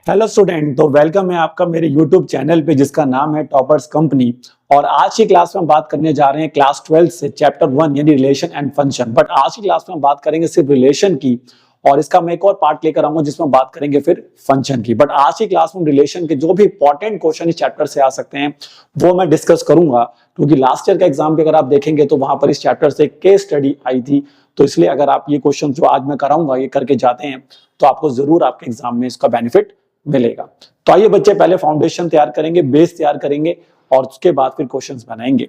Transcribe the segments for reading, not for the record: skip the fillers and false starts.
Hello student, तो welcome है आपका मेरे यूट्यूब चैनल पे जिसका नाम है टॉपर्स कंपनी। और आज की क्लास में हम बात करने जा रहे हैं क्लास 12 से चैप्टर 1 यानी रिलेशन एंड फंक्शन। बट आज की क्लास में हम बात करेंगे सिर्फ रिलेशन की, और इसका मैं एक और पार्ट लेकर आऊंगा जिसमें बात करेंगे फिर फंक्शन की। बट आज की क्लास में रिलेशन के जो भी इंपॉर्टेंट क्वेश्चन इस चैप्टर से आ सकते हैं वो मैं डिस्कस करूंगा, क्योंकि लास्ट ईयर का एग्जाम भी अगर आप देखेंगे तो वहां पर इस चैप्टर से केस स्टडी आई थी। तो इसलिए अगर आप ये क्वेश्चन जो आज मैं कराऊंगा ये करके जाते हैं तो आपको जरूर आपके एग्जाम में इसका बेनिफिट मिलेगा। तो आइए बच्चे, पहले फाउंडेशन तैयार करेंगे, बेस तैयार करेंगे और उसके बाद फिर क्वेश्चंस बनाएंगे।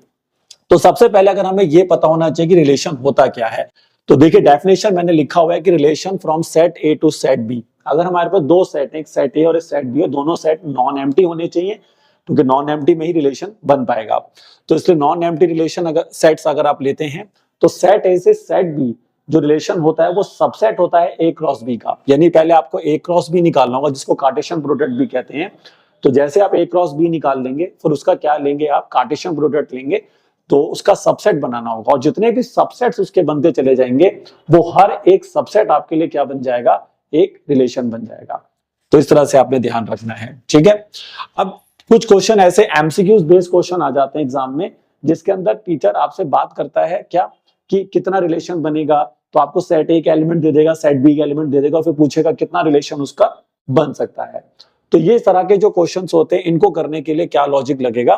तो सबसे पहले अगर हमें ये पता होना चाहिए कि रिलेशन होता क्या है, तो देखिए डेफिनेशन मैंने लिखा हुआ है कि relation from set A to set B. अगर हमारे पास दो सेट है, एक सेट ए और एक सेट बी, दोनों सेट नॉन एम्प्टी होने चाहिए, क्योंकि नॉन एम्प्टी में ही रिलेशन बन पाएगा। तो इसलिए नॉन एम्प्टी रिलेशन अगर सेट्स अगर आप लेते हैं तो सेट ए से सेट बी जो रिलेशन होता है वो सबसेट होता है ए क्रॉस बी का। यानी पहले आपको ए क्रॉस बी निकालना होगा, जिसको कार्टेशियन प्रोडक्ट भी कहते हैं। तो जैसे आप ए क्रॉस बी निकाल लेंगे फिर उसका क्या लेंगे, आप कार्टेशियन प्रोडक्ट लेंगे, तो उसका सबसेट बनाना होगा। और जितने भी सबसेट्स उसके बनते चले जाएंगे वो हर एक सबसेट आपके लिए क्या बन जाएगा, एक रिलेशन बन जाएगा। तो इस तरह से आपने ध्यान रखना है, ठीक है। अब कुछ क्वेश्चन ऐसे एमसीक्यूज बेस्ड क्वेश्चन आ जाते हैं एग्जाम में, जिसके अंदर टीचर आपसे बात करता है क्या कि कितना रिलेशन बनेगा। तो आपको सेट ए का एलिमेंट दे देगा, सेट बी का एलिमेंट दे देगा, फिर पूछेगा कितना रिलेशन उसका बन सकता है। तो ये तरह के जो क्वेश्चंस होते हैं इनको करने के लिए क्या लॉजिक लगेगा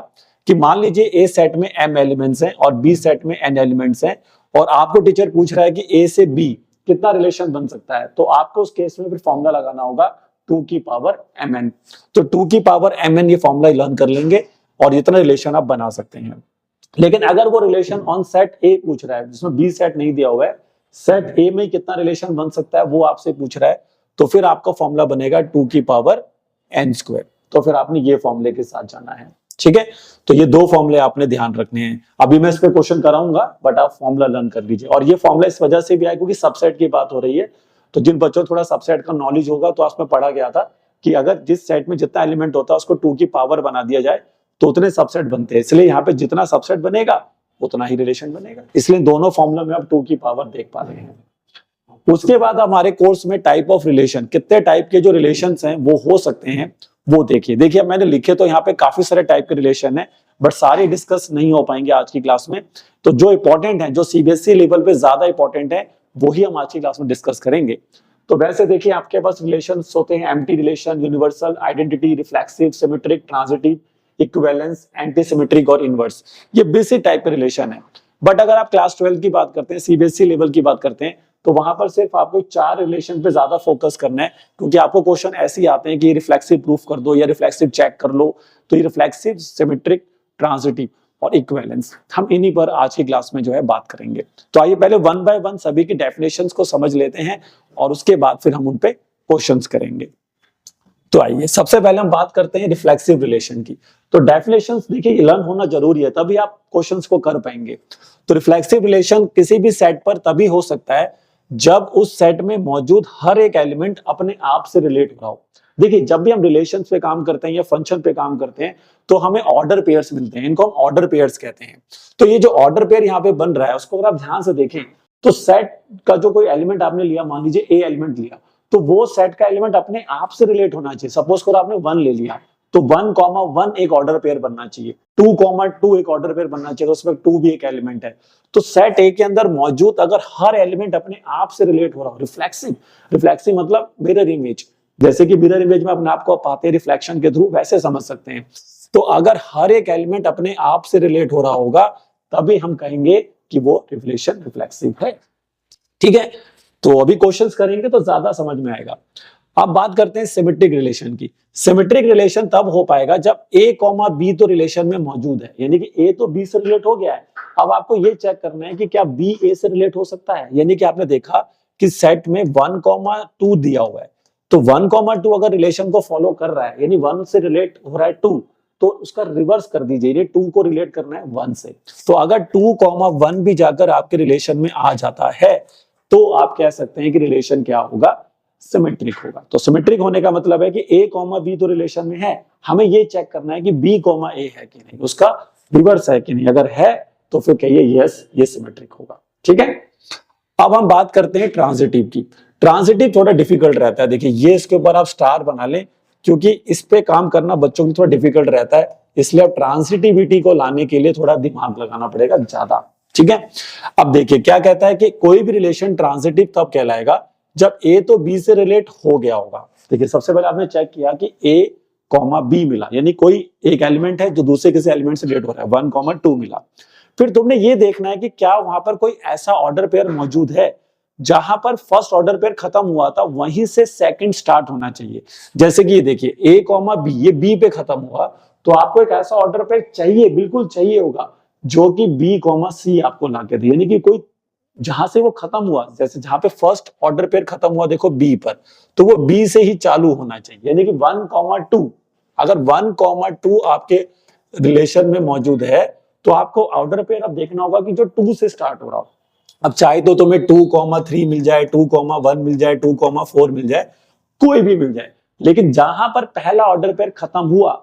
कि मान लीजिए ए सेट में m एलिमेंट्स हैं और बी सेट में n एलिमेंट्स हैं, और आपको टीचर पूछ रहा है कि ए से बी कितना रिलेशन बन सकता है। तो आपको उस केस में फिर फॉर्मूला लगाना होगा 2 की पावर mn। तो 2 की पावर mn ये फॉर्मूला लर्न कर लेंगे और इतना रिलेशन आप बना सकते हैं। लेकिन अगर वो रिलेशन ऑन सेट ए पूछ रहा है जिसमें बी सेट नहीं दिया हुआ है, सेट ए में कितना रिलेशन बन सकता है वो आपसे पूछ रहा है, तो फिर आपका फॉर्मूला बनेगा 2 की पावर n स्क्वायर। तो फिर आपने ये फॉर्मूले के साथ जाना है, ठीक है। तो ये दो फॉर्मूले आपने ध्यान रखने हैं। अभी मैं इस पे क्वेश्चन कराऊंगा बट आप फॉर्मूला लर्न कर लीजिए। और ये फॉर्मूला इस वजह से भी आया क्योंकि सबसेट की बात हो रही है। तो जिन बच्चों को थोड़ा सबसेट का नॉलेज होगा तो उसमें पढ़ा गया था कि अगर जिस सेट में जितना एलिमेंट होता है उसको 2 की पावर बना दिया जाए तो उतने सबसेट बनते हैं। इसलिए यहाँ पे जितना सबसेट बनेगा उतना ही रिलेशन बनेगा। इसलिए दोनों फॉर्मूला में आप 2 की पावर देख पा रहे हैं। उसके बाद हमारे कोर्स में टाइप ऑफ रिलेशन, कितने टाइप के जो रिलेशंस हैं वो हो सकते हैं वो देखिए मैंने लिखे तो यहाँ पे काफी सारे टाइप के रिलेशन है, बट सारे डिस्कस नहीं हो पाएंगे आज की क्लास में। तो जो इंपॉर्टेंट है, जो सीबीएसई लेवल पे ज्यादा इंपॉर्टेंट है, वो ही हम आज की क्लास में डिस्कस करेंगे। तो वैसे देखिए आपके पास रिलेशंस होते हैं empty relation, universal, identity, reflexive, symmetric, transitive, equivalence, anti symmetric और इनवर्स। ये बेसिक टाइप के रिलेशन है। बट अगर आप क्लास 12 की बात करते हैं, सीबीएसई लेवल की बात करते हैं, तो वहां पर सिर्फ आपको 4 रिलेशन पे ज्यादा फोकस करना है, क्योंकि आपको क्वेश्चन ऐसे ही आते हैं कि रिफ्लेक्सिव प्रूफ कर दो या रिफ्लेक्सिव चेक कर लो। तो ये रिफ्लेक्सिव, सिमेट्रिक, ट्रांजिटिव और इक्विवेलेंस, हम इन्हीं पर आज की क्लास में जो है बात करेंगे। तो आइए पहले वन बाय वन सभी की डेफिनेशंस को समझ लेते हैं और उसके बाद फिर हम उन पे क्वेश्चंस करेंगे। तो आइए सबसे पहले हम बात करते हैं रिफ्लेक्सिव रिलेशन की। तो डेफिनेशंस देखिए ये लर्न होना जरूरी है, तभी आप क्वेश्चंस को कर पाएंगे। तो रिफ्लेक्सिव रिलेशन किसी भी सेट पर तभी हो सकता है जब उस सेट में मौजूद हर एक एलिमेंट अपने आप से रिलेट हो रहा हो। देखिए जब भी हम रिलेशंस पे काम करते हैं या फंक्शन पे काम करते हैं तो हमें ऑर्डर पेयर्स मिलते हैं, इनको हम ऑर्डर पेयर्स कहते हैं। तो ये जो ऑर्डर पेयर यहाँ पे बन रहा है उसको अगर आप ध्यान से देखें तो सेट का जो कोई एलिमेंट आपने लिया, मान लीजिए ए एलिमेंट लिया, तो वो सेट का एलिमेंट अपने आप से रिलेट होना चाहिए। सपोज करो आपने 1 ले लिया तो 1,1 एक ऑर्डर पेयर बनना चाहिए, 2,2 एक ऑर्डर पेयर बनना चाहिए, तो उसमें 2 भी एक एलिमेंट है। तो सेट ए के अंदर मौजूद अगर हर एलिमेंट अपने आप से रिलेट हो रहा हो, रिफ्लेक्सिव मतलब मिरर इमेज, जैसे कि मिरर इमेज में अपने आप को पाते हैं रिफ्लेक्शन के थ्रू, वैसे समझ सकते हैं। तो अगर हर एक एलिमेंट अपने आप से रिलेट हो रहा होगा तभी हम कहेंगे कि वो रिलेशन रिफ्लेक्सिव है, ठीक है। तो अभी क्वेश्चंस करेंगे तो ज्यादा समझ में आएगा। अब बात करते हैं सिमेट्रिक रिलेशन की। सिमेट्रिक रिलेशन तब हो पाएगा जब ए कॉमा बी तो रिलेशन में मौजूद है, यानी कि ए तो बी से रिलेट हो गया है। अब आपको ये चेक करना है कि क्या बी ए से रिलेट हो सकता है। यानी कि आपने देखा कि सेट में 1,2 दिया हुआ है, तो 1,2 अगर रिलेशन को फॉलो कर रहा है, यानी 1 से रिलेट हो रहा है 2, तो उसका रिवर्स कर दीजिए, 2 को रिलेट करना है 1 से। तो अगर 2,1 भी जाकर आपके रिलेशन में आ जाता है तो आप कह सकते हैं कि रिलेशन क्या होगा, सिमेट्रिक होगा। तो सिमेट्रिक होने का मतलब है कि ए कॉमा बी तो रिलेशन में है, हमें ये चेक करना है कि बी कॉमा ए है कि नहीं, उसका रिवर्स है कि नहीं। अगर है तो फिर कहिए यस ये सिमेट्रिक होगा, ठीक है। अब हम बात करते हैं ट्रांजिटिव की। ट्रांजिटिव थोड़ा डिफिकल्ट रहता है। देखिए ये इसके ऊपर आप स्टार बना लें क्योंकि इस पे काम करना बच्चों की थोड़ा डिफिकल्ट रहता है, इसलिए अब ट्रांसिटिविटी को लाने के लिए थोड़ा दिमाग लगाना पड़ेगा ज्यादा। ठीक है, अब देखिए क्या कहता है कि कोई भी रिलेशन ट्रांसिटिव तब कहलाएगा जब ए तो बी से रिलेट हो गया होगा। देखिए सबसे पहले आपने चेक किया कि ए कॉमा बी मिला, यानी कोई एक एलिमेंट है जो दूसरे किसी एलिमेंट से रिलेट हो रहा है, 1, 2 मिला। फिर तुमने ये देखना है कि क्या वहां पर कोई ऐसा ऑर्डर पेयर मौजूद है जहां पर फर्स्ट ऑर्डर पेयर खत्म हुआ था वहीं से सेकंड स्टार्ट होना चाहिए। जैसे कि ये देखिए ए कॉमा बी, ये बी पे खत्म हुआ, तो आपको एक ऐसा ऑर्डर पेयर चाहिए, बिल्कुल चाहिए होगा जो कि बी कॉमा सी आपको ला के दे, यानी कि कोई जहां से वो खत्म हुआ, जैसे जहां पे फर्स्ट ऑर्डर पेयर खत्म हुआ देखो बी पर, तो वो बी से ही चालू होना चाहिए, यानी कि 1, 2। अगर 1, 2 आपके रिलेशन में मौजूद है तो आपको ऑर्डर पेयर अब देखना होगा कि जो 2 से स्टार्ट हो रहा हो। अब चाहे तो तुम्हें 2, 3 मिल जाए, 2, 1 मिल जाए, 2, 4 मिल जाए, कोई भी मिल जाए, लेकिन जहां पर पहला ऑर्डर पेयर खत्म हुआ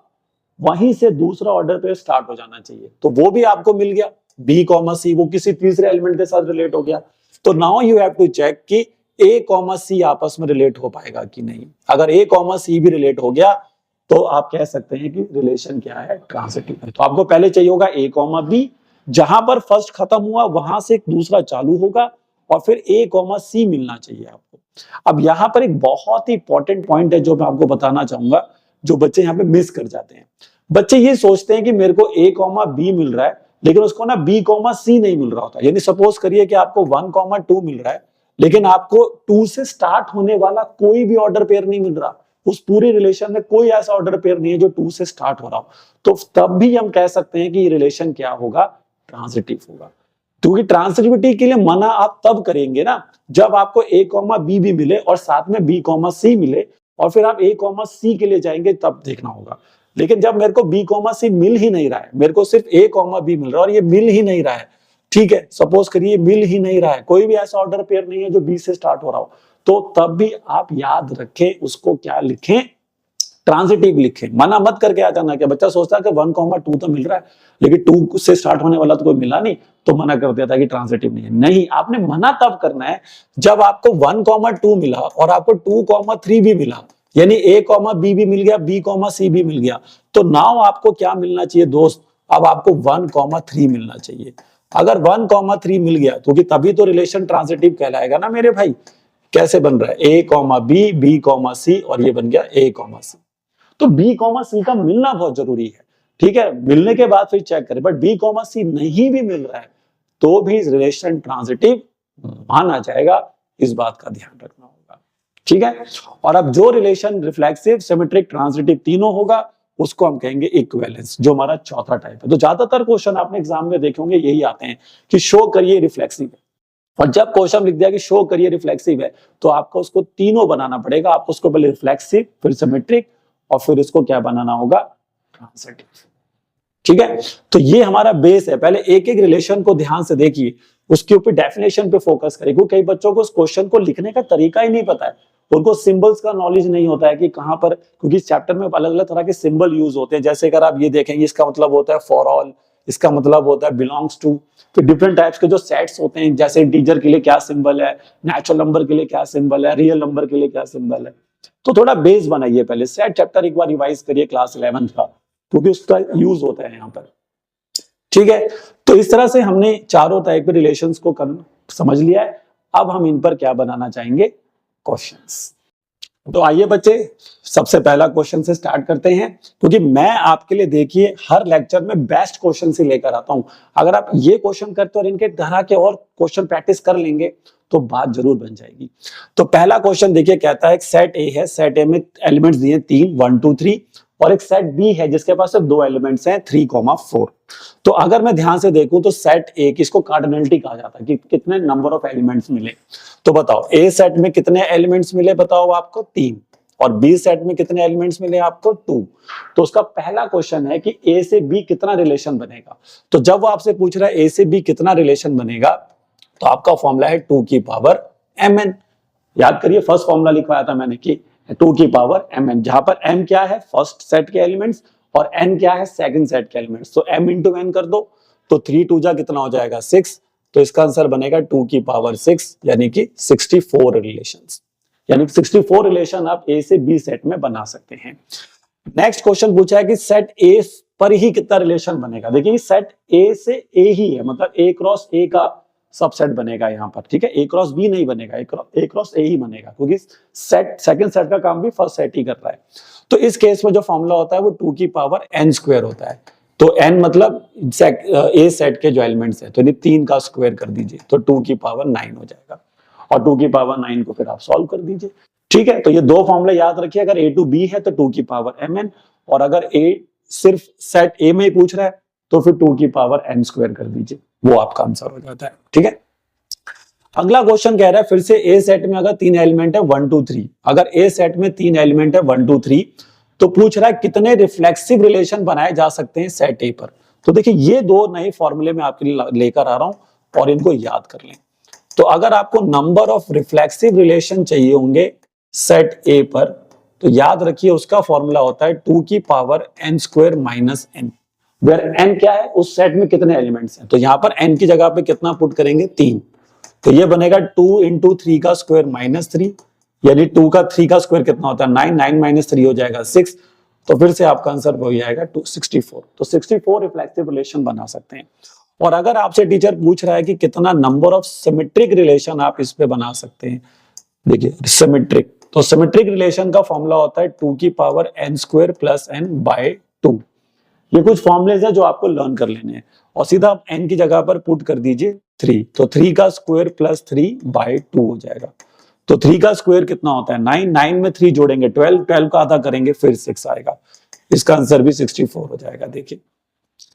वहीं से दूसरा ऑर्डर पेयर स्टार्ट हो जाना चाहिए। तो वो भी आपको मिल गया बी कॉमा सी, वो किसी तीसरे एलिमेंट के साथ रिलेट हो गया। तो now you have to check कि ए कॉमा सी आपस में रिलेट हो पाएगा कि नहीं। अगर ए कॉमा सी भी रिलेट हो गया तो आप कह सकते हैं कि रिलेशन क्या है, ट्रांसिटिव है। तो आपको पहले चाहिए होगा ए कॉमा बी, जहां पर फर्स्ट खत्म हुआ वहां से दूसरा चालू होगा, और फिर ए कॉमा सी मिलना चाहिए आपको। अब यहां पर एक बहुत ही इंपॉर्टेंट पॉइंट है जो मैं आपको बताना चाहूंगा, जो बच्चे यहाँ पे मिस कर जाते हैं। बच्चे ये सोचते हैं कि मेरे को ए कॉमा बी मिल रहा है, लेकिन उसको ना बी कॉमा सी नहीं मिल रहा होता। यानी सपोज करिए कि आपको 1, 2 मिल रहा है, लेकिन आपको 2 से स्टार्ट होने वाला कोई भी ऑर्डर पेयर नहीं मिल रहा। उस पूरे रिलेशन में कोई ऐसा ऑर्डर पेयर नहीं है जो 2 से स्टार्ट हो रहा हो, तो तब भी हम कह सकते हैं कि ये रिलेशन क्या होगा, ट्रांसिटिव होगा। क्योंकि ट्रांसिटिविटी के लिए मना आप तब करेंगे ना जब आपको ए कॉमा बी भी मिले और साथ में बी कॉमा सी मिले, और फिर आप ए कॉमा सी के लिए जाएंगे, तब देखना होगा। लेकिन जब मेरे को बी कॉमा सी मिल ही नहीं रहा है, मेरे को सिर्फ ए कॉमा बी मिल रहा है और ये मिल ही नहीं रहा है, ठीक है, सपोज करिए मिल ही नहीं रहा है, कोई भी ऐसा ऑर्डर पेयर नहीं है जो बी से स्टार्ट हो रहा हो, तो तब भी आप याद रखें, उसको क्या लिखें, ट्रांसिटिव लिखें। मना मत करके आ जाना। क्या बच्चा सोचता है कि 1, 2 तो मिल रहा है, लेकिन 2 से स्टार्ट होने वाला तो कोई मिला नहीं, तो मना कर देता है कि ट्रांसिटिव नहीं है। नहीं, आपने मना तब करना है जब आपको 1, 2 मिला और आपको 2, 3 भी मिला, यानी ए कॉमा बी भी मिल गया, बी कॉमा सी भी मिल गया, तो नाउ आपको क्या मिलना चाहिए दोस्त, अब आपको 1, 3 मिलना चाहिए। अगर 1, 3 मिल गया तो तभी तो रिलेशन ट्रांसिटिव कहलाएगा ना मेरे भाई। कैसे बन रहा है, a comma B, B comma सी, और ये बन गया ए कॉमा सी। तो बी कॉमा सी का मिलना बहुत जरूरी है, ठीक है, मिलने के बाद फिर चेक करें। बट बी कॉमा सी नहीं भी मिल रहा है तो भी रिलेशन ट्रांसिटिव माना जाएगा, इस बात का ध्यान रखना होगा, ठीक है। और अब जो रिलेशन रिफ्लेक्सिव, सिमेट्रिक, ट्रांसिटिव तीनों होगा उसको हम कहेंगे इक्विवेलेंस, जो हमारा चौथा टाइप है। तो ज्यादातर क्वेश्चन आपने एग्जाम में देखे होंगे यही आते हैं कि शो करिए रिफ्लेक्सिव है, और जब क्वेश्चन लिख दिया कि शो करिए रिफ्लेक्सिव है तो आपको उसको तीनों बनाना पड़ेगा। आपको उसको पहले रिफ्लेक्सिव, फिर सिमेट्रिक, और फिर इसको क्या बनाना होगा, ट्रांसिटिव, ठीक है। तो ये हमारा बेस है। पहले एक एक रिलेशन को ध्यान से देखिए, उसके ऊपर डेफिनेशन पे फोकस करें, क्योंकि कई बच्चों को उस क्वेश्चन को लिखने का तरीका ही नहीं पता है, उनको सिंबल्स का नॉलेज नहीं होता है कि कहां पर, क्योंकि इस चैप्टर में अलग अलग तरह के सिंबल यूज होते हैं। जैसे अगर आप ये देखेंगे, इसका मतलब होता है फॉर ऑल, इसका मतलब होता है बिलोंग्स टू, फिर डिफरेंट टाइप्स के जो सेट्स होते हैं, जैसे इंटीजर के लिए क्या सिंबल है, नेचुरल नंबर के लिए क्या सिंबल है, रियल नंबर के लिए क्या सिंबल है। तो थोड़ा बेस बनाइए, पहले सेट चैप्टर एक बार रिवाइज करिए क्लास 11th का, क्योंकि उसका यूज होता है यहाँ पर, ठीक है। तो इस तरह से हमने चारों टाइप के रिलेशंस को समझ लिया है। अब हम इन पर क्या बनाना चाहेंगे, क्वेश्चंस। तो आइए बच्चे, सबसे पहला क्वेश्चन से स्टार्ट करते हैं, क्योंकि मैं आपके लिए देखिए हर लेक्चर में बेस्ट क्वेश्चन से लेकर आता हूं। अगर आप ये क्वेश्चन करते और इनके तरह के और क्वेश्चन प्रैक्टिस कर लेंगे तो बात जरूर बन जाएगी। तो पहला क्वेश्चन देखिए, कहता है एक सेट ए है, सेट ए में एलिमेंट्स दिए 3, 1, 2, 3, और एक सेट बी है जिसके पास सिर्फ 2 एलिमेंट्स हैं, 3, 4। तो अगर मैं ध्यान से देखूं तो सेट ए किसको कार्डिनलिटी कहा जाता है, कि कितने नंबर ऑफ एलिमेंट्स मिले। तो बताओ ए सेट में कितने एलिमेंट्स मिले, बताओ आपको 3, और बी सेट में कितने एलिमेंट्स मिले आपको 2। तो उसका पहला क्वेश्चन है कि ए से बी कितना रिलेशन बनेगा। तो जब वो आपसे पूछ रहा है ए से बी कितना रिलेशन बनेगा, तो आपका फॉर्मूला है 2 की पावर mn। याद करिए, फर्स्ट फॉर्मूला लिखवाया था मैंने कि 2 की पावर mn, जहां पर m क्या है, फर्स्ट सेट के एलिमेंट्स, और n क्या है, सेकंड सेट के एलिमेंट्स। तो m इंटू n कर दो, तो 3 2 जा कितना हो जाएगा 6, तो इसका आंसर बनेगा 2 की पावर 6, यानी कि 64 रिलेशंस। यानी 64 रिलेशन आप ए से बी सेट में बना सकते हैं। नेक्स्ट क्वेश्चन पूछा है कि सेट ए पर ही कितना रिलेशन बनेगा। देखिए सेट ए से ए ही है, मतलब ए क्रॉस ए का सबसेट बनेगा यहाँ पर, ठीक है। ए क्रॉस बी नहीं बनेगा, ए क्रॉस ए ही बनेगा, क्योंकि सेट सेकंड सेट का काम भी फर्स्ट सेट ही कर रहा है। तो इस केस में जो फॉर्मूला होता है वो 2 की पावर n स्क्वायर होता है। तो n मतलब ए सेट के जो एलिमेंट्स है, तो 3 का स्क्वायर कर दीजिए तो 2 की पावर 9 हो जाएगा, और 2 की पावर 9 को फिर आप सॉल्व कर दीजिए, ठीक है। तो ये दो फॉर्मूले याद रखिए, अगर a टू b है तो 2 की पावर mn, और अगर a सिर्फ सेट a में ही पूछ रहा है तो फिर 2 की पावर n स्क्वायर कर दीजिए, वो आपका आंसर हो जाता है, ठीक है। अगला क्वेश्चन कह रहा है फिर से ए सेट में अगर 3 एलिमेंट है 1 2 3, अगर ए सेट में 3 एलिमेंट है 1 2 3, तो पूछ रहा है कितने रिफ्लेक्सिव रिलेशन बनाए जा सकते हैं सेट ए पर। तो देखिए ये दो नए फॉर्मूले में आपके लिए लेकर आ रहा हूं और इनको याद कर लें। तो अगर आपको नंबर ऑफ रिफ्लेक्सिव रिलेशन चाहिए होंगे सेट ए पर, तो याद रखिए उसका फॉर्मूला होता है 2 की power n square minus n, where n क्या है, उस सेट में कितने एलिमेंट्स हैं। तो यहां पर n की जगह पे कितना पुट करेंगे, 3, तो ये बनेगा 2 इंटू 3 का स्क्वायर माइनस 3, यानी 2 का 3 का स्क्वायर कितना होता है 9, 9 माइनस 3 हो जाएगा 6, तो फिर से आपका आंसर हो जाएगा 64। तो 64 रिफ्लेक्सिव रिलेशन बना सकते हैं। और अगर आपसे टीचर पूछ रहा है कि कितना नंबर ऑफ सिमेट्रिक रिलेशन आप इस पे बना सकते हैं, देखिए सिमेट्रिक, तो सिमेट्रिक रिलेशन का फॉर्मूला होता है 2 की power n square plus n by 2। ये कुछ फॉर्मुलेज है जो आपको लर्न कर लेने हैं, और सीधा आप n की जगह पर पुट कर दीजिए 3, तो 3 का स्क्वायर प्लस 3 बाय 2 हो जाएगा। तो 3 का स्क्वायर कितना होता है 9, 9 में 3 जोड़ेंगे 12, 12 का आधा करेंगे फिर 6 आएगा, इसका आंसर भी 64 हो जाएगा, देखिए,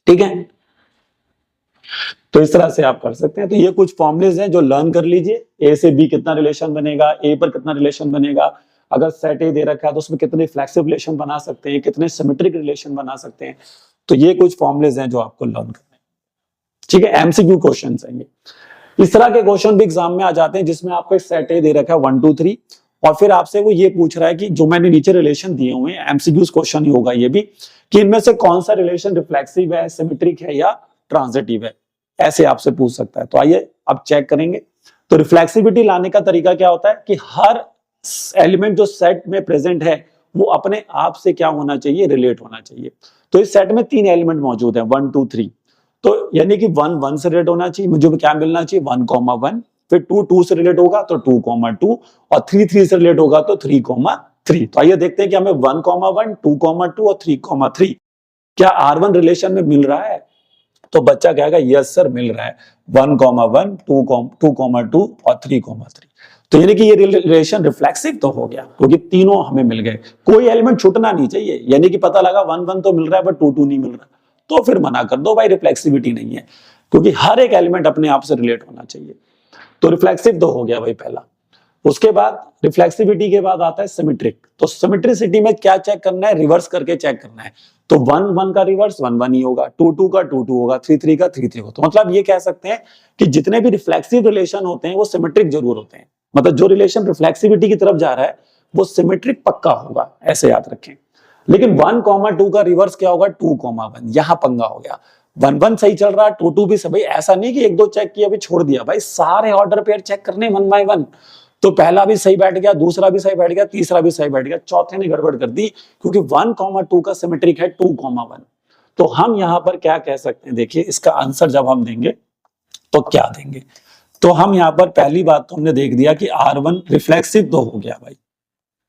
ठीक है। तो इस तरह से आप कर सकते हैं। तो ये कुछ फॉर्मुलेज हैं जो लर्न कर लीजिए, ए से बी कितना रिलेशन बनेगा, ए पर कितना रिलेशन बनेगा, अगर सेट ए दे रखा है तो उसमें कितने फ्लेक्सिबल रिलेशन बना सकते हैं, कितने सिमेट्रिक रिलेशन बना सकते हैं। तो ये कुछ फॉर्मुलेज हैं जो आपको लर्न करने हैं, ठीक है। एमसीक्यू क्वेश्चन है ये। इस तरह के क्वेश्चन भी एग्जाम में आ जाते हैं जिसमें आपको एक सेट ए दे रखा है 1 2 3, और फिर आपसे वो ये पूछ रहा है कि जो मैंने नीचे रिलेशन दिए हुए हैं, एमसीक्यू क्वेश्चन ही होगा ये भी, कि इनमें से कौन सा रिलेशन रिफ्लेक्सिव है, सिमेट्रिक है या ट्रांजिटिव है, ऐसे आपसे पूछ सकता है। तो आइए अब चेक करेंगे। तो रिफ्लेक्सिविटी लाने का तरीका क्या होता है कि हर एलिमेंट जो सेट में प्रेजेंट है वो अपने आप से क्या होना चाहिए, रिलेट होना चाहिए। तो इस सेट में 3 एलिमेंट मौजूद है 1 2 3, तो यानी कि 1 1 से रिलेट होना चाहिए, मुझे क्या मिलना चाहिए 1 1, फिर 2 2 से रिलेट होगा तो 2 2, और 3 3 से रिलेट होगा तो 3 3। तो आइए देखते हैं कि हमें 1 1, 2 2 और 3 3 क्या R1 रिलेशन में मिल रहा है। तो बच्चा कहेगा यस सर मिल रहा है, 1 1, 2 2 और 3 3। तो यानी कि ये रिलेशन रिफ्लेक्सिव तो हो गया, क्योंकि तीनों हमें मिल गए, कोई एलिमेंट छूटना नहीं चाहिए। यानी कि पता लगा 1 1 तो मिल रहा है बट 2 2 नहीं मिल रहा, तो फिर मना कर दो भाई, रिफ्लेक्सिविटी नहीं है, क्योंकि हर एक एलिमेंट अपने आप से रिलेट होना चाहिए। तो रिफ्लेक्सिव तो हो गया भाई पहला। उसके बाद रिफ्लेक्सिविटी के बाद आता है सिमेट्रिक। तो सिमेट्रिसिटी में क्या चेक करना है, रिवर्स करके चेक करना है। तो 1 1 का रिवर्स 1 1 ही होगा, 2 2 का 2 2 होगा, 3 3 का 3 3 होगा। तो मतलब ये कह सकते हैं कि जितने भी रिफ्लेक्सिव रिलेशन होते हैं वो सिमेट्रिक जरूर होते हैं, मतलब जो रिलेशन रिफ्लेक्सिविटी की तरफ जा रहा है वो सिमेट्रिक पक्का होगा, ऐसे याद रखें। लेकिन 1 2 का रिवर्स क्या होगा 2 1, यहां पंगा हो गया। 1 1 सही चल रहा है, 2 2 भी सही, ऐसा नहीं कि एक दो चेक किया भी छोड़ दिया, भाई सारे ऑर्डर पेयर चेक करने 1 बाय 1। तो पहला भी सही बैठ गया, दूसरा भी सही बैठ गया, तीसरा भी सही बैठ गया, चौथे ने गड़बड़ कर दी, क्योंकि 1 2 का सिमेट्रिक है 2 1। तो हम यहां पर क्या कह सकते हैं, देखिए इसका आंसर जब हम देंगे तो क्या देंगे। तो हम यहां पर पहली बात तो हमने देख दिया कि R1 रिफ्लेक्सिव तो हो गया भाई,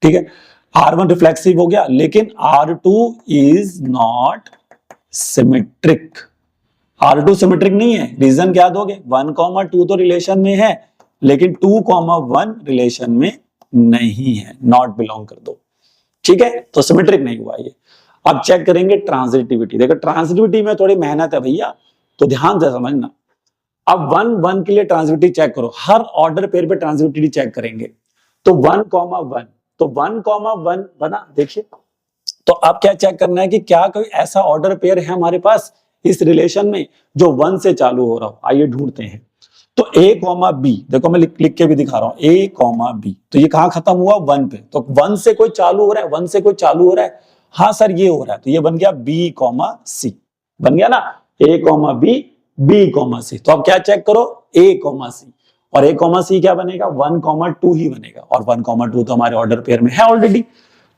ठीक है, R1 रिफ्लेक्सिव हो गया, लेकिन R2 is not symmetric. R2 symmetric नहीं है, रीजन क्या दोगे, 1 2 तो रिलेशन में है लेकिन 2 1 रिलेशन में नहीं है, नॉट बिलोंग कर दो, ठीक है। तो सिमेट्रिक नहीं हुआ ये। अब चेक करेंगे ट्रांजिटिविटी। देखो ट्रांजिटिविटी में थोड़ी मेहनत है भैया, तो ध्यान से समझना। अब 1 1 के लिए ट्रांजिटिविटी चेक करो, हर ऑर्डर पेयर पे ट्रांजिटिविटी चेक करेंगे। तो 1 1, तो 1 1 बना, देखिए। तो अब क्या चेक करना है कि क्या कोई ऐसा ऑर्डर पेयर है हमारे पास इस रिलेशन में जो 1 से चालू हो रहा हो। आइए ढूंढते हैं। तो A, B, देखो मैं लिख के भी दिखा रहा हूं, A, B, तो ये कहां खत्म हुआ 1 पे। तो 1 से कोई चालू हो रहा है, 1 से कोई चालू हो रहा है, हाँ सर ये हो रहा है, तो ये बन गया B, C, बन गया ना, A, B, B, C। तो अब क्या चेक करो A, C, और A कॉमा C क्या बनेगा 1 कॉमा 2 ही बनेगा, और 1 कॉमा 2 तो हमारे ऑर्डर पेयर में है ऑलरेडी,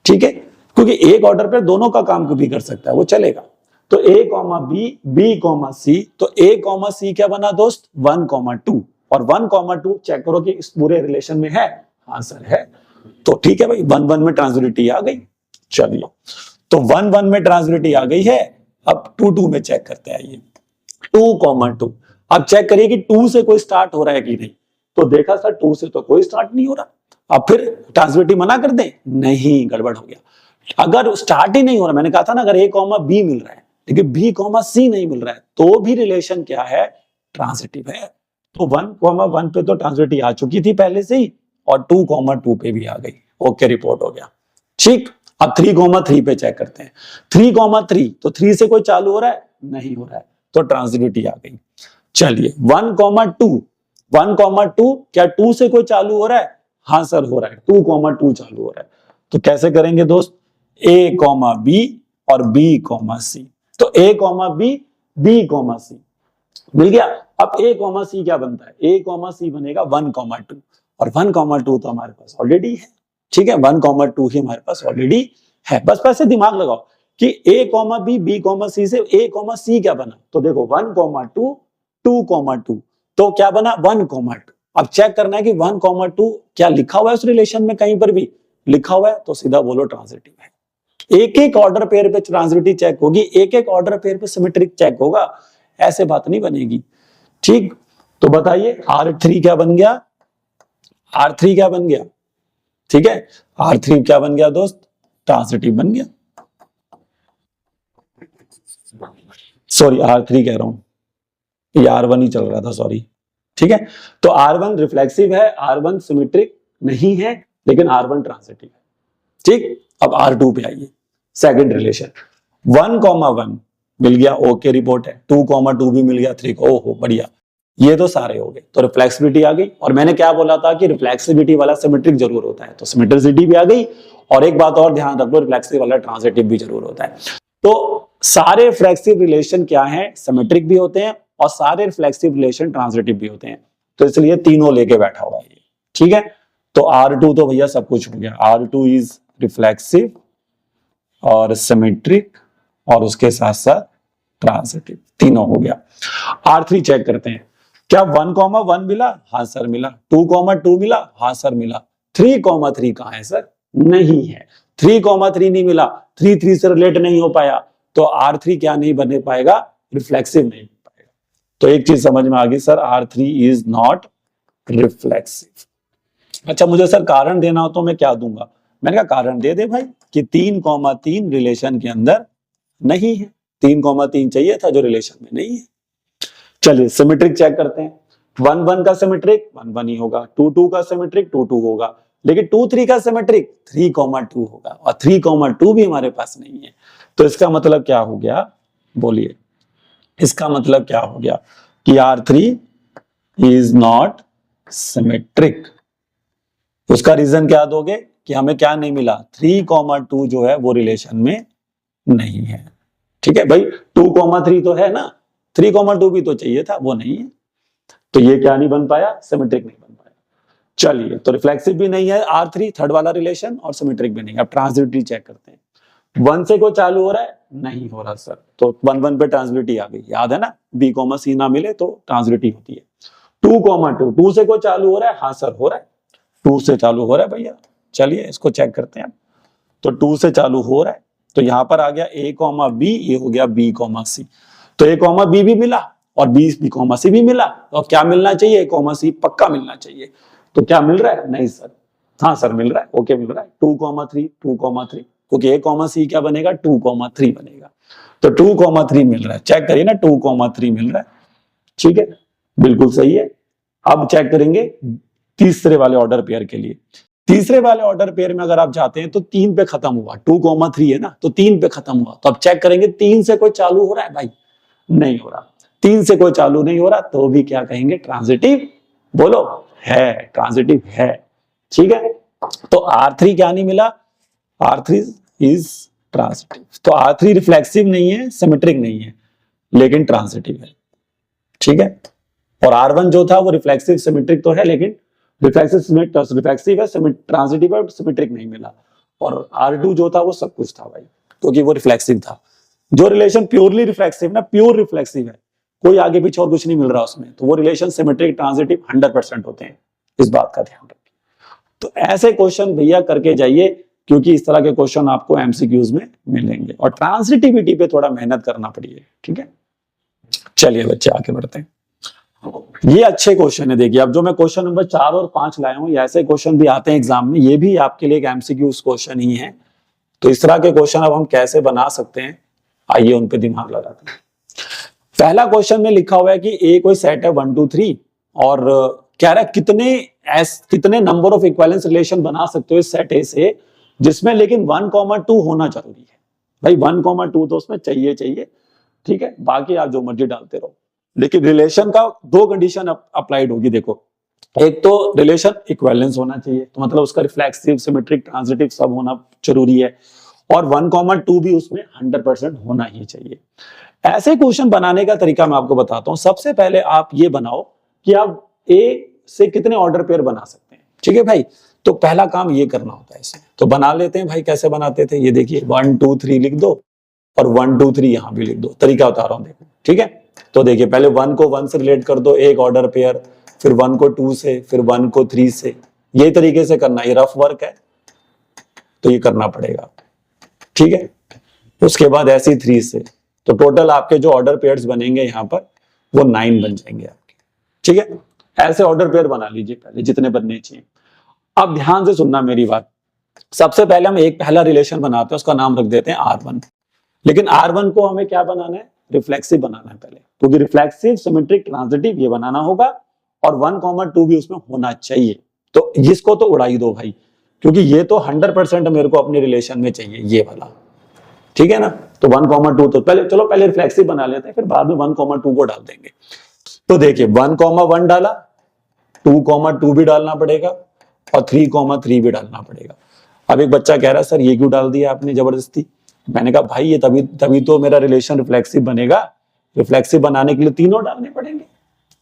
ठीक है, क्योंकि एक ऑर्डर पेयर दोनों का काम भी कर सकता है, वो चलेगा। तो A comma B, B comma C, तो A कॉमा C क्या बना दोस्त 1 कॉमा 2, और 1 कॉमा 2 चेक करो कि इस पूरे रिलेशन में है, हाँ सर है, तो ठीक है भाई 1 1 में ट्रांजिटिविटी आ गई। चलिए तो 1 1 में ट्रांजिटिविटी आ गई है, अब 2 2 में चेक करते हैं, ये 2 कॉमा 2, अब चेक करिए कि 2 से कोई स्टार्ट हो रहा है कि नहीं, तो देखा सर 2 से तो कोई स्टार्ट नहीं हो रहा, अब फिर ट्रांजिटिविटी मना कर दें, नहीं, गड़बड़ हो गया। अगर स्टार्ट ही नहीं हो रहा, मैंने कहा था ना अगर A कॉमा B मिल रहा है लेकिन B कॉमा C नहीं मिल रहा है तो भी रिलेशन क्या है, ट्रांजिटिव है। तो 1 कॉमा 1 पे तो ट्रांजिटिविटी आ चुकी थी पहले से ही, और 2 कॉमा 2 पे भी आ गई, ओके रिपोर्ट हो गया, ठीक। अब 3 कॉमा 3 पे चेक करते हैं, 3 कॉमा 3, तो 3 से कोई चालू हो रहा है, नहीं हो रहा है, तो ट्रांजिटिविटी आ गई। चलिए 1 कॉमा 2, 1 कॉमा 2, क्या 2 से कोई चालू हो रहा है, हाँ सर हो रहा है, 2 कॉमा 2 चालू हो रहा है, तो कैसे करेंगे दोस्त, A कॉमा B और B कॉमा C, तो A comma B, B comma C मिल गया। अब A कॉमा C क्या बनता है, A कॉमा C बनेगा 1 कॉमा 2, और 1 कॉमा 2 तो हमारे पास ऑलरेडी है, ठीक है, 1 कॉमा 2 ही हमारे पास ऑलरेडी है। बस पैसे दिमाग लगाओ कि A comma B, B comma C से A कॉमा C क्या बना, तो देखो 1 कॉमा 2, 2 कॉमा 2, तो क्या बना 1 कॉमा 2। अब चेक करना है कि 1 कॉमा 2 क्या लिखा हुआ है उस रिलेशन में, कहीं पर भी लिखा हुआ है तो सीधा बोलो ट्रांजिटिव है। एक एक ऑर्डर पेयर पे ट्रांजिटिविटी चेक होगी, एक एक ऑर्डर पेयर पे सिमेट्रिक चेक होगा, ऐसे बात नहीं बनेगी, ठीक। तो बताइए R3 क्या बन गया, R3 क्या बन गया, ठीक है, R3 क्या बन गया दोस्त, ट्रांजिटिव बन गया, सॉरी R3 कह रहा हूं, ये R1 ही चल रहा था, सॉरी, ठीक है। तो R1 रिफ्लेक्सिव है, R1 सिमेट्रिक नहीं है, लेकिन R1 ट्रांजिटिव है, ठीक। अब R2 पे आइए, सेकंड रिलेशन 1 कॉमा 1 मिल गया, ओके रिपोर्ट है, 2 कॉमा 2 भी मिल गया, 3 ओहो बढ़िया, ये तो सारे हो गए, तो रिफ्लेक्सिविटी आ गई। और मैंने क्या बोला था कि रिफ्लेक्सिविटी वाला सिमेट्रिक जरूर होता है, तो सिमेट्रिसिटी भी आ गई, और एक बात और ध्यान रख लो, रिफ्लेक्सिव वाला ट्रांजिटिव भी जरूर होता है। तो सारे रिफ्लेक्सिव रिलेशन क्या है, सिमेट्रिक भी होते हैं, और सारे रिफ्लेक्सिव रिलेशन ट्रांजिटिव भी होते हैं, तो इसलिए तीनों लेके बैठा हुआ है, ठीक है। तो R2 तो भैया सब कुछ हो गया, R2 इज रिफ्लेक्सिव और सिमेट्रिक और उसके साथ साथ ट्रांजिटिव, तीनों हो गया। R3 चेक करते हैं, क्या 1 कॉमा 1 मिला, हाँ सर मिला, 2 कॉमा 2 मिला, हाँ सर मिला, 3 कॉमा 3 कहां है सर, नहीं है, 3 कॉमा 3 नहीं मिला, 3 3 से रिलेट नहीं हो पाया, तो R3 क्या नहीं बने पाएगा, रिफ्लेक्सिव नहीं हो पाएगा। तो एक चीज समझ में आ गई sir, R3 is not reflexive. अच्छा मुझे सर कारण देना हो तो मैं क्या दूंगा, मैंने कहा कारण दे दे भाई कि 3 कॉमा 3 रिलेशन के अंदर नहीं है, 3 कॉमा 3 चाहिए था जो रिलेशन में नहीं है। चलिए सिमेट्रिक चेक करते हैं, 1 1 का सिमेट्रिक 1 1 ही होगा, 2 2 का सिमेट्रिक 2 2 होगा, लेकिन 2 3 का सिमेट्रिक 3 कॉमा 2 होगा, और 3 कॉमा 2 भी हमारे पास नहीं है। तो इसका मतलब क्या हो गया, बोलिए, इसका मतलब क्या हो गया कि R3 इज नॉट सिमेट्रिक। उसका रीजन क्या दोगे कि हमें क्या नहीं मिला, 3 कॉमा 2 जो है वो रिलेशन में नहीं है, ठीक है भाई, 2 कॉमा 3 तो है ना, 3 कॉमा 2 भी तो चाहिए था, वो नहीं है, तो ये क्या नहीं बन पाया, सिमेट्रिक नहीं बन पाया। चलिए तो रिफ्लेक्सिव भी नहीं है R3 थर्ड वाला रिलेशन, और सिमेट्रिक भी नहीं। अब ट्रांजिटिविटी चेक करते हैं, 1 से कोई चालू हो रहा है, नहीं हो रहा सर, तो 1 1 पे ट्रांजिटिविटी आ गई, याद है ना, B कॉमा C ना मिले तो ट्रांजिटिविटी होती है। 2 कॉमा 2, 2 से कोई चालू हो रहा है, हाँ सर हो रहा है, 2 से चालू हो रहा है भैया, चलिए इसको चेक करते हैं। तो 2 से चालू हो रहा है, तो यहां पर आ गया A कॉमा B, ये हो गया B कॉमा C, तो A कॉमा B भी मिला और B कॉमा C भी मिला, और क्या मिलना चाहिए, A कॉमा C पक्का मिलना चाहिए, तो क्या मिल रहा है, नहीं सर, हाँ सर मिल रहा है, ओके मिल रहा है, 2 कॉमा 3 2 कॉमा 3, क्योंकि A कॉमा C क्या बनेगा, 2 कॉमा 3 बनेगा, तो 2 कॉमा 3 मिल रहा है, चेक करिए ना, 2 कॉमा 3 मिल रहा है, ठीक है, बिल्कुल सही है। अब चेक करेंगे तीसरे वाले ऑर्डर पेयर के लिए, तीसरे वाले ऑर्डर पेयर में अगर आप जाते हैं तो 3 पे खत्म हुआ, 2 कॉमा 3 है ना, तो 3 पे खत्म हुआ, तो अब चेक करेंगे 3 से कोई चालू हो रहा है भाई, नहीं हो रहा, 3 से कोई चालू नहीं हो रहा, तो भी क्या कहेंगे, ट्रांजिटिव, बोलो, है, ट्रांजिटिव है, ठीक है। तो R3 क्या नहीं मिला, R3 इज ट्रांजिटिव, तो R3 रिफ्लेक्सिव नहीं है, सिमेट्रिक नहीं है, लेकिन ट्रांजिटिव है, ठीक है, और R1 जो था वो रिफ्लेक्सिव सिमेट्रिक तो है, लेकिन रिफ्लेक्सिव है, ट्रांजिटिव है, सिमेट्रिक नहीं मिला। और R2 जो था वो सब कुछ था भाई, क्योंकि वो रिफ्लेक्सिव था। जो रिलेशन प्योरली रिफ्लेक्सिव ना, प्योर रिफ्लेक्सिव है, कोई आगे पीछे और कुछ नहीं मिल रहा उसमें, तो वो रिलेशन सिमेट्रिक ट्रांजिटिव 100% होते हैं। इस बात का ध्यान रखिए। तो ऐसे क्वेश्चन भैया करके जाइए, क्योंकि इस तरह के क्वेश्चन आपको एमसीक्यूज में मिलेंगे, और ट्रांजिटिविटी पे थोड़ा मेहनत करना पड़ेगी, ठीक है। चलिए बच्चे आगे बढ़ते हैं। ये अच्छे क्वेश्चन है, देखिए अब जो मैं क्वेश्चन नंबर 4 और 5 लाया हूं, ऐसे क्वेश्चन भी आते हैं एग्जाम में, ये भी आपके लिए एक एमसीक्यूज क्वेश्चन ही है। तो इस तरह के क्वेश्चन अब हम कैसे बना सकते हैं, आइए उन पे दिमाग लगाते हैं। पहला क्वेश्चन में लिखा हुआ है कि ए कोई सेट है 1 2 3, और कह रहा है कितने नंबर ऑफ इक्विवेलेंस रिलेशन बना सकते हो इस सेट ए से, जिसमें लेकिन 1,2 होना जरूरी है। भाई 1,2 तो उसमें चाहिए, ठीक है, बाकी आप जो मर्जी डालते रहो, लेकिन रिलेशन का 2 कंडीशन अप्लाइड होगी। देखो, एक तो रिलेशन इक्विवेलेंस होना चाहिए, तो मतलब उसका रिफ्लेक्सिव, सिमेट्रिक, ट्रांजिटिव सब होना जरूरी है, और 1,2 भी उसमें 100% होना ही चाहिए। ऐसे क्वेश्चन बनाने का तरीका मैं आपको बताता हूं। सबसे पहले आप ये बनाओ कि आप ए से कितने ऑर्डर पेयर बना सकते हैं, ठीक है भाई। तो पहला काम ये करना होता है इसे, तो बना लेते हैं भाई। कैसे बनाते थे, ये देखिए 1 2 3 लिख दो, और 1 2 3 यहां भी लिख दो। तरीका बता रहा हूं, देखो, ठीक है। तो देखिए, पहले 1 को 1 से रिलेट कर दो, एक ऑर्डर पेयर, फिर 1 को 2 से, फिर 1 को 3 से। ये तरीके से करना, ये रफ वर्क है तो ये करना पड़ेगा, ठीक है। उसके बाद ऐसे 3 से, तो टोटल आपके जो ऑर्डर पेयर्स बनेंगे यहां पर वो 9 बन जाएंगे आपके, ठीक है। ऐसे ऑर्डर पेयर बना लीजिए पहले, जितने बनने चाहिए। अब ध्यान से सुनना मेरी बात। सबसे पहले हम एक पहला रिलेशन बनाते हैं, उसका नाम रख देते हैं R1। लेकिन R1 को हमें क्या बनाना है, रिफ्लेक्सिव बनाना है पहले, क्योंकि रिफ्लेक्सिव, सिमेट्रिक, ट्रांजिटिव ये बनाना होगा, और 1,2 भी उसमें होना चाहिए। तो इसको तो उड़ा ही दो भाई, क्योंकि ये तो 100% मेरे को अपने रिलेशन में चाहिए, ये वाला, ठीक है ना। तो 1,2 तो पहले रिफ्लेक्सिव बना लेते हैं, फिर बाद में 1,2 को डाल देंगे। तो देखिए 1,1 डाला, 2,2 भी डालना पड़ेगा, और 3,3 भी डालना पड़ेगा। अब एक बच्चा कह रहा है सर ये क्यों डाल दिया आपने जबरदस्ती। मैंने कहा भाई ये तभी तो मेरा रिलेशन रिफ्लेक्सिव बनेगा। रिफ्लेक्सिव बनाने के लिए तीनों डालने पड़ेंगे,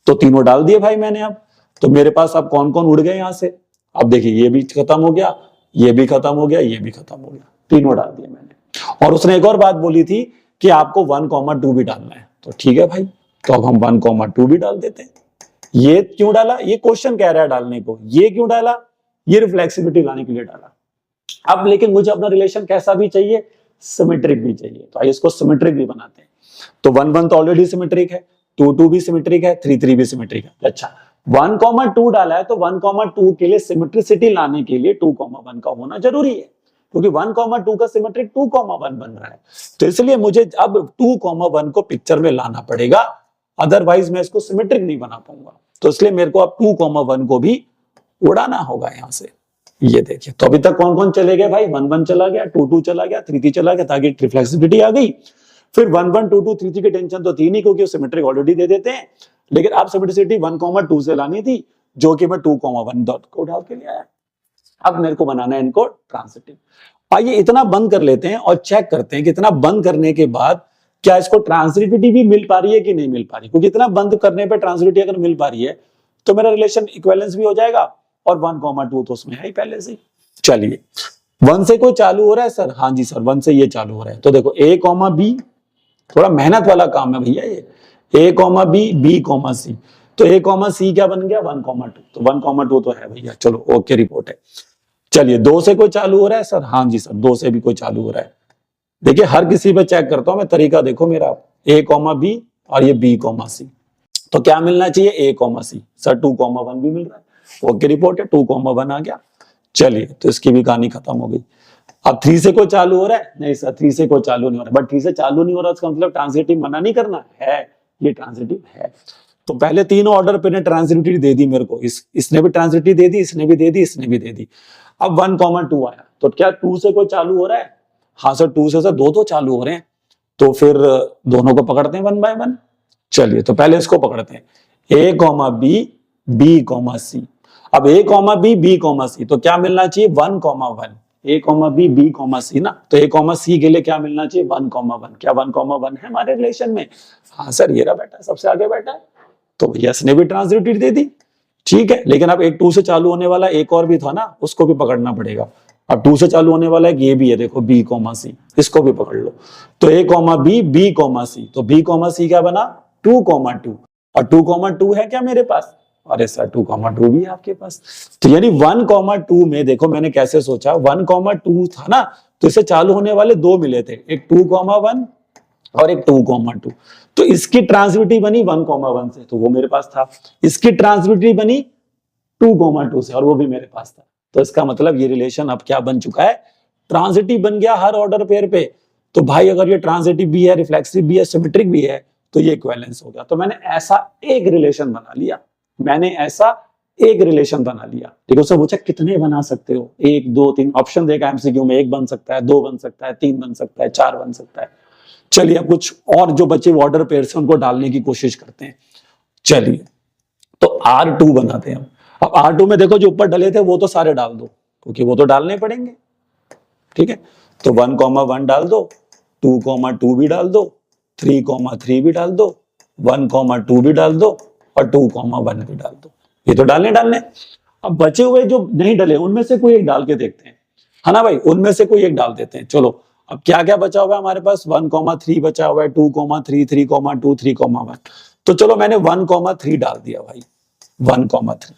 तो तीनों डाल दिए भाई मैंने। अब तो मेरे पास अब कौन कौन उड़ गए यहां से। अब देखिए ये भी खत्म हो गया, ये भी खत्म हो गया, ये भी खत्म हो गया, तीनों डाल दिए मैंने। और उसने एक और बात बोली थी कि आपको 1,2 भी डालना है, तो ठीक है भाई, तो अब हम 1,2 भी डाल देते हैं। ये क्यों डाला, ये क्वेश्चन कह रहा है डालने को। ये क्यों डाला, ये रिफ्लेक्सिविटी लाने के लिए डाला। अब लेकिन मुझे अपना रिलेशन कैसा भी चाहिए, सिमेट्रिक भी चाहिए, तो आइए इसको सिमेट्रिक भी बनाते हैं। तो 1,1 तो ऑलरेडी सिमेट्रिक है, 2,2 भी सिमेट्रिक है, 3,3 भी सिमेट्रिक है। अच्छा, 1,2 डाला है, तो 1,2 के लिए सिमेट्रिसिटी लाने के लिए 2,1 का होना जरूरी है, क्योंकि 1,2 का सिमेट्रिक 2,1 बन रहा है। तो इसलिए मुझे अब 2,1 को पिक्चर में लाना पड़ेगा, अदरवाइज मैं इसको सिमेट्रिक नहीं बना पाऊंगा। तो इसलिए मेरे को अब 2,1 को भी उड़ाना होगा यहां से। ये देखिए, तो अभी तक कौन कौन चले गए भाई, 1,1 चला गया, 2,2 चला गया, 3,3 चला गया, ताकि रिफ्लेक्सिविटी आ गई। फिर 1,1 2,2 3,3 की टेंशन तो थी नहीं, क्योंकि सिमेट्रिक ऑलरेडी दे देते हैं। लेकिन अब सिमेट्रिसिटी 1,2 से लानी थी, जो कि मैं 2,1 डॉट को डाल के ले आया। अब मेरे को बनाना है इनको ट्रांजिटिव। आइए इतना बंद कर लेते हैं और चेक करते हैं कि इतना बंद करने के बाद क्या इसको ट्रांजिटिविटी भी मिल पा रही है कि नहीं मिल पा रही। क्योंकि इतना बंद करने पे ट्रांजिटिविटी अगर मिल पा रही है तो मेरा रिलेशन इक्विवेलेंस भी हो जाएगा, और 1,2 तो उसमें है ही पहले से। चलिए 1 से कोई चालू हो रहा है सर, हाँ जी सर 1 से ये चालू हो रहा है। तो देखो A, B, थोड़ा मेहनत वाला काम है भैया ये। A, B, B, C। तो A, C क्या बन गया, 1,2। तो 1,2 तो है भैया, चलो ओके रिपोर्ट है। चलिए 2 से कोई चालू हो रहा है सर, हाँ जी सर 2 से भी कोई चालू हो रहा है। देखिए हर किसी पे चेक करता हूं मैं, तरीका देखो मेरा, A, B और ये B, C। तो क्या मिलना चाहिए, A, C। सर 2,1 भी मिल रहा है, ओके रिपोर्ट है, 2,1 आ गया। चलिए तो इसकी भी कहानी खत्म हो गई। अब 3 से कोई चालू हो रहा है, नहीं सर 3 से कोई चालू नहीं हो रहा, बट 3 से चालू नहीं हो रहा इसका मतलब ट्रांजिटिव मना नहीं करना है, ये ट्रांजिटिव है। तो पहले तीनों ऑर्डर पे ने ट्रांजिटिविटी दे दी मेरे को, इसने भी ट्रांजिटिविटी दे दी, इसने भी दे दी, इसने भी दे दी। अब 1,2 आया, तो क्या 2 से कोई चालू हो रहा है, हाँ सर 2 से सर 2 तो चालू हो रहे हैं। तो फिर दोनों को पकड़ते हैं 1 बाय 1। चलिए तो पहले इसको पकड़ते हैं, A, B, B, C। अब A, B, B, C, तो क्या मिलना चाहिए, 1,1। A, B, B, C ना, तो A, C के लिए क्या मिलना चाहिए, 1,1। क्या 1,1 है हमारे रिलेशन में, हाँ सर ये रहा बैठा है, सबसे आगे बैठा है। तो यस ने भी ट्रांजिटिविटी दे दी, ठीक है। लेकिन अब एक 2 से चालू होने वाला एक और भी था ना, उसको भी पकड़ना पड़ेगा। अब 2 से चालू होने वाला एक ये भी है, देखो बी कॉमा सी, इसको भी पकड़ लो। तो ए कॉमा बी, बी कॉमा सी, तो बी कॉमा सी क्या बना 2 कॉमा 2, और 2 कॉमा 2 है क्या मेरे पास? अरे सर 2 कॉमा 2 भी है आपके पास। तो यानी 1 कॉमा 2 में देखो मैंने कैसे सोचा, 1 कॉमा 2 था ना, तो इसे चालू होने वाले दो मिले थे, एक 2 कॉमा 1 और एक 2 कॉमा 2। तो इसकी ट्रांसविटी बनी 1 कॉमा 1 से, तो वो मेरे पास था। इसकी ट्रांसविटी बनी 2 कॉमा 2 से, और वो भी मेरे पास था। तो इसका मतलब ये रिलेशन अब क्या बन चुका है? ट्रांजिटिव बन गया हर ऑर्डर पेयर पे। तो भाई अगर ये ट्रांजिटिव भी है, रिफ्लेक्सिव भी है, सिमेट्रिक भी है, तो ये इक्विवेलेंस हो गया। तो मैंने ऐसा एक रिलेशन बना लिया, मैंने ऐसा एक रिलेशन बना लिया। ठीक है, उससे पूछा कितने बना सकते हो? 1 2 3 ऑप्शन देगा एमसीक्यू में, 1 बन सकता है, 2 बन सकता है, 3 बन सकता है, 4 बन सकता है। चलिए अब कुछ और जो बचे ऑर्डर पेयर से उनको डालने की कोशिश करते हैं। चलिए तो R2 बनाते हैं। अब R2 में देखो जो ऊपर डले थे वो तो सारे डाल दो, क्योंकि वो तो डालने पड़ेंगे। ठीक है, तो 1 कॉमा 1 डाल दो, 2 कॉमा 2 भी डाल दो, 3 कॉमा 3 भी डाल दो, 1 कॉमा 2 भी डाल दो, और 2 कॉमा 1 भी डाल दो। ये तो डालने। अब बचे हुए जो नहीं डले उनमें से कोई एक डाल के देखते हैं, है ना भाई, उनमें से कोई एक डाल देते हैं। चलो अब क्या क्या बचा हुआ है हमारे पास? 1 कॉमा 3 बचा हुआ है, 2 कॉमा 3, 3 कॉमा 2, 3 कॉमा 1। तो चलो मैंने 1 कॉमा 3 डाल दिया भाई, 1 कॉमा 3।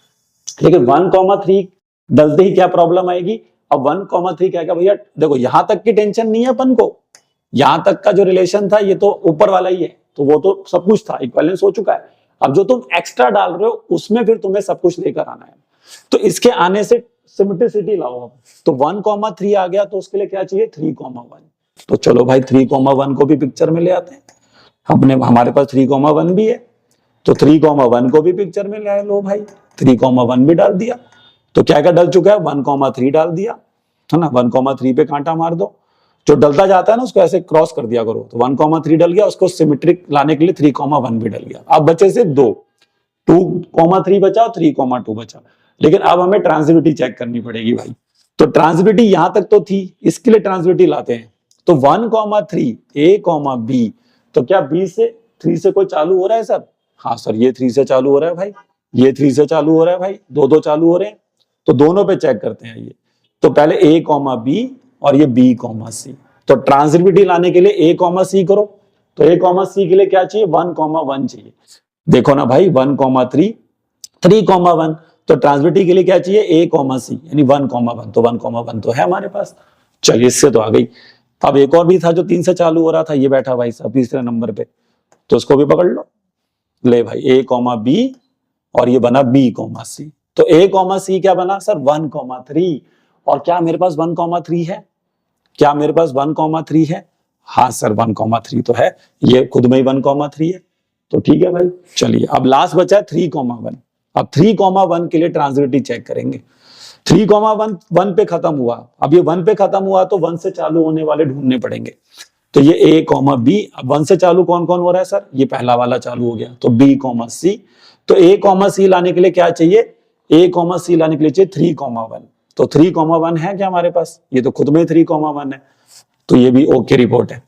लेकिन 1 कॉमा 3 डलते ही क्या प्रॉब्लम आएगी? अब 1 कॉमा 3 क्या भैया, देखो यहां तक की टेंशन नहीं है अपन को, यहां तक का जो रिलेशन था ये तो ऊपर वाला ही है, तो वो तो सब कुछ था, इक्विवेलेंस हो चुका है। अब जो तुम एक्स्ट्रा डाल रहे हो उसमें फिर तुम्हें सब कुछ लेकर आना है। तो इसके आने से सिमेट्रिसिटी लाओ। अब तो 1 कॉमा 3 आ गया, तो उसके लिए क्या चाहिए? 3 कॉमा 1। तो चलो भाई 3 कॉमा 1 को भी पिक्चर में ले आते हैं। हमारे पास 3 कॉमा 1 भी है, तो 3 कॉमा 1 को भी पिक्चर में ले आए। लो भाई 3 कॉमा 1 भी डाल दिया। तो क्या क्या डल चुका है? 1 कॉमा 3 डाल दिया, है ना। 1 कॉमा 3 पे कांटा मार दो, जो डलता जाता है ना उसको ऐसे क्रॉस कर दिया करो। तो 1 कॉमा 3 डल गया, उसको सिमेट्रिक लाने के लिए 3 कॉमा 1 भी डल गया। अब बचे से 2 कॉमा 3 बचा और 3 कॉमा 2 बचा। लेकिन अब हमें ट्रांजिटिविटी चेक करनी पड़ेगी भाई। तो ट्रांजिटिविटी यहां तक तो थी, इसके लिए ट्रांजिटिविटी लाते हैं। तो 1 कॉमा 3 ए कॉमा बी, तो क्या बी से 3 से कोई चालू हो रहा है सर? हाँ सर, ये 3 से चालू हो रहा है भाई, ये 3 से चालू हो रहा है भाई, दो चालू हो रहे हैं। तो दोनों पे चेक करते हैं ये। तो पहले ए कॉमा बी और ये बी कॉमा सी। तो ट्रांजिटिविटी लाने के लिए ए कॉमा सी करो। तो ए कॉमा सी के लिए क्या चाहिए? 1 कॉमा 1 चाहिए। देखो ना भाई 1 कॉमा 3, 3 कॉमा 1। तो ट्रांजिटिविटी के लिए क्या चाहिए? ए कॉमा सी, यानी 1 कॉमा 1। तो 1 कॉमा 1 तो है हमारे पास। चलिए इससे तो आ गई। अब एक और भी था जो 3 से चालू हो रहा था, ये बैठा भाई साहब तीसरे नंबर पे, तो उसको भी पकड़ लो। ले भाई ए कॉमा बी और ये बना बी कॉमा सी। तो ए कॉमा सी क्या बना सर? 1 कॉमा 3। और क्या मेरे पास 1 कॉमा 3 है? क्या मेरे पास 1 कॉमा 3 है? हाँ सर 1 कॉमा 3 तो है, ये खुद में ही 1 कॉमा 3 है। तो ठीक है भाई। चलिए अब लास्ट बचा है 3 कॉमा 1। अब 3 कॉमा 1 के लिए ट्रांजिटिविटी चेक करेंगे। 3 कॉमा 1 पे खत्म हुआ। अब ये 1 पे खत्म हुआ तो 1 से चालू होने वाले ढूंढने पड़ेंगे। तो ये ए कॉमा बी, अब 1 से चालू कौन कौन हो रहा है सर? ये पहला वाला चालू हो गया, तो बी कॉमा सी। तो ए कॉमा सी लाने के लिए क्या चाहिए? ए कॉमा सी लाने के लिए चाहिए 3 कॉमा 1। तो 3 कॉमा 1 है क्या हमारे पास? ये तो खुद में 3 कॉमा 1 है, तो ये भी ओके रिपोर्ट है।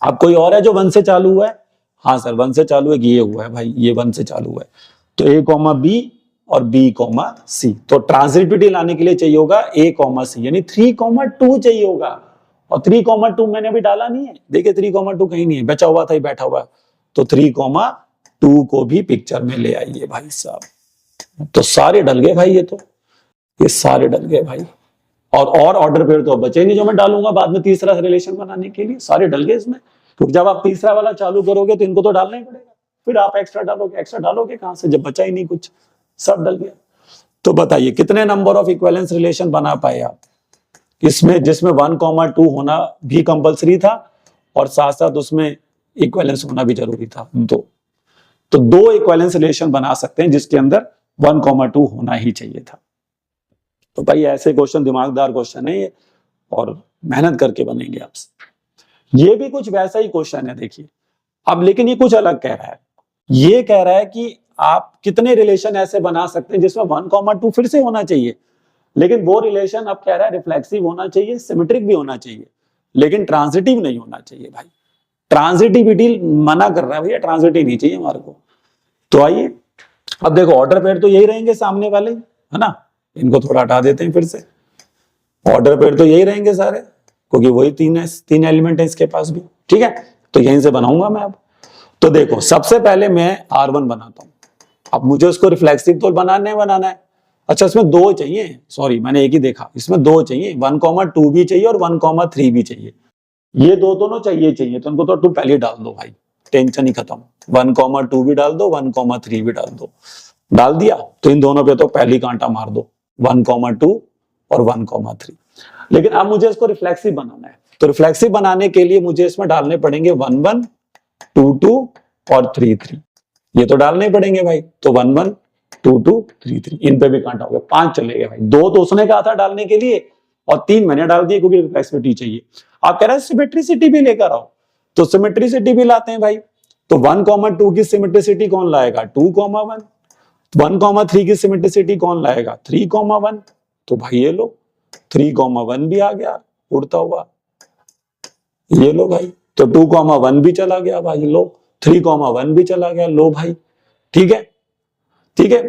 अब कोई और है जो 1 से चालू हुआ है? हाँ सर 1 से चालू है, ये हुआ है भाई, ये 1 से चालू हुआ है। तो ए कॉमा बी और बी कॉमा सी। तो ट्रांजिटिविटी लाने के लिए चाहिए होगा ए कॉमा सी, यानी 3 कॉमा 2 चाहिए होगा। और 3 कॉमा 2 मैंने अभी डाला नहीं है, देखिए 3 कॉमा 2 कहीं नहीं है, बचा हुआ था, ही बैठा हुआ। तो 3 कॉमा 2 को भी पिक्चर में ले आइए भाई साहब। तो सारे डल गए भाई, ये सारे डल गए भाई। और ऑर्डर पेयर तो बचे नहीं जो मैं डालूंगा बाद में तीसरा रिलेशन बनाने के लिए, सारे डल गए इसमें। क्योंकि जब आप तीसरा वाला चालू करोगे तो इनको तो डालना ही पड़ेगा, फिर आप एक्स्ट्रा डालोगे कहां से, जब बचा ही नहीं कुछ, सब डल गया। तो बताइए कितने नंबर ऑफ इक्विवेलेंस रिलेशन बना पाए आप इसमें, जिसमें 1 कॉमा 2 होना भी कंपलसरी था और साथ साथ उसमें इक्विवेलेंस होना भी जरूरी था। तो 2 इक्विवेलेंस रिलेशन बना सकते हैं जिसके अंदर 1 कॉमा 2 होना ही चाहिए था। तो भाई ऐसे क्वेश्चन दिमागदार क्वेश्चन है ये, और मेहनत करके बनेंगे आपसे। ये भी कुछ वैसा ही क्वेश्चन है देखिए। अब लेकिन ये कुछ अलग कह रहा है, ये कह रहा है कि आप कितने रिलेशन ऐसे बना सकते हैं जिसमें 1 कॉमा 2 फिर से होना चाहिए, लेकिन वो रिलेशन अब कह रहा है रिफ्लेक्सिव होना चाहिए, सिमेट्रिक भी होना चाहिए, लेकिन ट्रांजिटिव नहीं होना चाहिए भाई। ट्रांजिटिविटी मना कर रहा है भैया, ट्रांजिटिव नहीं चाहिए हमारे को। तो आइए अब देखो ऑर्डर पेयर तो यही रहेंगे सामने वाले, है ना, इनको थोड़ा हटा देते हैं फिर से। ऑर्डर पेयर तो यही रहेंगे सारे, क्योंकि वही तीन एलिमेंट है इसके पास भी, ठीक है। तो यहीं से बनाऊंगा मैं अब। तो देखो सबसे पहले मैं R1 बनाता हूं। अब मुझे उसको रिफ्लेक्सिव तो बनाना है। अच्छा इसमें दो चाहिए, सॉरी मैंने एक ही देखा, इसमें दो चाहिए, 1,2 भी चाहिए और 1,3 भी चाहिए। ये दो दोनों चाहिए, तो उनको तो तुम पहले डाल दो भाई, टेंशन ही खत्म। 1,2 भी डाल दो, 1,3 भी डाल दो। डाल दिया तो इन दोनों पे तो पहली कांटा मार दो, 1,2 और 1,3। लेकिन अब मुझे इसको रिफ्लेक्सिव बनाना है, तो रिफ्लेक्सिव बनाने के लिए मुझे इसमें डालने पड़ेंगे 1,1, 2,2 और 3,3। ये तो डालने पड़ेंगे भाई। तो 1,1, 2,2, 3,3, इन पे भी कांटा हो गया, 5 चले गए भाई। 2 तो उसने कहा था डालने के लिए और 3 मैंने डाल दिए क्योंकि रिफ्लेक्सिविटी चाहिए। आप कह रहे हैं सिमेट्रिसिटी भी लेकर आओ, तो सिमेट्रिसिटी भी लाते हैं भाई। तो 1,2 की सिमेट्रिसिटी कौन लाएगा? 2,1। 1,3 की सिमेट्रिसिटी कौन लाएगा? 3,1। तो भाई ये लो 3,1 भी आ गया उड़ता हुआ, ये लो भाई। तो 2,1 भी चला गया भाई, लो 3,1 भी चला गया, लो भाई। ठीक है, ठीक है।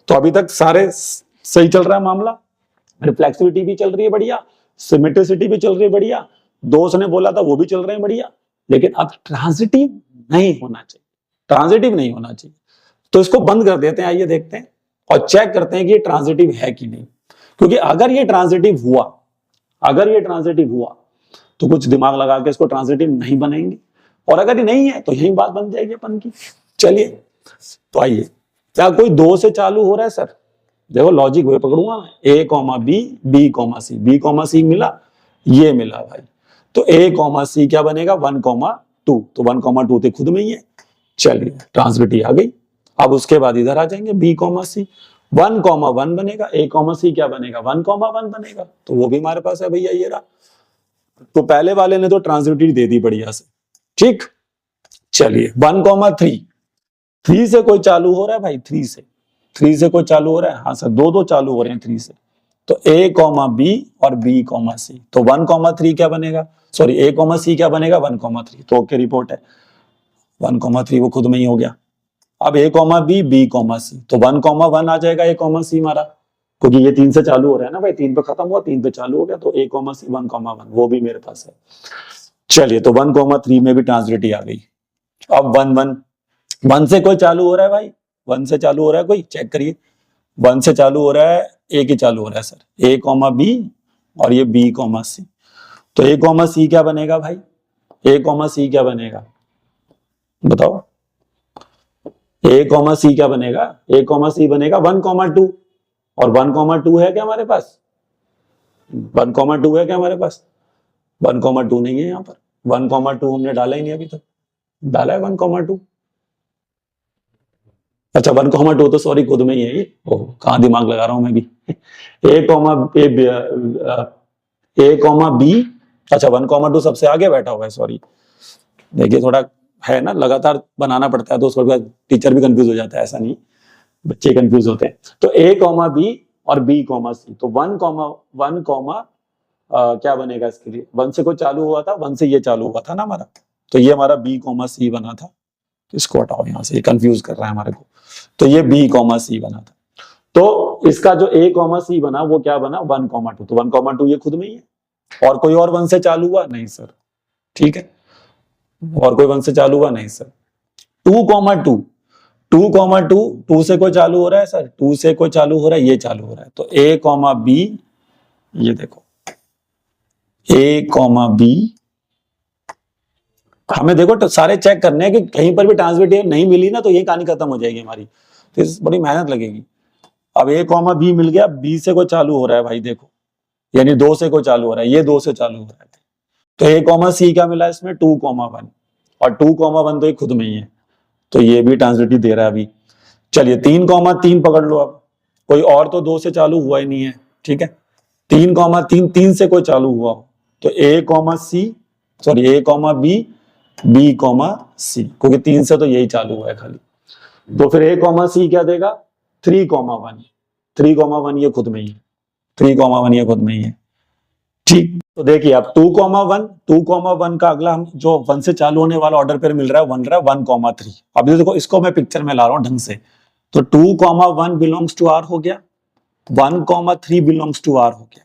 तो अभी तक सारे सही चल रहा है मामला, रिफ्लेक्सिविटी भी चल रही है बढ़िया, सिमेट्रिसिटी भी चल रही है बढ़िया, दोस्त ने बोला था वो भी चल रहे हैं बढ़िया। लेकिन अब ट्रांजिटिव नहीं होना चाहिए, ट्रांजिटिव नहीं होना चाहिए। तो इसको बंद कर देते हैं, आइए देखते हैं और चेक करते हैं कि ये ट्रांजिटिव है कि नहीं। क्योंकि अगर ये ट्रांजिटिव हुआ तो कुछ दिमाग लगा के इसको ट्रांजिटिव नहीं बनेंगे, और अगर ये नहीं है तो यही बात बन जाएगी अपन की। चलिए तो आइए, क्या कोई 2 से चालू हो रहा है? सर देखो लॉजिक वे पकड़ूंगा मैं, A, B, B, C, B, C मिला, ये मिला भाई। तो A, C क्या बनेगा? 1,2। तो 1,2 तो खुद में ही है। चलिए ट्रांसविटी आ गई। अब उसके बाद इधर आ जाएंगे B, C, 1,1 बनेगा, A, C क्या बनेगा? 1,1 बनेगा। तो वो भी हमारे पास है भैया, ये रहा। तो पहले वाले ने तो ट्रांसविटी दे दी बढ़िया से, ठीक। चलिए 1,3, 3 से कोई चालू हो रहा है भाई, 3 से कोई चालू हो रहा है? हाँ सर, दो चालू हो रहे हैं 3 से। तो A, B और B, C। तो 1,3 क्या बनेगा? सॉरी A, C क्या बनेगा? 1,3। तो ओके रिपोर्ट है, 1,3 वो खुद में ही हो गया। अब A, B, B, C। तो 1,1 आ जाएगा A, C हमारा, क्योंकि ये 3 से चालू हो रहा है ना भाई, 3 पे खत्म हुआ, 3 पे चालू हो गया। तो A, C 1,1 वो भी मेरे पास है। चलिए तो 1,3 में भी ट्रांसविटी आ गई। अब 1 से कोई चालू हो रहा है भाई, 1 से चालू हो रहा है कोई, चेक करिए। 1 से चालू हो रहा है, एक ही चालू हो रहा है सर, A, B और ये B, C। तो A, C क्या बनेगा भाई? A, C क्या बनेगा बताओ? A, C क्या बनेगा? A, C बनेगा 1,2। और 1,2 है क्या हमारे पास? 1,2 है क्या हमारे पास? 1,2 नहीं है यहाँ पर, 1,2 हमने डाला ही नहीं अभी तक। डाला है 1,2? अच्छा 1,2 तो सॉरी खुद में ही है ये, ओह कहाँ दिमाग लगा रहा हूं मैं भी। A, B, अच्छा 1,2 सबसे आगे बैठा हुआ है, सॉरी। देखिए थोड़ा है ना, लगातार बनाना पड़ता है तो उसको टीचर भी कंफ्यूज हो जाता है, ऐसा नहीं, बच्चे कंफ्यूज होते हैं। तो A, B और B, C। तो 1, क्या बनेगा इसके लिए? 1 से कोई चालू हुआ था, 1 से ये चालू हुआ था ना हमारा, तो ये हमारा B, C बना था। इसको हटाओ यहां से, ये कंफ्यूज कर रहा है हमारे को। तो ये B, C बना था। तो इसका जो A, C बना वो क्या बना? 1,2। तो 1,2 ये खुद में ही है। और कोई और 1 से चालू हुआ? नहीं सर, ठीक है। और कोई 1 से चालू हुआ? नहीं सर। 2,2 2 से कोई चालू हो रहा है सर? 2 से कोई चालू हो रहा है, ये चालू हो रहा है। तो A, B, ये देखो A, B। हमें देखो तो सारे चेक करने हैं कि कहीं पर भी ट्रांसविटी नहीं मिली ना तो ये कहानी खत्म हो जाएगी हमारी, तो बड़ी मेहनत लगेगी। अब A, B मिल गया, B से कोई चालू हो रहा है भाई, देखो यानी 2 से कोई चालू हो रहा है, ये 2 से चालू हो रहा है। तो A, C क्या मिला इसमें? 2,1 और 2,1 तो ये खुद में ही है, तो ये भी ट्रांसविटी दे रहा है अभी। चलिए 3,3 पकड़ लो। अब कोई और तो 2 से चालू हुआ ही नहीं है, ठीक है। 3,3 से कोई चालू हुआ हो तो A, B, B, C, क्योंकि 3 से तो यही चालू हुआ है खाली। तो फिर A, C क्या देगा? 3,1 ये खुद में ही है, 3,1 ये खुद में ही है, ठीक, तो देखिए अब 2,1 का अगला हम जो 1 से चालू होने वाला ऑर्डर पेयर मिल रहा है 1,3। अब ये देखो इसको मैं पिक्चर में ला रहा हूं ढंग से, तो 2,1 बिलोंग्स टू आर हो गया, 1,3 बिलोंग्स टू आर हो गया,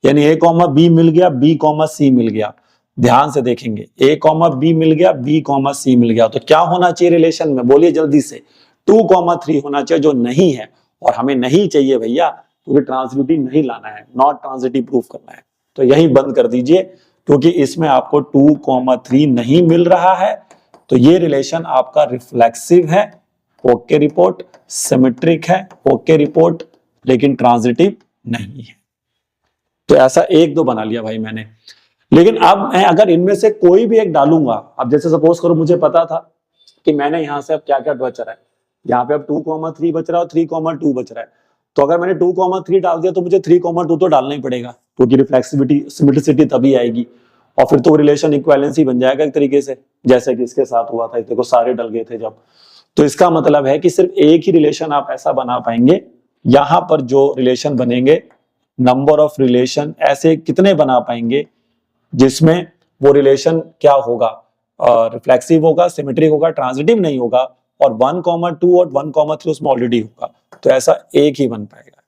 यानी ए कॉमा बी मिल गया, बी कॉमा सी मिल गया। ध्यान से देखेंगे, ए कॉमा बी मिल गया, बी कॉमा सी मिल गया, तो क्या होना चाहिए रिलेशन में, बोलिए जल्दी से। 2,3 होना चाहिए, जो नहीं है, और हमें नहीं चाहिए भैया, क्योंकि ट्रांसिटिव नहीं लाना है, नॉट ट्रांसिटिव प्रूफ करना है, तो यही बंद कर दीजिए, क्योंकि इसमें आपको 2,3 नहीं मिल रहा है। तो ये रिलेशन आपका रिफ्लेक्सिव है, ओके रिपोर्ट, सिमेट्रिक है, ओके रिपोर्ट, लेकिन ट्रांजिटिव नहीं है। तो ऐसा 1-2 बना लिया भाई मैंने। लेकिन अब मैं अगर इनमें से कोई भी एक डालूंगा, अब जैसे सपोज करो मुझे पता था कि मैंने यहां से अब क्या क्या बच रहा है, यहाँ पे अब 2,3 बच रहा है और 3,2 बच रहा है, तो अगर मैंने 2,3 डाल दिया तो मुझे 3,2 तो डालना ही पड़ेगा, क्योंकि रिफ्लेक्सिविटी सिमेट्रिसिटी तभी आएगी, और फिर तो रिलेशन इक्विवेलेंसी बन जाएगा एक तरीके से, जैसे कि इसके साथ हुआ था, देखो सारे डल गए थे जब। तो इसका मतलब है कि सिर्फ एक ही रिलेशन आप ऐसा बना पाएंगे, यहां पर जो रिलेशन बनेंगे, नंबर ऑफ रिलेशन ऐसे कितने बना पाएंगे जिसमें वो रिलेशन क्या होगा, रिफ्लेक्सिव होगा, सिमेट्रिक होगा, ट्रांजिटिव नहीं होगा, और 1,2 और 1,3 उसमें ऑलरेडी होगा, तो ऐसा एक ही बन पाएगा।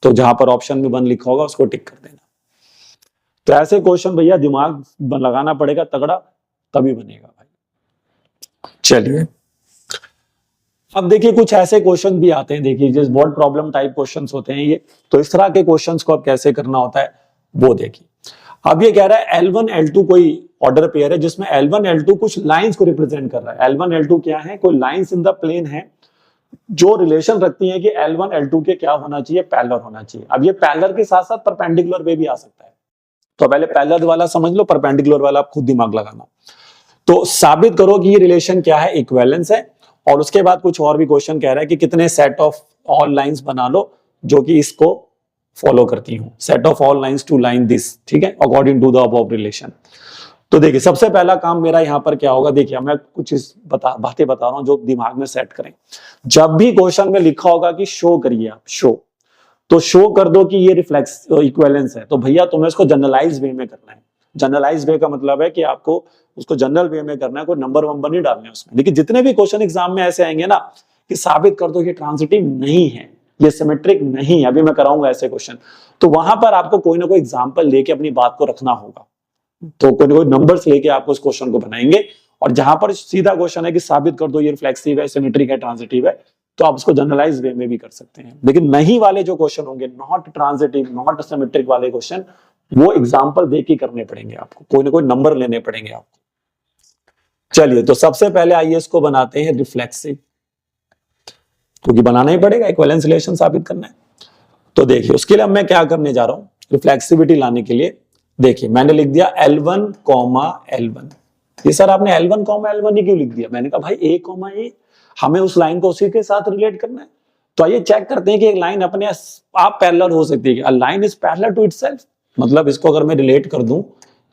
तो जहां पर ऑप्शन में 1 लिखा होगा उसको टिक कर देना। तो ऐसे क्वेश्चन भैया दिमाग लगाना पड़ेगा तगड़ा, तभी बनेगा भाई। चलिए अब देखिए कुछ ऐसे क्वेश्चन भी आते हैं, देखिए जिस वर्ड प्रॉब्लम टाइप क्वेश्चंस होते हैं ये, तो इस तरह के क्वेश्चंस को अब कैसे करना होता है वो देखिए। अब ये कह रहा है L1 L2 कोई ऑर्डर पेयर है जिसमें L1 L2 कुछ लाइंस को रिप्रेजेंट कर रहा है। L1 L2 क्या है, कोई लाइंस इन द प्लेन है जो रिलेशन रखती है कि L1 L2 के क्या होना चाहिए, पैरेलल होना चाहिए। अब ये पैरेलल के साथ साथ परपेंडिकुलर वे भी आ सकता है, तो पहले पैरेलल वाला समझ लो, परपेंडिकुलर वाला आप खुद दिमाग लगाना। तो साबित करो कि ये रिलेशन क्या है, इक्विवेलेंस है, और उसके बाद कुछ और भी क्वेश्चन कह रहा है कि कितने सेट ऑफ ऑल लाइंस बना लो जो कि इसको फॉलो करती हूं, set of all lines to line this, ठीक है, according to the above relation. तो देखिए सबसे पहला काम मेरा यहां पर क्या होगा, देखिए मैं कुछ इस बातें बता रहा हूं जो दिमाग में सेट करें। जब भी क्वेश्चन में लिखा होगा कि शो करिए आप, शो, तो शो कर दो कि ये रिफ्लेक्स इक्विवेलेंस है, तो भैया तुम्हें इसको जनरलाइज वे में करना है। जनरलाइज वे का मतलब है कि आपको उसको जनरल वे में करना है, कोई नंबर वंबर नहीं डालने उसमें। देखिए जितने भी क्वेश्चन एग्जाम में ऐसे आएंगे ना कि साबित कर दो ये ट्रांजिटिव नहीं है, ये सिमेट्रिक नहीं है, अभी मैं कराऊंगा ऐसे क्वेश्चन, तो वहां पर आपको कोई ना कोई एग्जाम्पल लेके अपनी बात को रखना होगा, तो कोई ना कोई नंबर्स लेके आप उस क्वेश्चन को बनाएंगे, और जहां पर सीधा क्वेश्चन है कि साबित कर दो ये रिफ्लेक्सिव है, सिमेट्रिक है, ट्रांजिटिव है, तो आप उसको जनरलाइज वे में भी कर सकते हैं। लेकिन नहीं वाले जो क्वेश्चन होंगे, नॉट ट्रांजिटिव, नॉट सिमेट्रिक वाले क्वेश्चन, वो एग्जाम्पल दे के करने पड़ेंगे आपको, कोई ना कोई नंबर लेने पड़ेंगे आपको। चलिए तो सबसे पहले आइए इसको बनाते हैं रिफ्लेक्सिव, क्योंकि बनाना ही पड़ेगा, इक्विवेलेंस रिलेशन साबित करना है। तो देखिए उसके लिए अब मैं क्या करने जा रहा हूं, रिफ्लेक्सिविटी लाने के लिए देखिए मैंने लिख दिया L1, L1। ये सर आपने L1, L1 ही क्यों लिख दिया, मैंने कहा भाई A, हमें उस लाइन को उसी के साथ रिलेट करना है। तो आइए चेक करते हैं कि एक लाइन अपने आप पैरेलल हो सकती है, line is parallel to itself, मतलब इसको अगर मैं रिलेट कर दूं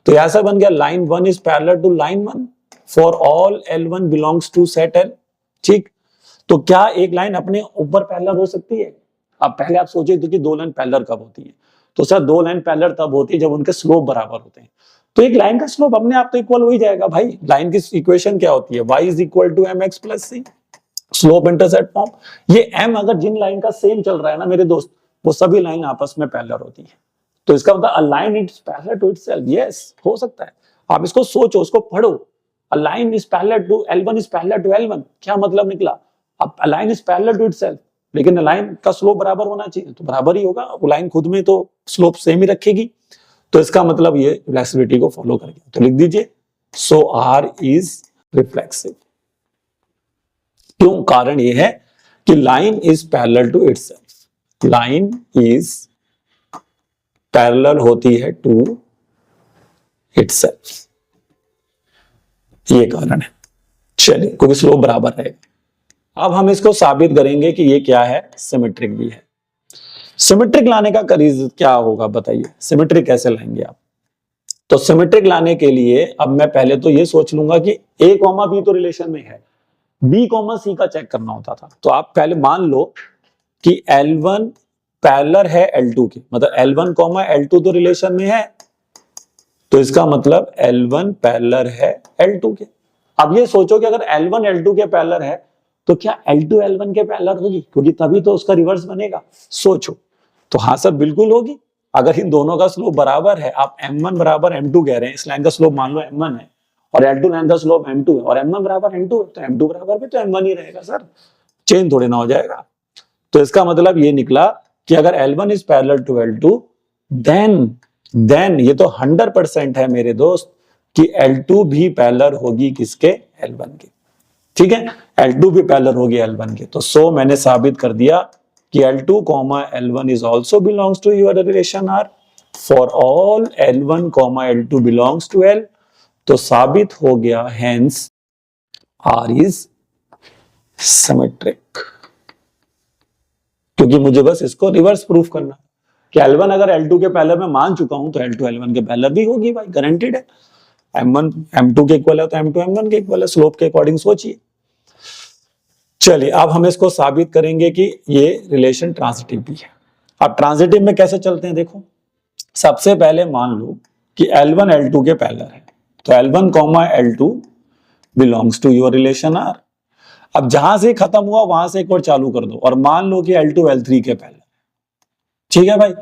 तो ऐसा बन गया line 1 is parallel to line 1 for all L1 belongs to set L, ठीक। तो क्या एक लाइन अपने ऊपर पैरेलल हो सकती है? अब पहले आप सोचिए कि दो लाइन पैरेलल कब होती है, तो सर दो लाइन पैरेलल तब होती है जब उनके स्लोप बराबर होते हैं। तो एक लाइन का स्लोप अपने आप तो इक्वल हो ही जाएगा भाई, लाइन की इक्वेशन क्या होती है, y is equal to mx plus c, slope intercept form. ये m अगर जिन लाइन का सेम चल रहा है ना मेरे दोस्त, वो सभी लाइन आपस में पैरेलल होती है, तो इसका मतलब a line is parallel to itself, yes हो सकता है। आप इसको सोचो, उसको पढ़ो, a line is parallel to L1 is parallel to L1, क्या मतलब निकला, अब a line is parallel to itself, लेकिन लाइन का स्लोप बराबर होना चाहिए, तो बराबर ही होगा, वो लाइन खुद में तो स्लोप सेम ही रखेगी, तो इसका मतलब ये रिफ्लेक्सिविटी को फॉलो करेगी। तो लिख दीजिए सो आर इज रिफ्लेक्सिव। क्यों? कारण ये है कि line is parallel to itself, line is parallel होती है टू इटसेल्फ, ये कारण है। चलिए क्योंकि स्लोप बराबर रहेगा। अब हम इसको साबित करेंगे कि ये क्या है, सिमेट्रिक भी है। सिमेट्रिक लाने का क्या होगा बताइए, सिमेट्रिक कैसे लाएंगे आप? तो सिमेट्रिक लाने के लिए अब मैं पहले तो ये सोच लूंगा कि A, B तो रिलेशन में है, B, C का चेक करना होता था। तो आप पहले मान लो कि L1 पैरेलल है L2 के, मतलब L1, L2 तो रिलेशन में है, तो इसका मतलब L1 पैरेलल है L2 के। अब ये सोचो कि अगर L1 L2 के पैरेलल है तो क्या L2 L1 के पैरेलल होगी, क्योंकि तभी तो उसका रिवर्स बनेगा। सोचो, तो हाँ सर बिल्कुल होगी। अगर इन दोनों का स्लोप बराबर है, आप M1 बराबर M2 कह रहे हैं, इस लाइन का स्लोप मान लो M1 है और L2 लाइन का स्लोप M2 है और M1 बराबर M2 है, तो M2 बराबर भी तो M1 ही रहेगा सर, चेंज थोड़ी ना हो जाएगा। तो इसका मतलब ये निकला कि अगर L1 is parallel to L2 then ये तो 100% है मेरे दोस्त कि L2 भी पैरेलल होगी किसके, L1 के। ठीक है, L2 भी पैरेलल होगी L1 के। तो सो मैंने साबित कर दिया कि L2, L1 is also belongs to your relation R for all L1, L2 belongs to L। तो साबित हो गया hence R is symmetric, क्योंकि मुझे बस इसको रिवर्स प्रूफ करना कि L1 अगर L2 के पैरेलल में मान चुका हूं तो L2 L1 के पैरेलल भी होगी भाई, गारंटीड है। M1 M2 के इक्वल है तो M2 M1 के इक्वल है, स्लोप के अकॉर्डिंग सोचिए। चलिए अब हम इसको साबित करेंगे कि ये रिलेशन ट्रांजिटिव भी है। अब ट्रांजिटिव में कैसे चलते हैं देखो, सबसे पहले मान लो कि L1 L2 के पैरेलल है, तो L1, L2 belongs to your relation R। अब जहां से खत्म हुआ वहां से एक और चालू कर दो और मान लो कि L2 L3 के पैरेलल। ठीक है भाई,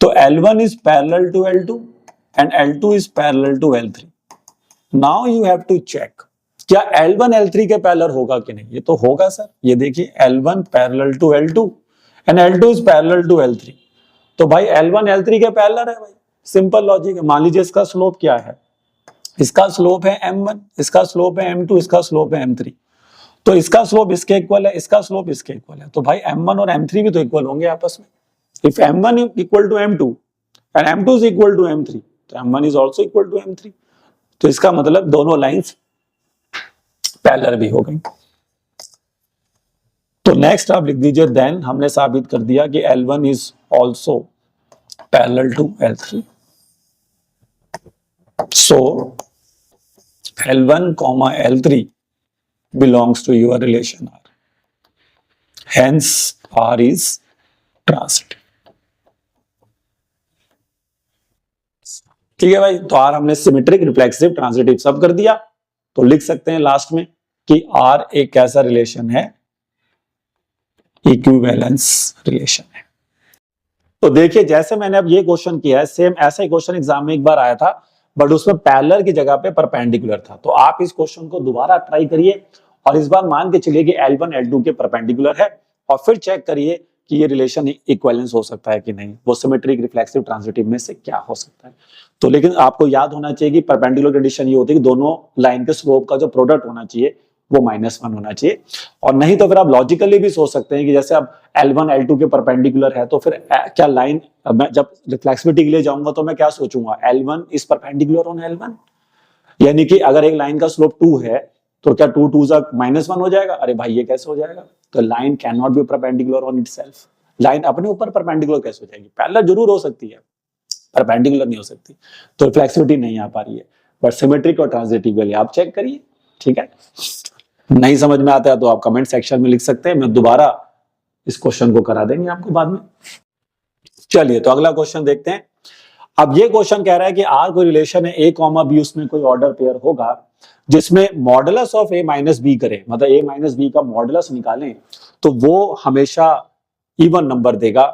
तो L1 is parallel to L2 and L2 is parallel to L3। Now you have to check क्या L1 L3 के पैरेलल होगा कि नहीं। ये तो होगा सर, ये देखिए L1 parallel to L2 and L2 is parallel to L3। तो भाई L1 L3 के पैरेलल है भाई, सिंपल लॉजिक है। मान लीजिए इसका स्लोप क्या है, इसका स्लोप है M1, इसका स्लोप है M2, इसका स्लोप है M3। तो इसका स्लोप इसके इक्वल है, इसका स्लोप इसके इक्वल है, तो भाई M1 और M3 भी तो इक्वल होंगे आपस में। If M1 is equal to M2 and M2 is equal to M3, तो M1 is also equal to M3। तो इसका मतलब दोनों लाइंस पैरेलल भी हो गई। तो नेक्स्ट आप लिख दीजिए देन हमने साबित कर दिया कि L1 is also parallel to L3, so L1, L3 belongs to your relation R, hence R is transitive। ठीक है भाई, तो R हमने सिमेट्रिक, रिफ्लेक्सिव, ट्रांजिटिव सब कर दिया। तो लिख सकते हैं लास्ट में कि R एक कैसा रिलेशन है, इक्विवेलेंस रिलेशन है। तो देखिए जैसे मैंने अब ये क्वेश्चन किया है, सेम ऐसा ही क्वेश्चन एग्जाम में एक बार आया था, बट उसमें पैरेलल की जगह पे परपेंडिकुलर था। तो आप इस क्वेश्चन को दोबारा ट्राई करिए और इस बार मान के चलिए कि L1 L2 के परपेंडिकुलर है और फिर चेक करिए कि ये रिलेशन इक्विवेलेंस हो सकता है कि नहीं, वो सिमेट्रिक, रिफ्लेक्सिव, ट्रांजिटिव में से क्या हो सकता है। तो लेकिन आपको याद होना चाहिए कि परपेंडिकुलर कंडीशन ये होती है कि दोनों लाइन के स्लोप का जो प्रोडक्ट होना चाहिए वो -1 होना चाहिए। और नहीं तो फिर आप लॉजिकली भी सोच सकते हैं कि जैसे अब L1 L2 के परपेंडिकुलर है तो फिर क्या लाइन, मैं जब रिफ्लेक्सिविटी के लिए जाऊंगा तो मैं क्या सोचूंगा, L1 is perpendicular on L1, यानी कि अगर एक लाइन का स्लोप 2 है तो क्या 2 2 -1 हो जाएगा। अरे भाई ये कैसे हो जाएगा, तो line can not be perpendicular on itself. Line अपने ऊपर परपेंडिकुलर कैसे हो जाएगी, पैरेलल जरूर हो सकती है, परपेंडिकुलर नहीं हो सकती। तो फ्लेक्सिबिलिटी नहीं आ पा रही है, बट सिमेट्रिक और ट्रांजिटिव के लिए आप चेक करिए। ठीक है, नहीं समझ में आता है तो आप कमेंट सेक्शन में लिख सकते हैं, मैं दोबारा इस क्वेश्चन को करा देंगे आपको बाद में। चलिए तो अगला क्वेश्चन देखते हैं। अब ये क्वेश्चन कह रहा है कि R कोई रिलेशन है A, B, उसमें कोई ऑर्डर पेयर होगा जिसमें modulus of A minus B करें, मतलब A माइनस B का मॉडुलस निकालें तो वो हमेशा इवन नंबर देगा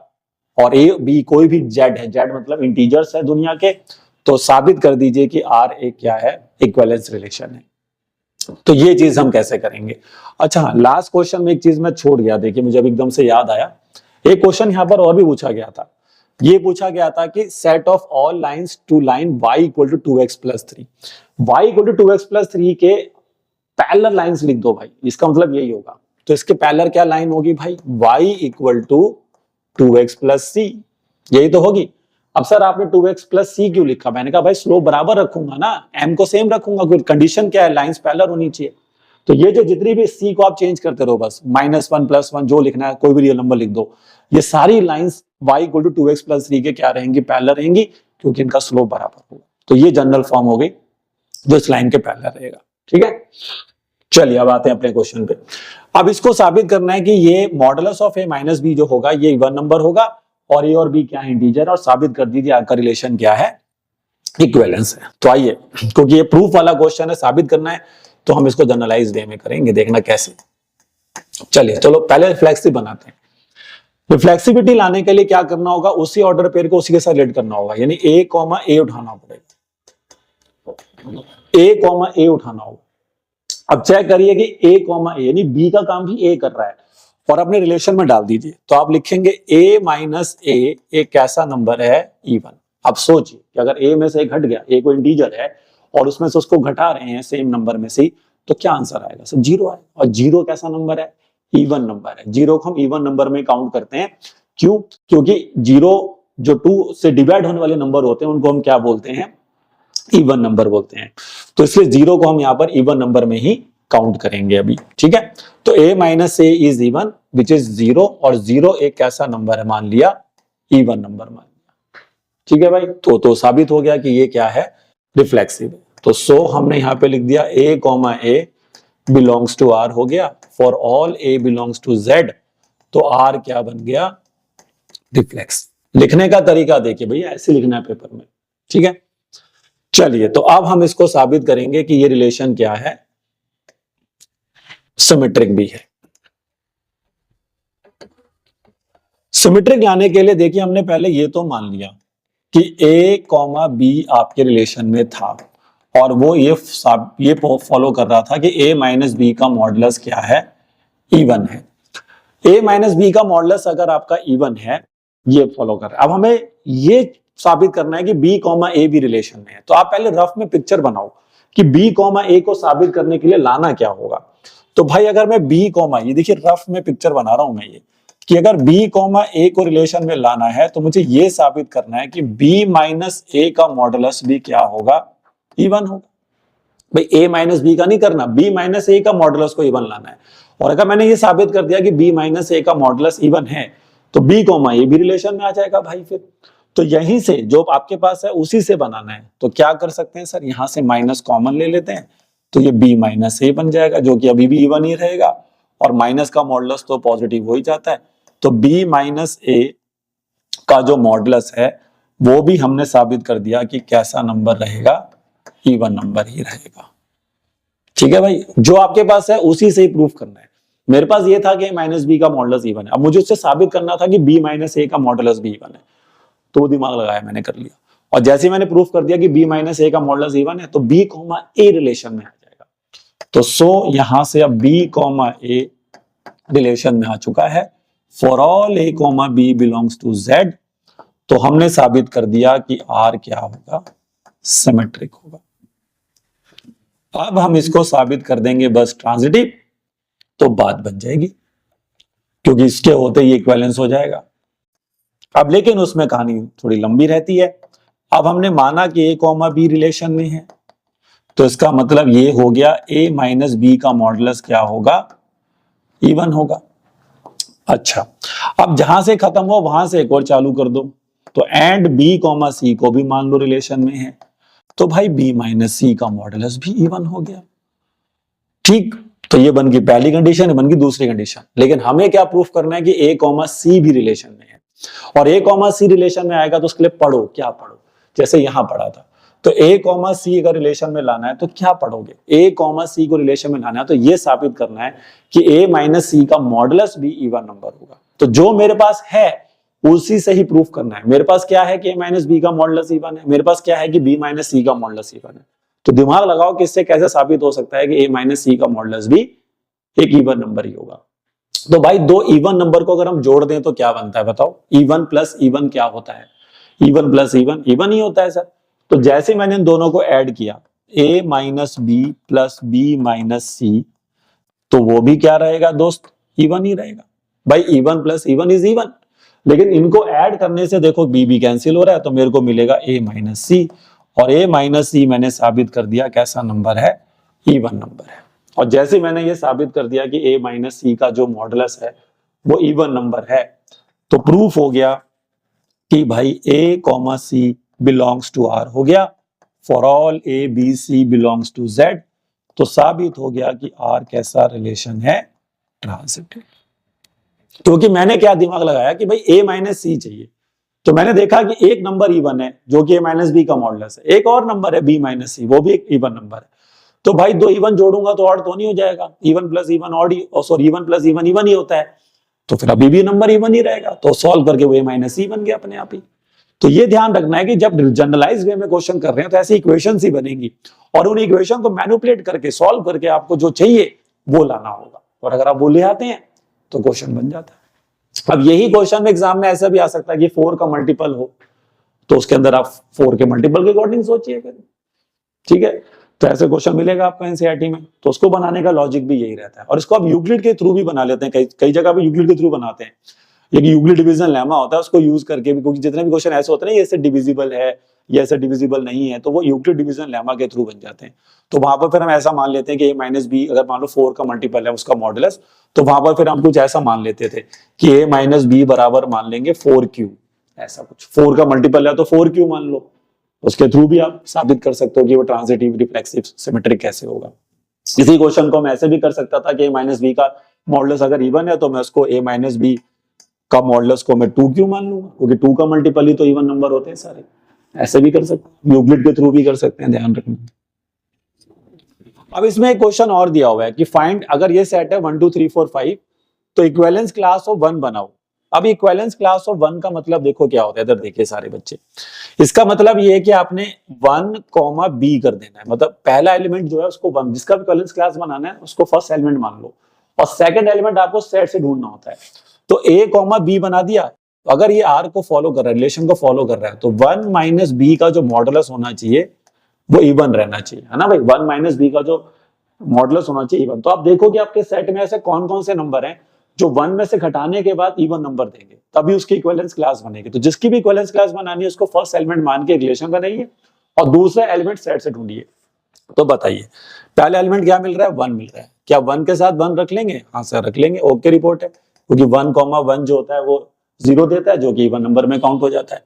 और A B कोई भी Z है, Z मतलब इंटीजर्स है दुनिया के। तो साबित कर दीजिए कि R एक क्या है, इक्विवेलेंस रिलेशन है। तो ये चीज हम कैसे करेंगे। अच्छा लास्ट क्वेश्चन में एक चीज मैं छोड़ गया, देखिए मुझे अभी एकदम से याद आया, एक क्वेश्चन यहाँ पर और भी पूछा गया था। ये पूछा गया था कि set of all lines to line y equal to 2x plus 3, y equal to 2x plus 3 के पैरेलल लाइंस लिख दो भाई, इसका मतलब यही होगा। तो इसके पैरेलल क्या लाइन होगी भाई, y equal to 2x plus c, यही तो होगी। अब सर आपने 2x प्लस c क्यों लिखा, मैंने कहा भाई स्लोप बराबर रखूंगा ना, m को सेम रखूंगा, कोई कंडीशन क्या है, लाइंस पैरेलल होनी चाहिए। तो ये जो जितनी भी c को आप चेंज करते रहो बस, -1 +1 जो लिखना है, कोई भी रियल नंबर लिख दो, ये सारी lines y equal to 2x plus 3 के क्या रहेंगी, पैरेलल रहेंगी, क्योंकि इनका स्लोप बराबर होगा। तो ये जनरल फॉर्म हो गई जो इस लाइन के पैरेलल रहेगा। ठीक है, चलिए अब आते हैं अपने क्वेश्चन पे। अब इसको साबित करना है कि ये modulus of a minus b जो होगा ये इवन नंबर होगा और a और b क्या है, इंटीजर, और साबित कर दीजिए आपका रिलेशन क्या है, इक्विवेलेंस है। तो आइए, क्योंकि ये प्रूफ वाला क्वेश्चन है, साबित करना है, तो हम इसको जनरलाइज वे में करेंगे, देखना कैसे। चलिए चलो पहले रिफ्लेक्सिव बनाते हैं। रिफ्लेक्सिविटी लाने के लिए क्या करना होगा, उसी ऑर्डर पेयर को उसी के साथ रिलेट करना होगा, यानी ए कॉमा ए उठाना पड़ेगा, ए कॉमा ए उठाना होगा। अब चेक करिए कि ए कॉमा ए यानी बी का काम भी ए कर रहा है और अपने रिलेशन में डाल दीजिए। तो आप लिखेंगे ए माइनस ए एक कैसा नंबर है, इवन। अब सोचिए कि अगर ए में से घट गया, ए को इंटीजर है और उसमें से उसको घटा रहे हैं सेम नंबर में से, तो क्या आंसर आएगा सर, जीरो आएगा। और जीरो कैसा नंबर है, इवन नंबर है। जीरो को हम इवन नंबर में काउंट करते हैं, क्यों, क्योंकि जीरो जो 2 से डिवाइड होने वाले नंबर होते हैं उनको हम क्या बोलते हैं, इवन नंबर बोलते हैं। तो इसलिए जीरो को हम यहां पर इवन नंबर में ही काउंट करेंगे अभी, ठीक है। तो a minus A is even which is zero, और जीरो एक कैसा नंबर है, मान लिया इवन नंबर मान लिया, ठीक है भाई। तो साबित हो गया कि ये क्या है, रिफ्लेक्सिव है। तो सो हमने यहां पे लिख दिया a comma A belongs to r हो गया, for all a belongs to z, तो r क्या बन गया, रिफ्लेक्स। लिखने का तरीका देखिए भैया, ऐसे लिखना है पेपर में, ठीक है। चलिए तो अब हम इसको साबित करेंगे कि ये रिलेशन क्या है, सिमेट्रिक भी है। सिमेट्रिक लाने के लिए देखिए, हमने पहले ये तो मान लिया कि a कॉमा बी आपके रिलेशन में था और वो ये फॉलो कर रहा था कि a माइनस बी का मॉडुलस क्या है, इवन है। a माइनस बी का मॉडुलस अगर आपका इवन है, ये फॉलो कर रहा है। अब हमें ये साबित करना है कि b कॉमा ए भी रिलेशन में है। तो आप पहले रफ में पिक्चर बनाओ कि b कॉमा ए को साबित करने के लिए लाना क्या होगा। तो भाई अगर मैं b कॉमा, ये देखिए रफ में पिक्चर बना रहा हूं मैं ये, कि अगर b कॉमा ए को रिलेशन में लाना है तो मुझे ये साबित करना है कि b माइनस ए का मॉडुलस भी क्या होगा, इवन होगा। भाई a माइनस बी का नहीं करना, b माइनस ए का मॉडुलस को इवन लाना है। और अगर मैंने ये साबित कर दिया कि b माइनस ए का मॉडुलस इवन है, तो b कॉमा ए भी रिलेशन में आ जाएगा भाई। फिर तो यहीं से जो आपके पास है उसी से बनाना है। तो क्या कर सकते हैं सर, यहां से माइनस कॉमन ले लेते हैं, तो ये b माइनस ए बन जाएगा, जो कि अभी भी इवन ही रहेगा, और माइनस का मॉडुलस तो पॉजिटिव हो ही जाता है। तो b माइनस ए का जो मॉडुलस है वो भी हमने साबित कर दिया कि कैसा नंबर रहेगा, इवन नंबर ही रहेगा, ठीक है भाई। जो आपके पास है उसी से ही प्रूफ करना है। मेरे पास ये था कि माइनस बी का मॉडुलस इवन है, अब मुझे उससे साबित करना था कि b माइनस ए का मॉडुलस भी इवन है। तो दिमाग लगाया मैंने, कर लिया, और जैसे ही मैंने प्रूफ कर दिया कि b माइनस ए का मॉडुलस इवन है, तो b कॉमा ए रिलेशन में आ जाएगा। तो सो यहां से अब b कॉमा ए रिलेशन में आ चुका है, for all a comma b belongs to z। तो हमने साबित कर दिया कि r क्या होगा, सिमेट्रिक होगा। अब हम इसको साबित कर देंगे बस ट्रांजिटिव, तो बात बन जाएगी, क्योंकि इसके होते ही इक्विवेलेंस हो जाएगा। अब लेकिन उसमें कहानी थोड़ी लंबी रहती है। अब हमने माना कि a कॉमा बी रिलेशन में है, तो इसका मतलब ये हो गया a माइनस बी का मॉडुलस क्या होगा, इवन होगा। अच्छा, अब जहां से खत्म हो वहां से एक और चालू कर दो। तो एंड b कॉमा सी को भी मान लो रिलेशन में है, तो भाई b माइनस सी का मॉडुलस भी इवन हो गया, ठीक। तो ये बन गई पहली कंडीशन, बन गई दूसरी कंडीशन। लेकिन हमें क्या प्रूफ करना है कि a कॉमा सी भी रिलेशन में है, और a कॉमा सी रिलेशन में आएगा तो उसके लिए पढ़ो, क्या पढ़ो, जैसे यहां पढ़ा था। तो a कॉमा सी अगर रिलेशन में लाना है तो क्या पढ़ोगे, a कॉमा सी को रिलेशन में लाना है तो ये साबित करना है कि a माइनस सी का मॉडुलस भी इवन नंबर होगा। तो जो मेरे पास है उसी से ही प्रूफ करना है। मेरे पास क्या है कि a माइनस बी का मॉडुलस इवन है, मेरे पास क्या है कि b माइनस सी का मॉडुलस इवन है। तो दिमाग लगाओ कि इससे कैसे साबित हो सकता है कि a माइनस सी का मॉडुलस भी एक इवन नंबर ही होगा। तो भाई दो इवन नंबर को अगर हम जोड़ दें तो क्या बनता है बताओ, इवन प्लस इवन क्या होता है, even plus even even he होता है सर। तो जैसे मैंने इन दोनों को ऐड किया, a minus B plus B minus C, तो वो भी क्या रहेगा दोस्त, इवन ही रहेगा। भाई even plus even is even. लेकिन इनको ऐड करने से देखो b भी कैंसिल हो रहा है, तो मेरे को मिलेगा a माइनस सी, और a माइनस सी मैंने साबित कर दिया कैसा नंबर है, इवन नंबर है। और जैसे मैंने ये साबित कर दिया कि a माइनस सी का जो मॉडुलस है वो इवन नंबर है, तो प्रूफ हो गया कि भाई a comma c belongs to r हो गया, for all a b c belongs to z। तो साबित हो गया कि r कैसा रिलेशन है, ट्रांजिटिव। क्योंकि मैंने क्या दिमाग लगाया कि भाई a माइनस सी चाहिए, तो मैंने देखा कि एक नंबर इवन है जो कि a माइनस बी का मॉडुलस है, एक और नंबर है b माइनस सी, वो भी एक इवन नंबर है। तो भाई दो इवन जोड़ूंगा तो ऑड तो नहीं हो जाएगा, even plus even odd he, sorry even plus even even he होता है, तो फिर अभी भी नंबर इवन ही रहेगा, तो सॉल्व करके वो a माइनस सी बन गया अपने आप ही। तो ये ध्यान रखना है कि जब जनरलाइज वे में क्वेश्चन कर रहे हैं तो ऐसी इक्वेशन ही बनेंगी और उन इक्वेशन को मैनिपुलेट करके सॉल्व करके आपको जो चाहिए वो लाना होगा, और अगर आप वो ले आते हैं तो क्वेश्चन बन जाता है। अब यही क्वेश्चन में एग्जाम में ऐसा भी आ सकता है कि 4 का मल्टीपल हो, तो उसके अंदर आप 4 के मल्टीपल के अकॉर्डिंग सोचिए, ठीक है। तो ऐसे क्वेश्चन मिलेगा आपको एनसीईआरटी में, तो उसको बनाने का लॉजिक भी यही रहता है। और इसको आप यूक्लिड के थ्रू भी बना लेते हैं, कई जगह पे यूक्लिड के थ्रू बनाते हैं। एक यूक्लिड डिवीजन लेमा होता है, उसको यूज करके भी, क्योंकि जितने भी क्वेश्चन ऐसे होते हैं ना, ये ऐसे डिविजिबल है, ये ऐसे डिविजिबल नहीं है, तो वो यूक्लिड डिवीजन लेमा के थ्रू बन जाते हैं। तो वहां पर फिर हम ऐसा मान लेते हैं कि a माइनस बी, अगर मान लो 4 का मल्टीपल है उसका मॉडुलस, तो वहां पर फिर हम कुछ ऐसा मान लेते थे कि a माइनस बी बराबर मान लेंगे 4q, ऐसा कुछ 4 का मल्टीपल है तो 4q मान लो। उसके थ्रू भी आप साबित कर सकते हो कि वो ट्रांजिटिव, रिफ्लेक्सिव, सिमेट्रिक कैसे होगा। इसी क्वेश्चन को मैं ऐसे भी कर सकता था कि a माइनस बी का मॉडुलस अगर इवन है तो मैं उसको a माइनस बी का मॉडुलस को मैं 2q मान लूंगा, क्योंकि 2 का मल्टीपल ही तो इवन नंबर होते हैं सारे। ऐसे भी कर सकते हैं, यूक्लिड के थ्रू भी कर सकते हैं, ध्यान रखना। अब इसमें एक क्वेश्चन और दिया हुआ है कि फाइंड, अगर ये सेट है 1 2 3 4 5, तो इक्विवेलेंस क्लास ऑफ 1 बनाओ। अब इक्विवेलेंस क्लास ऑफ 1 का मतलब देखो क्या होता है, इधर देखिए सारे बच्चे, इसका मतलब ये है कि आपने 1 b कर देना है, मतलब पहला एलिमेंट जो है उसको 1, जिसका इक्विवेलेंस क्लास बनाना है उसको फर्स्ट एलिमेंट मान लो, और सेकंड एलिमेंट आपको सेट से ढूंढना होता है। तो a, b बना दिया, तो अगर ये r को फॉलो कर रहा है, रिलेशन को फॉलो कर रहा है, तो 1 माइनस बी का जो मॉडुलस होना चाहिए वो इवन रहना चाहिए, है ना भाई। 1 माइनस बी का जो मॉडुलस होना चाहिए इवन। तो आप देखो कि आपके सेट में ऐसे कौन कौन से नंबर हैं जो 1 में से घटाने के बाद इवन नंबर देंगे, तभी उसकी इक्विवेलेंस क्लास बनेगी। तो जिसकी भी इक्विवेलेंस क्लास बनानी है उसको फर्स्ट एलिमेंट मान के रिलेशन बनाइए और दूसरा एलिमेंट सेट से ढूंढिए। तो बताइए पहला एलिमेंट क्या मिल रहा है, 1 मिल रहा है, क्या 1 के साथ 1 रख लेंगे? हाँ सर रख लेंगे, ओके रिपोर्ट है, क्योंकि 1, 1 जो होता है वो 0 देता है, जो कि इवन नंबर में काउंट हो जाता है।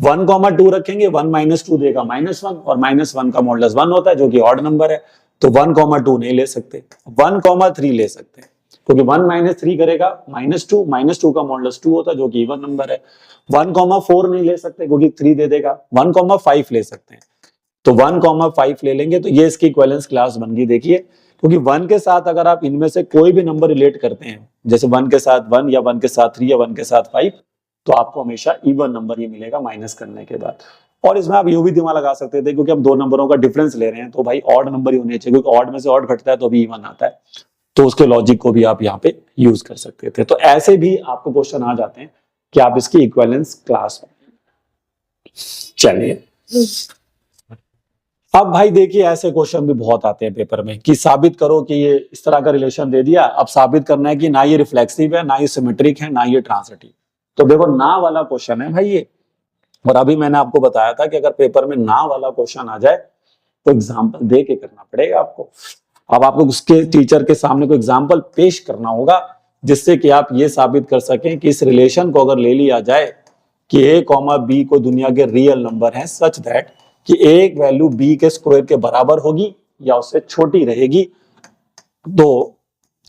1, 2 रखेंगे, 1 माइनस 2 देगा -1, और -1 का मॉडुलस 1 होता है, जो कि ऑड नंबर है, तो 1, 2 नहीं ले सकते, 1, 3 ले सकते हैं, क्योंकि 1 माइनस 3 करेगा -2 का मॉडुलस 2 होता है, जो कि इवन नंबर है। 1, 4 नहीं ले सकते क्योंकि 3 दे देगा। 1, 5 ले सकते हैं, तो 1, 5 ले लेंगे, तो ये इसकी इक्विवेलेंस क्लास बन गई। देखिए, क्योंकि 1 के साथ अगर आप इनमें से कोई भी नंबर रिलेट करते हैं, जैसे 1 के साथ 1 या 1 के साथ 3 या 1 के साथ 5, तो आपको हमेशा इवन नंबर ही मिलेगा माइनस करने के बाद। और इसमें आप यूं भी दिमाग लगा सकते थे, क्योंकि हम दो नंबरों का डिफरेंस ले रहे हैं, तो भाई ऑड नंबर ही होने चाहिए, क्योंकि ऑड में से ऑड घटता है तो भी इवन आता है, तो उसके लॉजिक को भी आप यहाँ पे यूज कर सकते थे। तो ऐसे भी आपको क्वेश्चन आ जाते हैं कि आप इसकी इक्विवेलेंस क्लास। चलिए अब भाई देखिए, ऐसे क्वेश्चन भी बहुत आते हैं पेपर में कि साबित करो कि ये इस तरह का रिलेशन दे दिया, अब साबित करना है कि ना ये रिफ्लेक्सिव है, ना ये सिमेट्रिक है, ना ये ट्रांजिटिव। तो देखो ना वाला क्वेश्चन है भाई ये, और अभी मैंने आपको बताया था कि अगर पेपर में ना वाला क्वेश्चन आ जाए तो एग्जाम्पल दे के करना पड़ेगा आपको। अब आपको उसके टीचर के सामने कोई एग्जाम्पल पेश करना होगा, जिससे कि आप ये साबित कर सकें कि इस रिलेशन को अगर ले लिया जाए कि a, b को दुनिया के रियल नंबर हैं, सच दैट कि एक वैल्यू b के स्क्वायर के बराबर होगी या उससे छोटी रहेगी, तो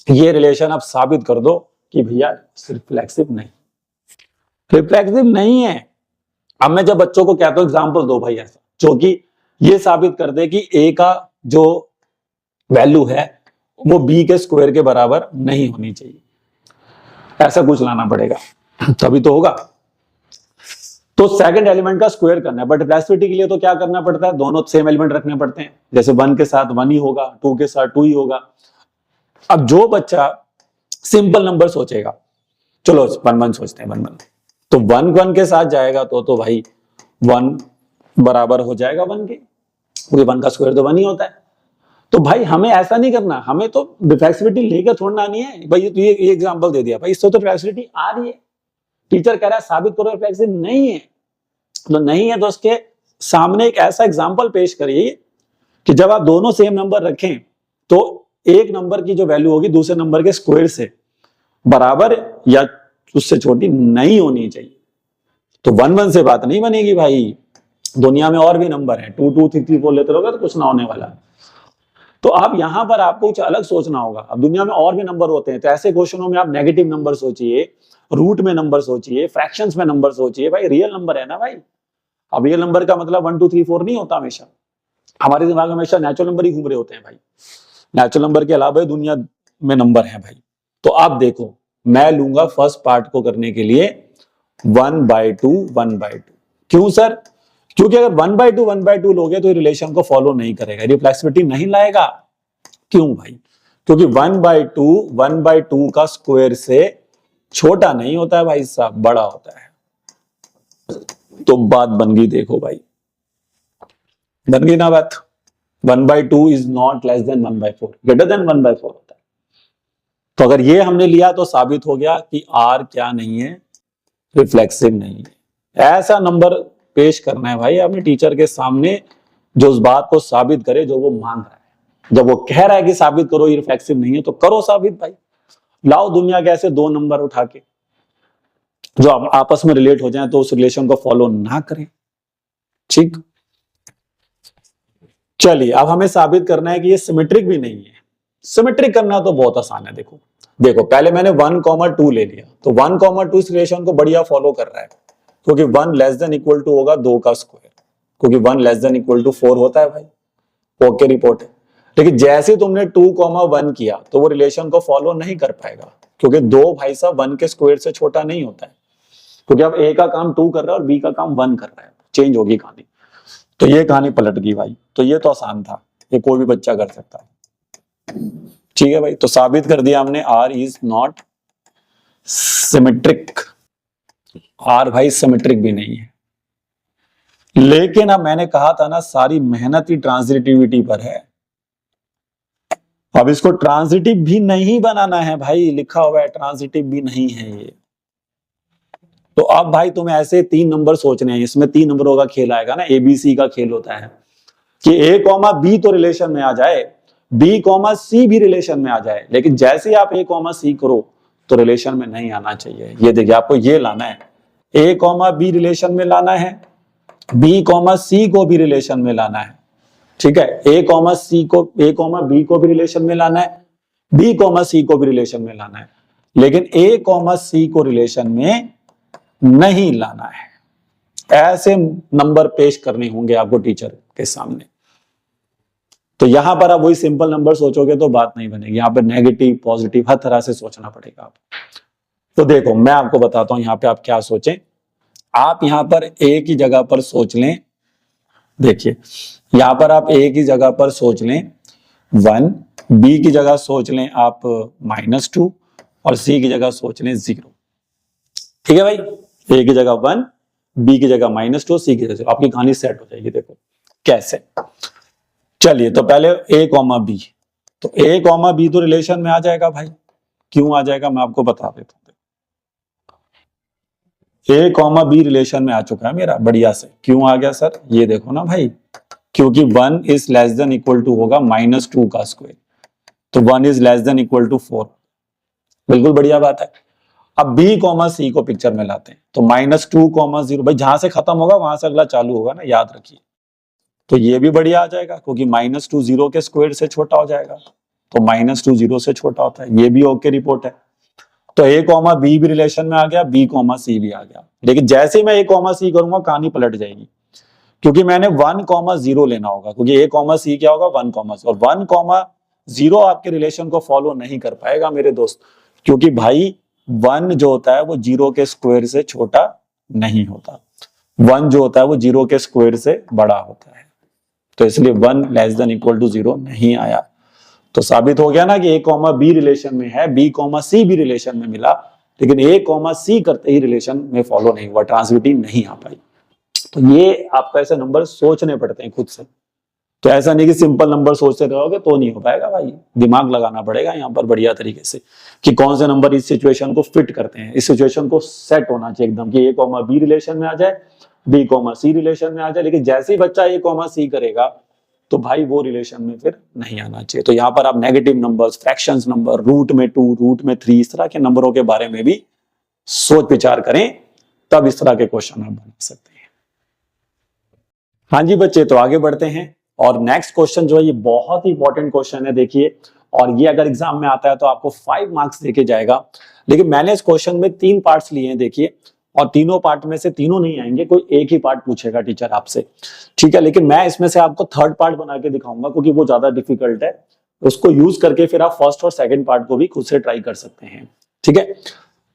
ये रिलेशन आप साबित कर दो कि भैया रिफ्लेक्सिव नहीं, रिफ्लेक्सिव नहीं है। अब मैं जब बच्चों को कहता हूं एग्जाम्पल दो भाई ऐसा, जो कि ये साबित कर दे कि a का जो वैल्यू है वो b के स्क्वायर के बराबर नहीं होनी चाहिए, ऐसा कुछ लाना पड़ेगा तभी तो होगा। तो सेकंड एलिमेंट का स्क्वायर करना है, बट रिफ्लेक्सिविटी के लिए तो क्या करना पड़ता है, दोनों सेम एलिमेंट रखने पड़ते हैं। जैसे 1 के साथ 1 ही होगा, 2 के साथ 2 ही होगा। अब जो बच्चा सिंपल नंबर सोचेगा, चलो 1 1 सोचते हैं, 1 1, तो 1 1 के साथ जाएगा तो भाई 1 बराबर हो जाएगा 1 के, क्योंकि 1 का स्क्वायर तो 1 ही होता है। तो भाई हमें ऐसा नहीं करना, हमें तो रिफ्लेक्सिविटी लेकर थोड़ा नहीं है भाई। तो ये एग्जांपल दे दिया भाई, इससे तो रिफ्लेक्सिविटी आ रही है, टीचर कह रहा है साबित करो रिफ्लेक्सिव नहीं है, तो नहीं है तो उसके सामने एक ऐसा एग्जांपल पेश करिए कि जब आप दोनों सेम नंबर रखें तो एक नंबर की जो वैल्यू होगी दूसरे नंबर के स्क्वायर से बराबर या उससे छोटी नहीं होनी चाहिए। तो 1 1 से बात नहीं बनेगी भाई, दुनिया में और भी नंबर है, 2 2 3 3 4 लेते रहोगे तो कुछ ना होने वाला। तो अब यहां पर आपको कुछ अलग सोचना होगा। अब दुनिया में और भी नंबर होते हैं, तो ऐसे क्वेश्चनों में आप नेगेटिव नंबर सोचिए, रूट में नंबर सोचिए, फ्रैक्शंस में नंबर सोचिए। भाई रियल नंबर है ना भाई। अब रियल नंबर का मतलब 1 2 3 4 नहीं होता हमेशा। हमारे दिमाग में हमेशा नेचुरल नंबर ही घूम रहे होते हैं भाई। नेचुरल नंबर के अलावा दुनिया में नंबर है भाई। तो आप देखो, मैं लूंगा फर्स्ट पार्ट को करने के लिए 1/2 1/2। क्यों सर? क्योंकि अगर 1/2 लोगे तो रिलेशन को फॉलो नहीं करेगा, रिफ्लेक्सिविटी नहीं लाएगा। क्यों भाई? क्योंकि 1/2 का स्क्वायर से छोटा नहीं होता है भाई साहब, बड़ा होता है। तो बात बन गई, देखो भाई बन गई ना बात। 1/2 is not less than 1/4, greater than 1/4 होता है। तो अगर ये हमने लिया तो साबित हो गया कि आर क्या नहीं है, रिफ्लेक्सिव नहीं है। ऐसा नंबर पेश करना है भाई अपने टीचर के सामने जो उस बात को साबित करे जो वो मांग रहा है। जब वो कह रहा है कि साबित करो ये रिफ्लेक्सिव नहीं है, तो करो साबित भाई। लाओ दुनिया के ऐसे 2 नंबर उठा के जो आपस में रिलेट हो जाए, तो उस रिलेशन को फॉलो ना करें। ठीक, चलिए अब हमें साबित करना है कि ये सिमेट्रिक भी नहीं है। सिमेट्रिक करना तो बहुत आसान है। देखो देखो, पहले मैंने 1, 2 ले लिया, तो 1, 2 इस रिलेशन को बढ़िया फॉलो कर रहा है, क्योंकि 1 लेस देन इक्वल टू होगा 2 का स्क्वायर, क्योंकि 1 लेस देन इक्वल टू 4 होता है भाई। ओके रिपोर्ट है। लेकिन जैसे तुमने 2, 1 किया तो वो रिलेशन को फॉलो नहीं कर पाएगा, क्योंकि 2 भाई साहब 1 के स्क्वायर से छोटा नहीं होता है। क्योंकि अब ए का काम 2 कर रहा है और बी का काम 1 कर रहा है, चेंज होगी कहानी। तो ये कहानी पलट गई भाई। तो ये तो आसान था, ये कोई भी बच्चा कर सकता है। ठीक है भाई, तो साबित कर दिया हमने R is not symmetric. R भाई सिमेट्रिक भी नहीं है। लेकिन अब मैंने कहा था ना, सारी मेहनत ही ट्रांजिटिविटी पर है। अब इसको ट्रांजिटिव भी नहीं बनाना है भाई, लिखा हुआ है ट्रांजिटिव भी नहीं है ये। तो अब भाई तुम्हें ऐसे 3 नंबर सोचने हैं, इसमें 3 नंबरों का खेल आएगा ना, ABC का खेल होता है कि A, B तो रिलेशन में आ जाए, B, C भी रिलेशन में आ जाए। लेकिन जैसे ही आप A, C करो तो रिलेशन में नहीं आना चाहिए। ये देखिए, आपको ये लाना है, A, B रिलेशन में लाना है, B, C को भी रिलेशन में लाना है। ठीक है, A, B को भी रिलेशन में लाना है, B, C को भी रिलेशन में लाना है। लेकिन A, C को रिलेशन में नहीं लाना है। ऐसे नंबर पेश करने होंगे आपको टीचर के सामने। तो यहां पर आप वही सिंपल नंबर सोचोगे तो बात नहीं बनेगी। यहां पर नेगेटिव पॉजिटिव हर तरह से सोचना पड़ेगा आप। तो देखो मैं आपको बताता हूं यहां पे आप क्या सोचें। आप यहां पर ए की जगह पर सोच लें, देखिए यहां पर आप ए की जगह पर सोच लें 1, बी की जगह सोच लें आप -2 और सी की जगह सोच लें 0। ठीक है भाई, ए की जगह 1, बी की जगह -2, सी की जगह 0। आपकी कहानी सेट हो जाएगी। देखो कैसे, चलिए तो पहले A, B, तो A, B तो रिलेशन में आ जाएगा भाई। क्यों आ जाएगा मैं आपको बता देता हूं। A, B रिलेशन में आ चुका है मेरा बढ़िया से। क्यों आ गया सर? ये देखो ना भाई, क्योंकि 1 is less than equal to होगा -2 का स्क्वायर, तो 1 is less than equal to 4। बिल्कुल बढ़िया बात है। अब B, C को पिक्चर में लाते हैं, तो -2, 0 भाई जहां से खत्म होगा वहां से अगला चालू होगा ना, याद रखिए। तो ये भी बढ़िया आ जाएगा, क्योंकि -2 0 के स्क्वायर से छोटा हो जाएगा, तो -2 0 से छोटा होता है। ये भी ओके रिपोर्ट है। तो A, B भी रिलेशन में आ गया, B, C भी आ गया। लेकिन जैसे ही मैं A, C करूंगा कहानी पलट जाएगी, क्योंकि मैंने 1, 0 लेना होगा, क्योंकि A, C क्या होगा 1, और 1, 0 आपके रिलेशन को फॉलो नहीं कर पाएगा मेरे दोस्त, क्योंकि भाई 1 जो होता है वो 0 के स्क्वायर से छोटा नहीं होता। 1 जो होता है वो 0 के स्क्वायर से बड़ा होता है। तो इसलिए 1 लेस देन इक्वल टू 0 नहीं आया। तो साबित हो गया ना कि A, B रिलेशन में है, B, C भी रिलेशन में मिला, लेकिन A, C करते ही रिलेशन में फॉलो नहीं हुआ, ट्रांसविटी नहीं आ पाई। तो ये आपको ऐसे नंबर सोचने पड़ते हैं खुद से। तो ऐसा नहीं कि सिंपल नंबर सोचते रहोगे तो नहीं हो पाएगा भाई, दिमाग लगाना पड़ेगा यहाँ पर बढ़िया तरीके से कि कौन से नंबर इस सिचुएशन को फिट करते हैं। इस सिचुएशन को सेट होना चाहिए एकदम कि A, B रिलेशन में आ जाए, B, C रिलेशन में आ जाए। लेकिन जैसे ही बच्चा A, C करेगा तो भाई वो रिलेशन में फिर नहीं आना चाहिए। तो यहाँ पर आप negative numbers, fractions number, root में 2, रूट में 3, इस तरह के नंबरों के बारे में भी सोच विचार करें, तब इस तरह के क्वेश्चन आप बना सकते हैं। हाँ जी बच्चे, तो आगे बढ़ते हैं और नेक्स्ट क्वेश्चन जो है ये बहुत ही इंपॉर्टेंट क्वेश्चन है, देखिए, और ये अगर एग्जाम में आता है तो आपको 5 मार्क्स देके जाएगा। लेकिन मैंने इस क्वेश्चन में 3 पार्ट्स लिए हैं, देखिए, और तीनों पार्ट में से तीनों नहीं आएंगे, कोई एक ही पार्ट पूछेगा टीचर आपसे, ठीक है। लेकिन मैं इसमें से आपको थर्ड पार्ट बना के दिखाऊंगा क्योंकि वो ज्यादा डिफिकल्ट है, उसको यूज करके फिर आप फर्स्ट और सेकंड पार्ट को भी खुद से ट्राई कर सकते हैं, ठीक है।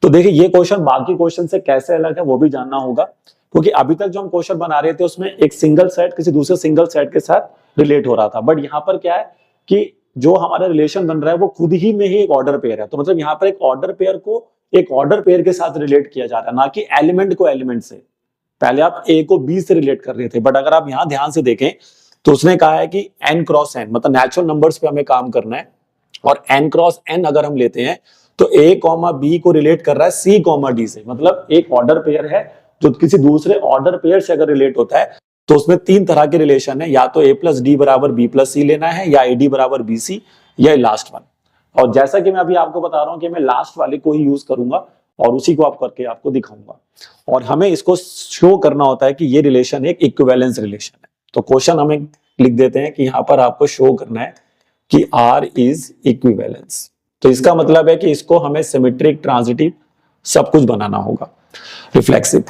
तो देखिए ये क्वेश्चन बाकी क्वेश्चन से कैसे अलग है वो भी जानना होगा, क्योंकि अभी तक जो हम क्वेश्चन बना रहे थे उसमें एक सिंगल सेट किसी दूसरे सिंगल सेट के साथ रिलेट हो रहा था, बट यहाँ पर क्या है कि जो हमारा रिलेशन बन रहा है वो खुद ही में ही एक ऑर्डर पेयर है। तो मतलब यहाँ पर एक ऑर्डर पेयर को एक ऑर्डर पेयर के साथ रिलेट किया जा रहा है, ना कि एलिमेंट को एलिमेंट से। पहले आप ए को बी से रिलेट कर रहे थे, बट अगर आप यहाँ ध्यान से देखें तो उसने कहा है कि n क्रॉस n, मतलब नेचुरल नंबर्स पे हमें काम करना है, और n क्रॉस n अगर हम लेते हैं तो a कॉमा बी को रिलेट कर रहा है c कॉमा डी से। मतलब एक ऑर्डर पेयर है जो किसी दूसरे ऑर्डर पेयर से अगर रिलेट होता है तो उसमें 3 तरह के रिलेशन है, या तो a प्लस डी बराबर b प्लस सी लेना है, या ad बराबर bc, या लास्ट वन। और जैसा कि मैं अभी आपको बता रहा हूं कि मैं लास्ट वाले को ही यूज करूंगा और उसी को आप करके आपको दिखाऊंगा, और हमें इसको शो करना होता है कि ये रिलेशन एक इक्विवेलेंस रिलेशन है। तो क्वेश्चन हमें लिख देते हैं कि यहां पर आपको शो करना है कि R इज इक्विवेलेंस। तो इसका मतलब है कि इसको हमें सिमेट्रिक, ट्रांजिटिव सब कुछ बनाना होगा, रिफ्लेक्सिव।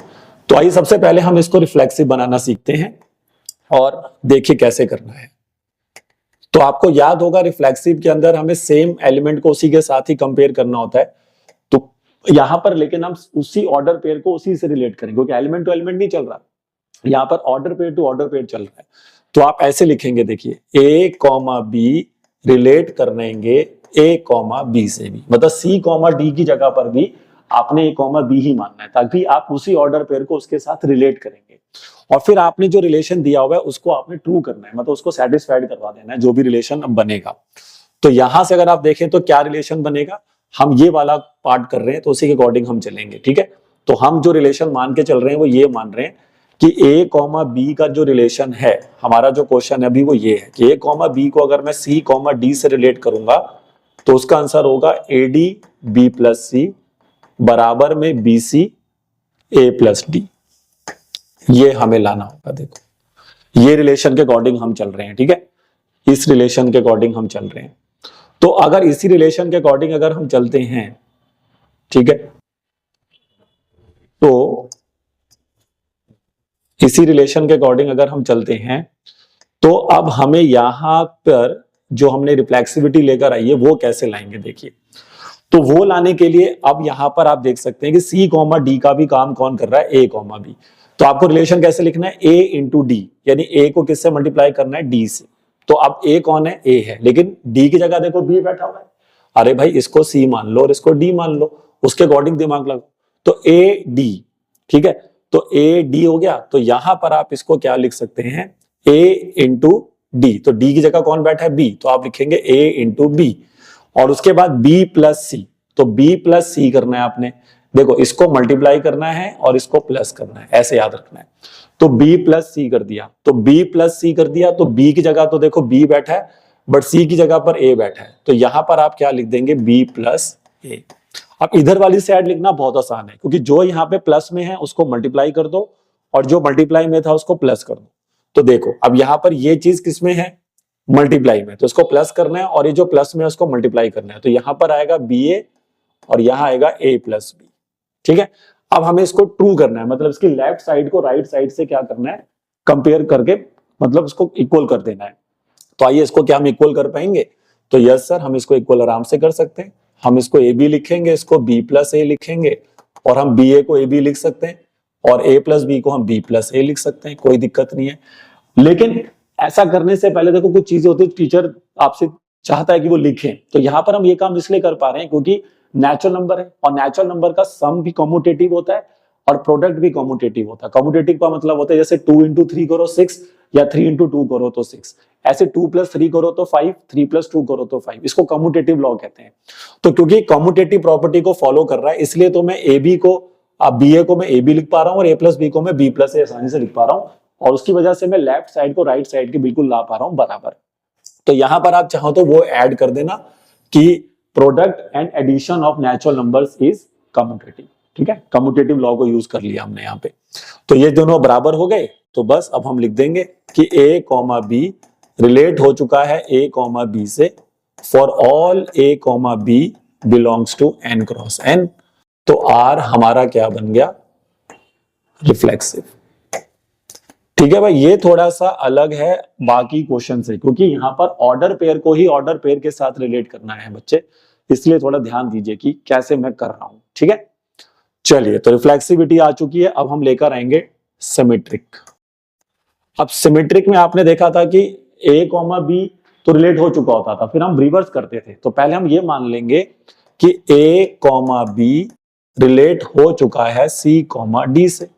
तो आइए सबसे पहले हम इसको रिफ्लेक्सिव बनाना सीखते हैं और देखिए कैसे करना है। तो आपको याद होगा रिफ्लेक्सिव के अंदर हमें सेम एलिमेंट को उसी के साथ ही कंपेयर करना होता है। तो यहां पर लेकिन हम उसी ऑर्डर पेयर को उसी से रिलेट करेंगे, क्योंकि एलिमेंट टू एलिमेंट नहीं चल रहा, यहां पर order pair to order pair चल रहा है। तो आप ऐसे लिखेंगे, देखिए, a कॉमा बी रिलेट करेंगे a कॉमा बी से भी, मतलब c कॉमा डी की जगह पर भी आपने a कॉमा बी ही मानना है, ताकि आप उसी ऑर्डर पेयर को उसके साथ रिलेट करेंगे। और फिर आपने जो रिलेशन दिया हुआ है उसको आपने ट्रू करना है, मतलब उसको सेटिस्फाइड करवा देना है, जो भी रिलेशन अब बनेगा। तो यहां से अगर आप देखें तो क्या रिलेशन बनेगा, हम ये वाला पार्ट कर रहे हैं तो उसी के अकॉर्डिंग हम चलेंगे, ठीक है। तो हम जो रिलेशन मान के चल रहे हैं वो ये मान रहे हैं कि a कॉमा बी का जो रिलेशन है, हमारा जो क्वेश्चन है अभी वो ये है कि a कॉमा बी को अगर मैं c कॉमा डी से रिलेट करूंगा तो उसका आंसर होगा ad b प्लस सी बराबर में bc a प्लस डी। ये हमें लाना होगा। देखो ये रिलेशन के अकॉर्डिंग हम चल रहे हैं, ठीक है, इस रिलेशन के अकॉर्डिंग हम चल रहे हैं। तो अगर इसी रिलेशन के अकॉर्डिंग अगर हम चलते हैं, ठीक है, तो इसी रिलेशन के अकॉर्डिंग अगर हम चलते हैं तो अब हमें यहां पर जो हमने रिफ्लेक्सिविटी लेकर आई है वो कैसे लाएंगे, देखिए। तो वो लाने के लिए अब यहां पर आप देख सकते हैं कि सी कॉमा डी का भी काम कौन कर रहा है, ए कॉमा बी। तो आपको रिलेशन कैसे लिखना है, ए इंटू डी, यानी ए को किससे मल्टीप्लाई करना है, डी से। तो अब ए कौन है, ए है, लेकिन डी की जगह देखो बी बैठा हुआ है। अरे भाई इसको सी मान लो और इसको डी मान लो, उसके अकॉर्डिंग दिमाग लगाओ। तो ए डी, ठीक है, तो ए डी हो गया। तो यहां पर आप इसको क्या लिख सकते हैं, ए इंटू डी। तो डी की जगह कौन बैठा है, बी, तो आप लिखेंगे ए इंटू बी। और उसके बाद बी प्लस सी, तो बी प्लस सी करना है आपने। देखो इसको मल्टीप्लाई करना है और इसको प्लस करना है, ऐसे याद रखना है। तो बी प्लस सी कर दिया, तो बी प्लस सी कर दिया, तो बी की जगह तो देखो बी बैठा है, बट सी की जगह पर ए बैठा है। तो यहां पर आप क्या लिख देंगे, बी प्लस ए। अब इधर वाली साइड लिखना बहुत आसान है, क्योंकि जो यहाँ पे प्लस में है उसको मल्टीप्लाई कर दो और जो मल्टीप्लाई में था उसको प्लस कर दो। तो देखो अब यहाँ पर ये चीज किसमें है, मल्टीप्लाई में, तो इसको प्लस करना है और ये जो प्लस में है उसको मल्टीप्लाई करना है। तो यहां पर आएगा बी ए और यहां आएगा ए प्लस बी, ठीक है। अब हमें इसको ट्रू करना है, मतलब इसकी लेफ्ट साइड को राइट साइड से क्या करना है, कंपेयर करके, मतलब इसको इक्वल कर देना है। तो आइए इसको क्या हम इक्वल कर पाएंगे, तो यस सर हम इसको इक्वल आराम से कर सकते हैं। हम इसको ए बी लिखेंगे, इसको बी प्लस ए लिखेंगे, और हम बी ए को ए बी लिख सकते हैं और ए प्लस बी को हम बी प्लस ए लिख सकते हैं, कोई दिक्कत नहीं है। लेकिन ऐसा करने से पहले देखो कुछ चीजें होती है, टीचर आपसे चाहता है कि वो लिखें। तो यहाँ पर हम ये काम इसलिए कर पा रहे हैं क्योंकि नेचुरल नंबर है, और नेचुरल नंबर का सम भी कम्यूटेटिव होता है और प्रोडक्ट भी कम्यूटेटिव होता है। कम्यूटेटिव का मतलब होता है जैसे 2 इंटू 3 करो 6, या 3 इंटू 2 करो तो 6, ऐसे 2 प्लस 3 करो तो 5, 3 प्लस 2 करो तो 5। इसको कम्यूटेटिव लॉ कहते हैं। तो क्योंकि कम्यूटेटिव प्रॉपर्टी को फॉलो कर रहा है, इसलिए तो मैं ए बी को, अब बी ए को मैं ए बी लिख पा रहा हूँ और ए प्लस बी को मैं बी प्लस ए आसानी से लिख पा रहा हूँ, और उसकी वजह से मैं लेफ्ट साइड को राइट साइड के बिल्कुल ला पा रहा हूं बराबर। तो यहां पर आप चाहो तो वो ऐड कर देना कि product and addition of natural numbers is commutative, ठीक है। कम्यूटेटिव लॉ को यूज कर लिया हमने यहाँ पे। तो ये दोनों बराबर हो गए, तो बस अब हम लिख देंगे कि a कॉमा बी रिलेट हो चुका है ए कॉमा बी से for all a comma b belongs to N cross N. तो आर हमारा क्या बन गया, रिफ्लेक्सिव। ठीक है भाई, ये थोड़ा सा अलग है बाकी क्वेश्चन से, क्योंकि यहां पर ऑर्डर पेयर को ही ऑर्डर पेयर के साथ रिलेट करना है बच्चे, इसलिए थोड़ा ध्यान दीजिए कि कैसे मैं कर रहा हूं। ठीक है, चलिए, तो रिफ्लेक्सिविटी आ चुकी है, अब हम लेकर आएंगे सिमेट्रिक। अब सिमेट्रिक में आपने देखा था कि ए कॉमा बी तो रिलेट हो चुका होता था, फिर हम रिवर्स करते थे। तो पहले हम ये मान लेंगे कि ए कॉमा बी रिलेट हो चुका है सी कॉमा डी से।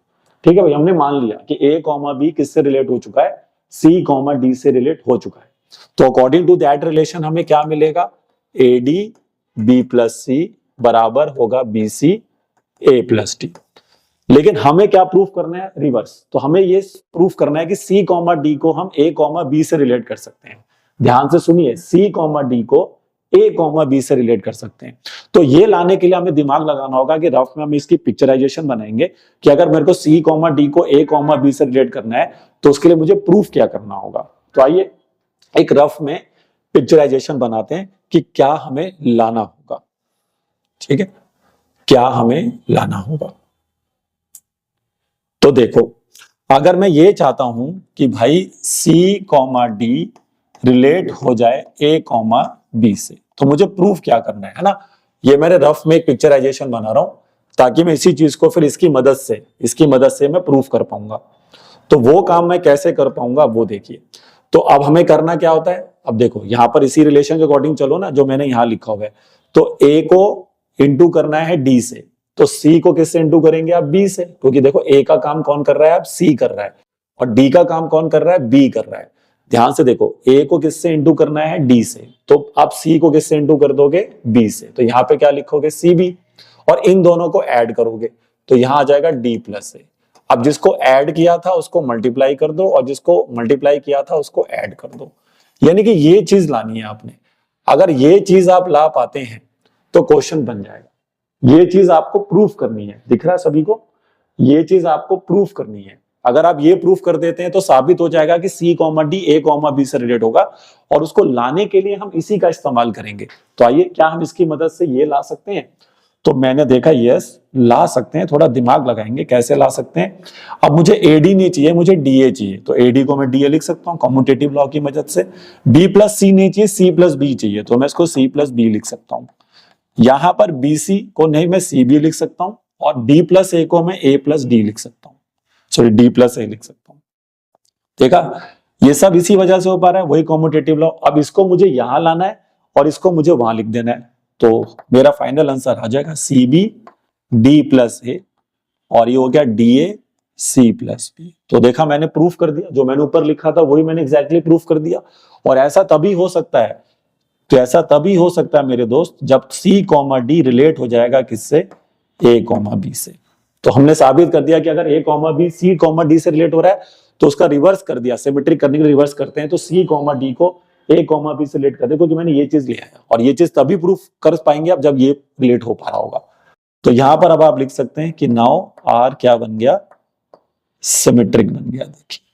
ठीक है भाई, हमने मान लिया कि ए कॉमा बी किससे रिलेट हो चुका है, सी कॉमा डी से रिलेट हो चुका है। तो अकॉर्डिंग टू दैट रिलेशन हमें क्या मिलेगा, ए डी बी प्लस सी बराबर होगा बी सी ए प्लस डी। लेकिन हमें क्या प्रूफ करना है, रिवर्स। तो हमें ये प्रूफ करना है कि सी कॉमा डी को हम ए कॉमा बी से रिलेट कर सकते हैं। ध्यान से सुनिए, सी कॉमा डी को ए कॉमा बी से रिलेट कर सकते हैं। तो ये लाने के लिए हमें दिमाग लगाना होगा कि रफ में हम इसकी पिक्चराइजेशन बनाएंगे कि अगर मेरे को सी कॉमा डी को ए कॉमा बी से रिलेट करना है तो उसके लिए मुझे प्रूफ क्या करना होगा। तो आइए एक रफ में पिक्चराइजेशन बनाते हैं कि क्या हमें लाना होगा। ठीक है, क्या हमें लाना होगा। तो देखो, अगर मैं ये चाहता हूं कि भाई सी कॉमा डी रिलेट हो जाए ए कॉमा बी से, तो मुझे प्रूफ क्या करना है ना। ये मेरे रफ में एक पिक्चराइजेशन बना रहा हूं ताकि मैं इसी चीज को फिर इसकी मदद से मैं प्रूफ कर पाऊंगा। तो वो काम मैं कैसे कर पाऊंगा वो देखिए। तो अब हमें करना क्या होता है, अब देखो यहां पर इसी रिलेशन के अकॉर्डिंग चलो ना, जो मैंने यहां लिखा हुआ है। तो ए को इंटू करना है डी से, तो सी को किससे इंटू करेंगे आप, बी से, क्योंकि देखो ए का काम कौन कर रहा है, अब सी कर रहा है, और डी का काम कौन कर रहा है, बी कर रहा है। ध्यान से देखो, ए को किससे इंटू करना है, डी से, तो आप सी को किससे इंटू कर दोगे, बी से। तो यहाँ पे क्या लिखोगे, सी बी, और इन दोनों को ऐड करोगे तो यहां आ जाएगा डी प्लस ए। अब जिसको ऐड किया था उसको मल्टीप्लाई कर दो, और जिसको मल्टीप्लाई किया था उसको ऐड कर दो। यानी कि ये चीज लानी है आपने। अगर ये चीज आप ला पाते हैं तो क्वेश्चन बन जाएगा। ये चीज आपको प्रूफ करनी है, दिख रहा है सभी को, ये चीज आपको प्रूफ करनी है। अगर आप ये प्रूफ कर देते हैं तो साबित हो जाएगा कि C comma D A comma B से रिलेट होगा, और उसको लाने के लिए हम इसी का इस्तेमाल करेंगे। तो आइए, क्या हम इसकी मदद से ये ला सकते हैं। तो मैंने देखा यस ला सकते हैं, थोड़ा दिमाग लगाएंगे कैसे ला सकते हैं। अब मुझे एडी नहीं चाहिए, मुझे डीए चाहिए। तो एडी को मैं डीए लिख सकता हूँ कम्यूटेटिव लॉ की मदद से। बी प्लस सी नहीं चाहिए, सी प्लस बी चाहिए, तो मैं इसको सी प्लस बी लिख सकता हूँ। यहां पर BC को नहीं मैं CB लिख सकता हूं, और D प्लस ए को मैं A प्लस डी लिख सकता हूं, सॉरी D प्लस ए लिख सकता हूं। देखा, ये सब इसी वजह से हो पा रहा है, वही कॉम्यूटेटिव लॉ। अब इसको मुझे यहां लाना है और इसको मुझे वहां लिख देना है, तो मेरा फाइनल आंसर आ जाएगा CB D प्लस ए, और ये हो गया DA C प्लस बी। तो देखा, मैंने प्रूफ कर दिया, जो मैंने ऊपर लिखा था वही मैंने एग्जैक्टली प्रूफ कर दिया। और ऐसा तभी हो सकता है, तो ऐसा तभी हो सकता है मेरे दोस्त, जब सी कॉमा डी रिलेट हो जाएगा किससे, ए कॉमा बी से। तो हमने साबित कर दिया कि अगर A comma B C comma D से रिलेट हो रहा है तो उसका रिवर्स कर दिया, सिमेट्रिक करने के लिए रिवर्स करते हैं। तो सी कॉमा डी को ए कॉमा बी से रिलेट कर दे, क्योंकि मैंने ये चीज लिया है, और ये चीज तभी प्रूफ कर पाएंगे आप जब ये रिलेट हो पा रहा होगा। तो यहां पर अब आप लिख सकते हैं कि नाउ आर क्या बन गया, सिमेट्रिक बन गया। देखिए,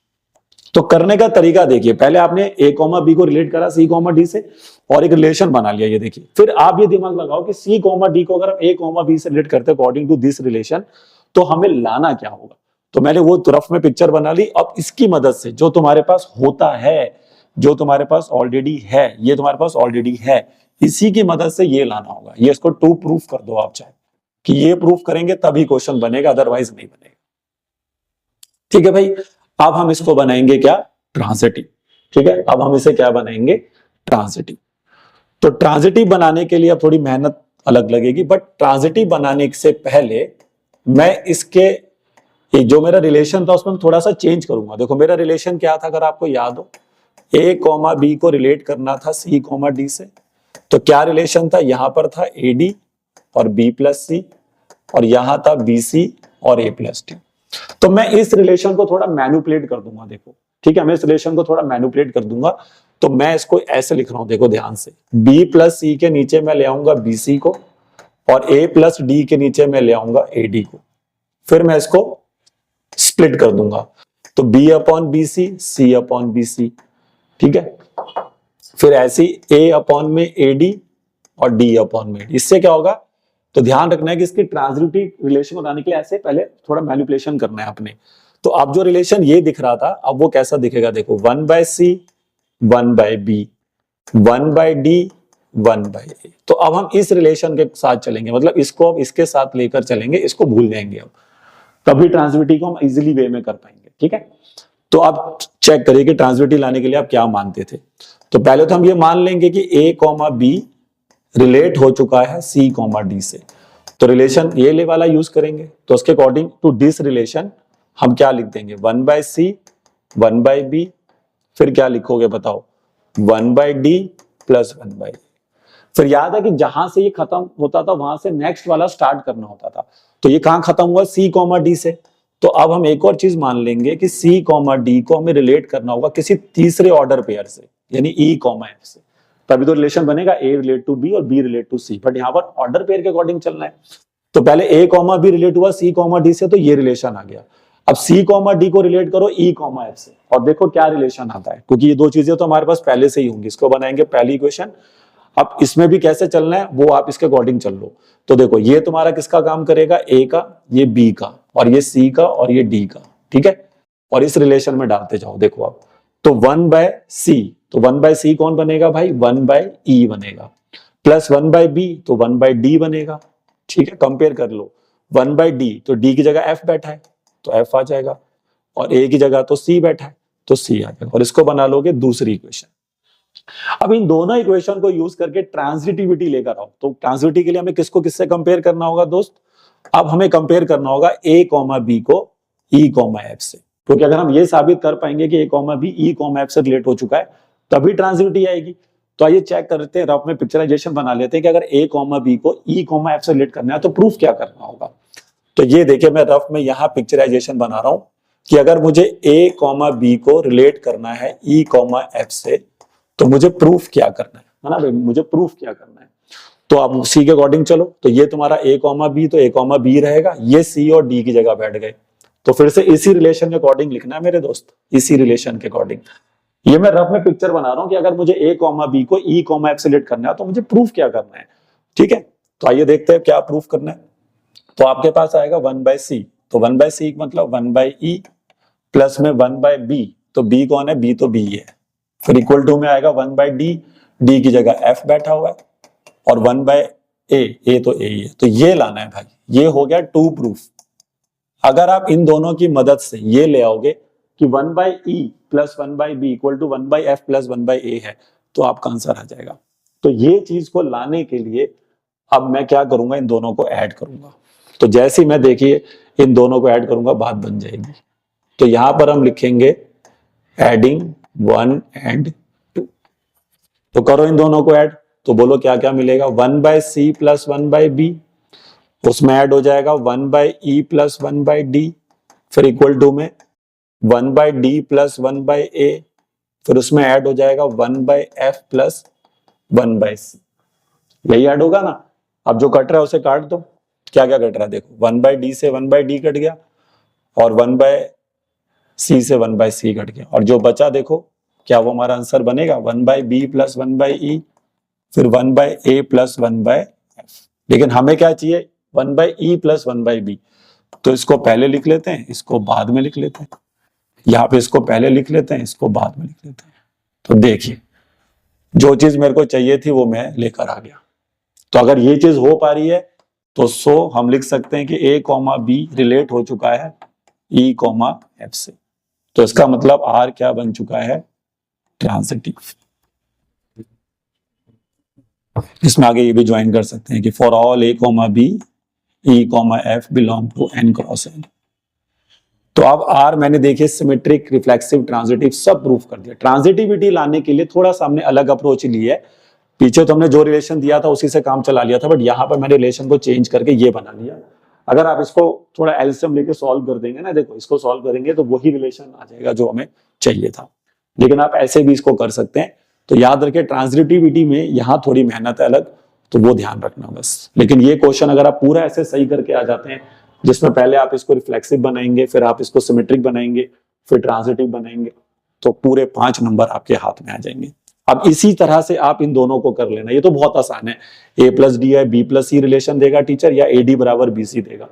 तो करने का तरीका देखिए, पहले आपने ए कॉमा बी को रिलेट करा सी कॉमा डी से और एक रिलेशन बना लिया, ये देखिए। फिर आप ये दिमाग लगाओ कि सी कॉमा डी को अगर हम ए कॉमा बी से रिलेट करते हैं अकॉर्डिंग टू दिस रिलेशन, तो हमें लाना क्या होगा। तो मैंने वो तरफ में पिक्चर बना ली। अब इसकी मदद से जो तुम्हारे पास होता है, जो तुम्हारे पास ऑलरेडी है, ये तुम्हारे पास ऑलरेडी है, इसी की मदद से ये लाना होगा। ये इसको टू प्रूफ कर दो आप, चाहे कि ये प्रूफ करेंगे तभी क्वेश्चन बनेगा, अदरवाइज नहीं बनेगा। ठीक है भाई, अब हम इसको बनाएंगे क्या, ट्रांजिटिव। ठीक है, अब हम इसे क्या बनाएंगे, ट्रांजिटिव। तो ट्रांजिटिव बनाने के लिए अब थोड़ी मेहनत अलग लगेगी, बट ट्रांजिटिव बनाने से पहले मैं इसके जो मेरा रिलेशन था उसमें थोड़ा सा चेंज करूंगा। देखो, मेरा रिलेशन क्या था, अगर आपको याद हो, ए कॉमा बी को रिलेट करना था सी कॉमा डी से। तो क्या रिलेशन था, यहां पर था AD और B प्लस सी, और यहां था BC और A प्लस डी। तो मैं इस रिलेशन को थोड़ा मैनिपुलेट कर दूंगा। देखो, ठीक है, मैं इस रिलेशन को थोड़ा मैनिपुलेट कर दूंगा। तो मैं इसको ऐसे लिख रहा हूं, देखो ध्यान से, B प्लस सी के नीचे मैं ले आऊंगा BC को, और A प्लस डी के नीचे मैं ले आऊंगा AD को। फिर मैं इसको स्प्लिट कर दूंगा, तो B upon BC, C upon BC। ठीक है। फिर ऐसी a अपॉन में AD और D अपॉन में AD। इससे क्या होगा, तो ध्यान रखना है कि इसकी ट्रांजिटिव रिलेशन बनाने के लिए ऐसे पहले थोड़ा मैनिपुलेशन करना है आपने। तो अब जो रिलेशन ये दिख रहा था, अब वो कैसा दिखेगा देखो, 1/C 1/B 1/D 1/A। तो अब हम इस रिलेशन के साथ चलेंगे, मतलब इसको अब इसके साथ लेकर चलेंगे, इसको भूल जाएंगे अब, तभी ट्रांसविटी को हम इजीली वे में कर पाएंगे। ठीक है, तो आप चेक करिए कि ट्रांसविटी लाने के लिए आप क्या मानते थे। तो पहले तो हम ये मान लेंगे कि A, B रिलेट हो चुका है C, D से, तो रिलेशन ये वाला यूज करेंगे। तो उसके अकॉर्डिंग टू दिस रिलेशन हम क्या लिख देंगे, 1/C 1/B, फिर क्या लिखोगे बताओ, 1/D प्लस 1/A। फिर याद है कि जहां से ये खत्म होता था वहां से नेक्स्ट वाला स्टार्ट करना होता था, तो ये कहां खत्म हुआ, C, D से। तो अब हम एक और चीज मान लेंगे कि C, D को हमें रिलेट करना होगा किसी तीसरे ऑर्डर पेयर से, यानी E, F से, तभी तो रिलेशन बनेगा A रिलेट टू B और B relate to C। But यहाँ पर ऑर्डर पेयर के अकॉर्डिंग चलना है, तो पहले A, B रिलेट हुआ C, D से, तो ये रिलेशन आ गया। अब C, D को रिलेट करो E, F से, और देखो क्या रिलेशन आता है, क्योंकि ये दो चीजें तो हमारे पास पहले से ही होंगी। इसको बनाएंगे पहली इक्वेशन। अब इसमें भी कैसे चलना है वो आप इसके अकॉर्डिंग चल लो। तो देखो ये तुम्हारा किसका काम करेगा, A का, ये B का, और ये C का, और ये D का। ठीक है, और इस रिलेशन में डालते जाओ। देखो अब तो 1/C, तो 1/C कौन बनेगा भाई, 1/E बनेगा, प्लस 1/B तो 1/D बनेगा। ठीक है, कंपेयर कर लो, 1/D तो D की जगह F बैठा है तो F आ जाएगा, और A की जगह तो C बैठा है तो C आ जाएगा, और इसको बना लोगे दूसरी इक्वेशन। अब इन दोनों इक्वेशन को यूज करके ट्रांजिटिविटी लेकर आओ। तो ट्रांजिटिविटी के लिए हमें किसको किससे कंपेयर करना होगा दोस्त, अब हमें कंपेयर करना होगा A, B को E, F से, क्योंकि अगर हम ये साबित कर पाएंगे कि A, B E, F से रिलेट हो चुका है तभी ट्रांजिटिविटी आएगी। तो आइए चेक करते हैं, रफ में पिक्चराइजेशन बना लेते हैं कि अगर A, B को E, F से रिलेट करना है तो प्रूफ क्या करना होगा। तो ये देखिए मैं रफ में यहाँ पिक्चराइजेशन बना रहा हूं कि अगर मुझे A, B को रिलेट करना है E, F से, तो मुझे प्रूफ क्या करना है ना भाई, मुझे प्रूफ क्या करना है। तो अब C के अकॉर्डिंग चलो, तो ये तुम्हारा A, B, तो A, B रहेगा, ये C और D की जगह बैठ गए। तो फिर से इसी रिलेशन के अकॉर्डिंग लिखना है मेरे दोस्त, इसी रिलेशन के अकॉर्डिंग। ये मैं रफ में पिक्चर बना रहा हूं कि अगर मुझे A, B को E, F से रिलेट करना है तो मुझे प्रूफ क्या करना है। ठीक है, तो आइए देखते हैं क्या प्रूफ करना है। तो आपके पास आएगा 1/C, तो 1/C मतलब 1/E प्लस में 1/B, तो B कौन है, B तो B है, फिर इक्वल टू में आएगा 1/D, D की जगह F बैठा हुआ है, और 1/A, A तो A ही है। तो ये लाना है भाई, ये हो गया 2 प्रूफ। अगर आप इन दोनों की मदद से ये ले आओगे कि 1/E plus 1/B equal to 1/F plus 1/A है, तो आपका आंसर आ जाएगा। तो ये चीज को लाने के लिए अब मैं क्या करूंगा, इन दोनों को ऐड करूंगा। तो जैसे ही मैं देखिए इन दोनों को ऐड करूंगा बात बन जाएगी। तो यहां पर हम लिखेंगे एडिंग 1 and 2। तो करो इन दोनों को ऐड, तो बोलो क्या क्या मिलेगा, 1/C प्लस 1/B, उसमें ऐड हो जाएगा 1/E प्लस 1/D, फिर इक्वल टू में 1/D प्लस 1/A, फिर उसमें ऐड हो जाएगा 1/F प्लस 1/C। यही ऐड होगा ना। अब जो कट रहा है उसे काट दो, क्या क्या कट रहा है देखो, 1/D से 1/D कट गया, और 1/C से 1/C कट गया, और जो बचा देखो क्या वो हमारा आंसर बनेगा, 1/B प्लस 1/E, फिर 1/A प्लस 1/F। लेकिन हमें क्या चाहिए, 1/E प्लस 1/B। तो इसको पहले लिख लेते हैं, इसको बाद में लिख लेते हैं, यहाँ पे इसको पहले लिख लेते हैं, इसको बाद में लिख लेते हैं। तो देखिए जो चीज मेरे को चाहिए थी वो मैं लेकर आ गया। तो अगर ये चीज हो पा रही है तो हम लिख सकते हैं कि A, B रिलेट हो चुका है E, F से। तो इसका मतलब R क्या बन चुका है, ट्रांजिटिव। इसमें आगे ये भी ज्वाइन कर सकते हैं कि for all A, B E, F belong to N cross N। तो अब R मैंने देखिए सिमेट्रिक, रिफ्लेक्सिव, ट्रांजिटिव सब प्रूफ कर दिया। ट्रांजिटिविटी लाने के लिए थोड़ा सा हमने अलग अप्रोच ली है। पीछे तो हमने जो रिलेशन दिया था उसी से काम चला लिया था, बट यहाँ पर मैंने रिलेशन को चेंज करके ये बना लिया। अगर आप इसको थोड़ा एलसीएम लेके सॉल्व कर देंगे ना, देखो इसको सॉल्व करेंगे तो वही रिलेशन आ जाएगा जो हमें चाहिए था। लेकिन आप ऐसे भी इसको कर सकते हैं। तो याद रखें ट्रांजिटिविटी में यहाँ थोड़ी मेहनत है अलग, तो वो ध्यान रखना बस। लेकिन ये क्वेश्चन अगर आप पूरा ऐसे सही करके आ जाते हैं, जिसमें पहले आप इसको रिफ्लेक्सिव बनाएंगे, फिर आप इसको सिमेट्रिक बनाएंगे, फिर ट्रांजिटिव बनाएंगे, तो पूरे 5 नंबर आपके हाथ में आ जाएंगे। अब इसी तरह से आप इन दोनों को कर लेना, ये तो बहुत आसान है। a प्लस डी है, b प्लस सी रिलेशन देगा टीचर, या AD बराबर BC देगा।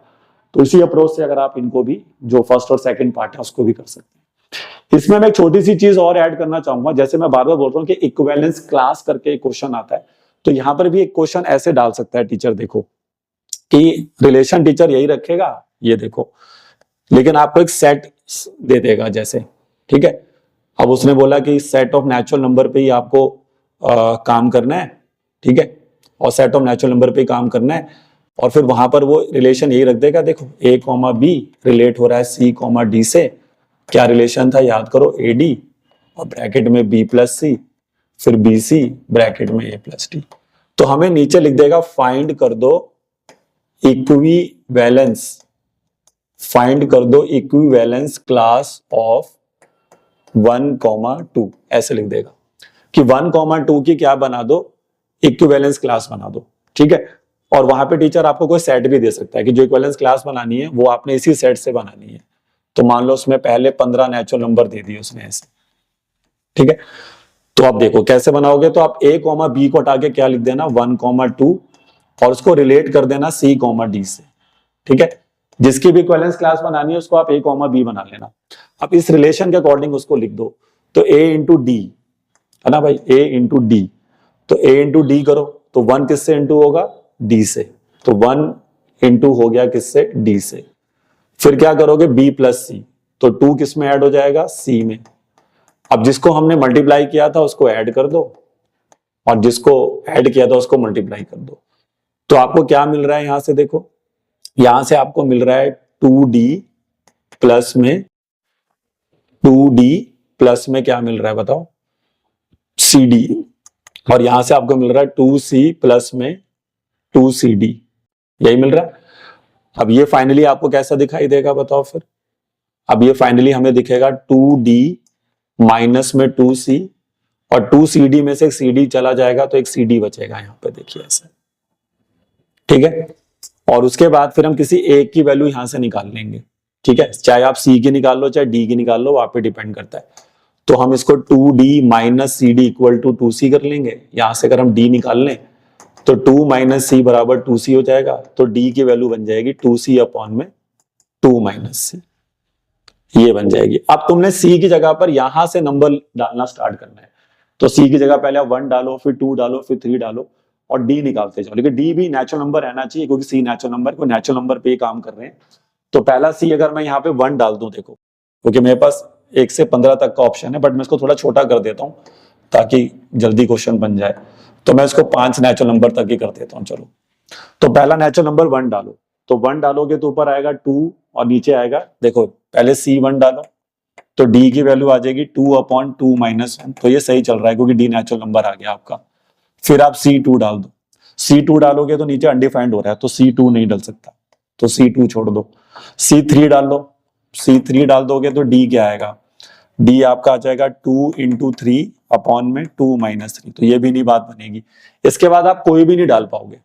तो इसी अप्रोच से अगर आप इनको भी, जो फर्स्ट और सेकंड पार्ट है, उसको भी कर सकते हैं। इसमें मैं एक छोटी सी चीज और ऐड करना चाहूंगा, जैसे मैं बार बार बोल रहा हूँ कि इक्विवेलेंस क्लास करके एक क्वेश्चन आता है, तो यहां पर भी एक क्वेश्चन ऐसे डाल सकता है टीचर, देखो कि रिलेशन टीचर यही रखेगा, ये देखो, लेकिन आपको एक सेट दे देगा जैसे, ठीक है। अब उसने बोला कि सेट ऑफ नेचुरल नंबर पे ही आपको काम करना है, ठीक है, और सेट ऑफ नेचुरल नंबर पे ही काम करना है, और फिर वहां पर वो रिलेशन यही रख देगा, देखो a, b रिलेट हो रहा है c, d से। क्या रिलेशन था याद करो, AD और ब्रैकेट में b प्लस सी, फिर BC ब्रैकेट में a प्लस डी। तो हमें नीचे लिख देगा फाइंड कर दो इक्विवेलेंस, फाइंड कर दो इक्विवेलेंस क्लास ऑफ 1, 2, ऐसे लिख देगा कि 1, 2 की क्या बना दो, इक्विवेलेंस क्लास बना दो, ठीक है। और वहां पे टीचर आपको कोई सेट भी दे सकता है कि जो इक्विवेलेंस क्लास बनानी है वो आपने इसी सेट से बनानी है। तो मान लो उसमें पहले 15 नेचुरल नंबर दे दिए उसने ऐसे, ठीक है। तो आप देखो कैसे बनाओगे, तो आप a, b को हटा के क्या लिख देना, 1, 2, और उसको रिलेट कर देना c, d से, ठीक है। जिसकी भी इक्विवेलेंस क्लास बनानी है उसको आप a, b बना लेना। अब इस रिलेशन के अकॉर्डिंग उसको लिख दो, तो a इंटू डी है ना भाई, a इंटू डी, तो a इंटू डी करो तो 1 किससे इंटू होगा, d से, तो 1 इंटू हो गया किससे, d से। फिर क्या करोगे, b प्लस सी, तो 2 किस में ऐड हो जाएगा, c में। अब जिसको हमने मल्टीप्लाई किया था उसको ऐड कर दो, और जिसको ऐड किया था उसको मल्टीप्लाई कर दो। तो आपको क्या मिल रहा है यहां से, देखो यहां से आपको मिल रहा है 2D प्लस में, 2D प्लस में क्या मिल रहा है बताओ, CD, और यहां से आपको मिल रहा है 2C प्लस में 2CD, यही मिल रहा है। अब ये फाइनली आपको कैसा दिखाई देगा बताओ फिर, अब ये फाइनली हमें दिखेगा 2D माइनस में 2C, और 2CD में से एक CD चला जाएगा तो एक CD बचेगा यहाँ पे, देखिए ऐसे, ठीक है। और उसके बाद फिर हम किसी एक की वैल्यू यहां से निकाल लेंगे, ठीक है, चाहे आप C की निकाल लो चाहे D की निकाल लो, आप पे डिपेंड करता है। तो हम इसको 2D minus CD equal to 2C कर लेंगे। यहां से अगर हम D निकाल लें तो 2 माइनस C बराबर 2C हो जाएगा, तो D की वैल्यू बन जाएगी 2C अपॉन में 2 माइनस C, ये बन जाएगी। अब तुमने C की जगह पर यहां से नंबर डालना स्टार्ट करना है, तो C की जगह पहले आप 1 डालो, फिर 2 डालो, फिर 3 डालो, और D निकालते जाओ। लेकिन D भी नेचुरल नंबर रहना चाहिए, क्योंकि C नेचुरल नंबर को नेचुरल नंबर पे ही काम कर रहे हैं। तो पहला C अगर मैं यहाँ पे 1 डाल दूं, देखो क्योंकि मेरे पास 1 से 15 तक का ऑप्शन है, बट मैं इसको थोड़ा छोटा कर देता हूँ ताकि जल्दी क्वेश्चन बन जाए। तो मैं इसको 5 नेचुरल नंबर तक ही कर देता हूँ। चलो, तो पहला नेचुरल नंबर 1 डालो, तो 1 डालोगे तो ऊपर आएगा 2 और नीचे आएगा, देखो पहले C1 डालो तो D की वैल्यू आ जाएगी 2 अपॉन 2 माइनस 1, तो ये सही चल रहा है क्योंकि D नेचुरल नंबर आ गया आपका। फिर आप C2 डाल दो, C2 डालोगे तो नीचे अनडिफाइंड हो रहा है तो C2 नहीं डाल सकता, तो C2 छोड़ दो। C3 डाल लो, C3 डाल दोगे तो D क्या आएगा, D आपका आ जाएगा 2 इंटू 3 अपॉन में 2 माइनस 3, तो ये भी नहीं बात बनेगी। इसके बाद आप कोई भी नहीं डाल पाओगे,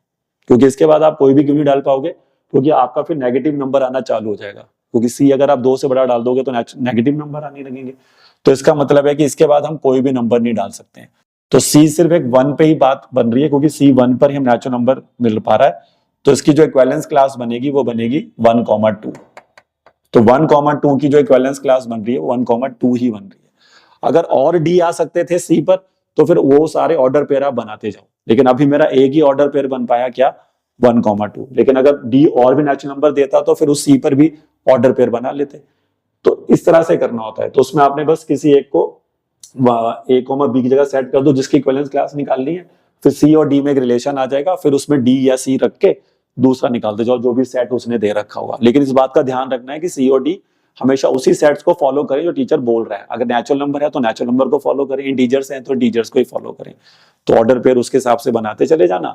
क्योंकि इसके बाद आप कोई भी क्यों नहीं डाल पाओगे, क्योंकि आपका फिर नेगेटिव नंबर आना चालू हो जाएगा, क्योंकि C अगर आप 2 से बड़ा डाल दोगे तो नेगेटिव नंबर आने लगेंगे। तो इसका मतलब है कि इसके बाद हम कोई भी नंबर नहीं डाल सकते हैं। तो C सिर्फ एक 1 पे ही बात बन रही है, क्योंकि C 1 पर ही हम नेचुरल नंबर मिल पा रहा है, तो इसकी जो इक्विवेलेंस क्लास बनेगी वो बनेगी 1, 2। तो 1, 2 की जो इक्विवेलेंस क्लास बन रही है 1, 2 ही बन रही है। अगर और D आ सकते थे C पर तो फिर वो सारे ऑर्डर पेयर आप बनाते जाओ, लेकिन अभी मेरा एक ही ऑर्डर पेयर बन पाया क्या, 1, 2। लेकिन अगर D और भी नेचुरल नंबर देता तो फिर उस C पर भी ऑर्डर पेयर बना लेते। तो इस तरह से करना होता है। तो उसमें आपने बस किसी एक को A, B की जगह सेट कर दो जिसकी इक्विवेलेंस क्लास निकालनी है, फिर C और D में एक रिलेशन आ जाएगा, फिर उसमें D या C रख के दूसरा निकालते जाओ जो भी सेट उसने दे रखा होगा। लेकिन इस बात का ध्यान रखना है कि C और D हमेशा उसी सेट्स को फॉलो करें जो टीचर बोल रहा है। अगर नेचुरल नंबर है तो नेचुरल नंबर को फॉलो करें, इंटीजर्स हैं तो इंटीजर्स को ही फॉलो करें। तो ऑर्डर पेयर उसके हिसाब से बनाते चले जाना,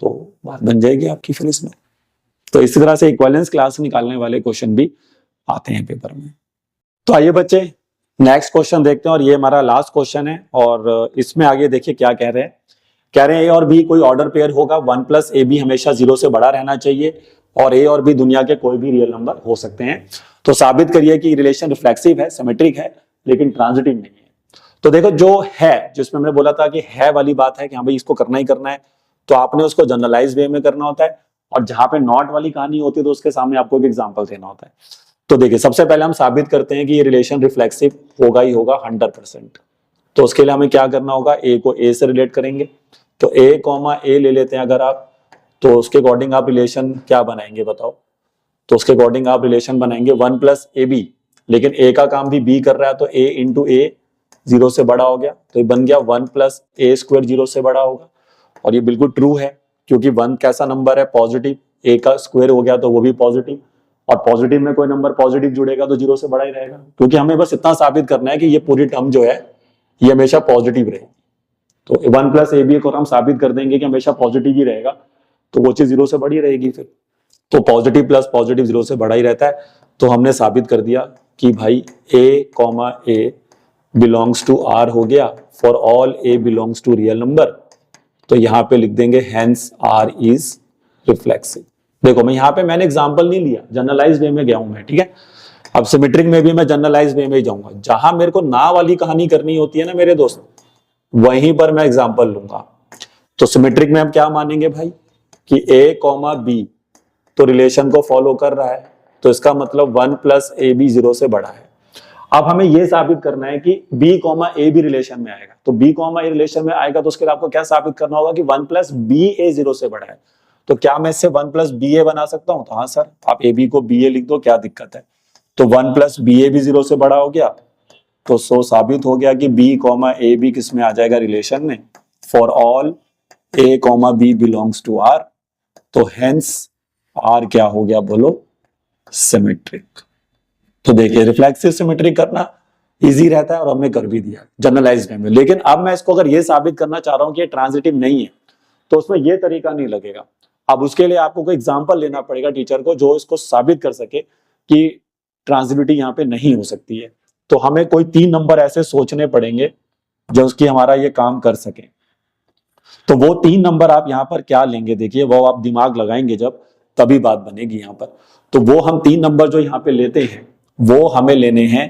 तो बात बन जाएगी आपकी फिर इसमें। तो इसी तरह से इक्विवेलेंस क्लास निकालने वाले क्वेश्चन भी आते हैं पेपर में। तो आइए बच्चे नेक्स्ट क्वेश्चन देखते हैं, और ये हमारा लास्ट क्वेश्चन है। और इसमें आगे देखिए क्या कह रहे हैं। कह रहे हैं A और B कोई ऑर्डर पेयर होगा, 1 प्लस AB हमेशा 0 से बड़ा रहना चाहिए, और A और B दुनिया के कोई भी रियल नंबर हो सकते हैं। तो साबित करिए कि रिलेशन रिफ्लेक्सिव है, सिमेट्रिक है, लेकिन ट्रांजिटिव नहीं है। तो देखो जो है, जिसमें मैंने बोला था कि है वाली बात है कि हाँ भाई इसको करना ही करना है, तो आपने उसको जनरलाइज वे में करना होता है, और जहां पे नॉट वाली कहानी होती है तो उसके सामने आपको एक एग्जांपल देना होता है। तो देखिए सबसे पहले हम साबित करते हैं कि ये रिलेशन रिफ्लेक्सिव होगा ही होगा 100%। तो उसके लिए हमें क्या करना होगा, ए को ए से रिलेट करेंगे। तो ए कॉमा ए ले लेते हैं अगर आप, तो उसके अकॉर्डिंग आप रिलेशन क्या बनाएंगे बताओ। तो उसके अकॉर्डिंग आप रिलेशन बनाएंगे 1 प्लस ए बी, लेकिन ए का काम भी बी कर रहा है, तो ए इंटू ए 0 से बड़ा हो गया, तो ये बन गया 1 प्लस ए स्क्वायर 0 से बड़ा होगा। और ये बिल्कुल ट्रू है, क्योंकि 1 कैसा नंबर है, पॉजिटिव, ए का स्क्वायर हो गया तो वो भी पॉजिटिव, और पॉजिटिव में कोई नंबर पॉजिटिव जुड़ेगा तो 0 से बड़ा ही रहेगा, क्योंकि हमें बस इतना साबित करना है कि ये पूरी टर्म जो है ये हमेशा पॉजिटिव रहेगी। तो 1 प्लस ए बी को हम साबित कर देंगे कि हमेशा पॉजिटिव ही रहेगा, तो वो चीज 0 से बड़ी रहेगी फिर। तो पॉजिटिव प्लस पॉजिटिव 0 से बड़ा ही रहता है। तो हमने साबित कर दिया कि भाई A comma A belongs to R हो गया for all A belongs to real number. तो यहां पे लिख देंगे हेंस आर इज रिफ्लेक्सिव। देखो मैं यहां पे मैंने एग्जांपल नहीं लिया, जनरलाइज वे में गया हूं मैं, ठीक है। अब सिमेट्रिक में भी मैं जनरलाइज वे में ही जाऊंगा, जहां मेरे को ना वाली कहानी करनी होती है ना मेरे दोस्त, वहीं पर मैं एग्जांपल लूंगा। तो सिमेट्रिक में हम क्या मानेंगे भाई कि ए कॉमा बी तो रिलेशन को फॉलो कर रहा है, तो इसका मतलब 1 प्लस ए बी 0 से बड़ा है। अब हमें यह साबित करना है कि b कॉमा ए भी रिलेशन में आएगा। तो b कॉमा ए रिलेशन में आएगा तो उसके लिए आपको क्या साबित करना होगा कि 1 प्लस बी ए 0 से बड़ा है। तो क्या मैं इससे 1 प्लस बी ए बना सकता हूं? तो हाँ सर, आप ए बी को बी ए लिख दो, क्या दिक्कत है। तो 1 प्लस बी ए भी 0 से बड़ा हो गया, तो सो साबित हो गया कि b कॉमा ए भी किस में आ जाएगा, रिलेशन में, for all a comma b belongs to r। तो हेंस r क्या हो गया बोलो, सिमेट्रिक। तो देखिए रिफ्लेक्सिव सिमेट्रिक करना इजी रहता है और हमने कर भी दिया जनरलाइज्ड में। लेकिन अब मैं इसको अगर ये साबित करना चाह रहा हूं कि ये ट्रांजिटिव नहीं है, तो उसमें ये तरीका नहीं लगेगा। अब उसके लिए आपको कोई एग्जांपल लेना पड़ेगा टीचर को जो इसको साबित कर सके कि ट्रांजिटिविटी यहाँ पे नहीं हो सकती है। तो हमें कोई 3 नंबर ऐसे सोचने पड़ेंगे जो उसकी हमारा ये काम कर सके। तो वो 3 नंबर आप यहाँ पर क्या लेंगे, देखिए वो आप दिमाग लगाएंगे जब, तभी बात बनेगी यहाँ पर। तो वो हम 3 नंबर जो यहाँ पे लेते हैं वो हमें लेने हैं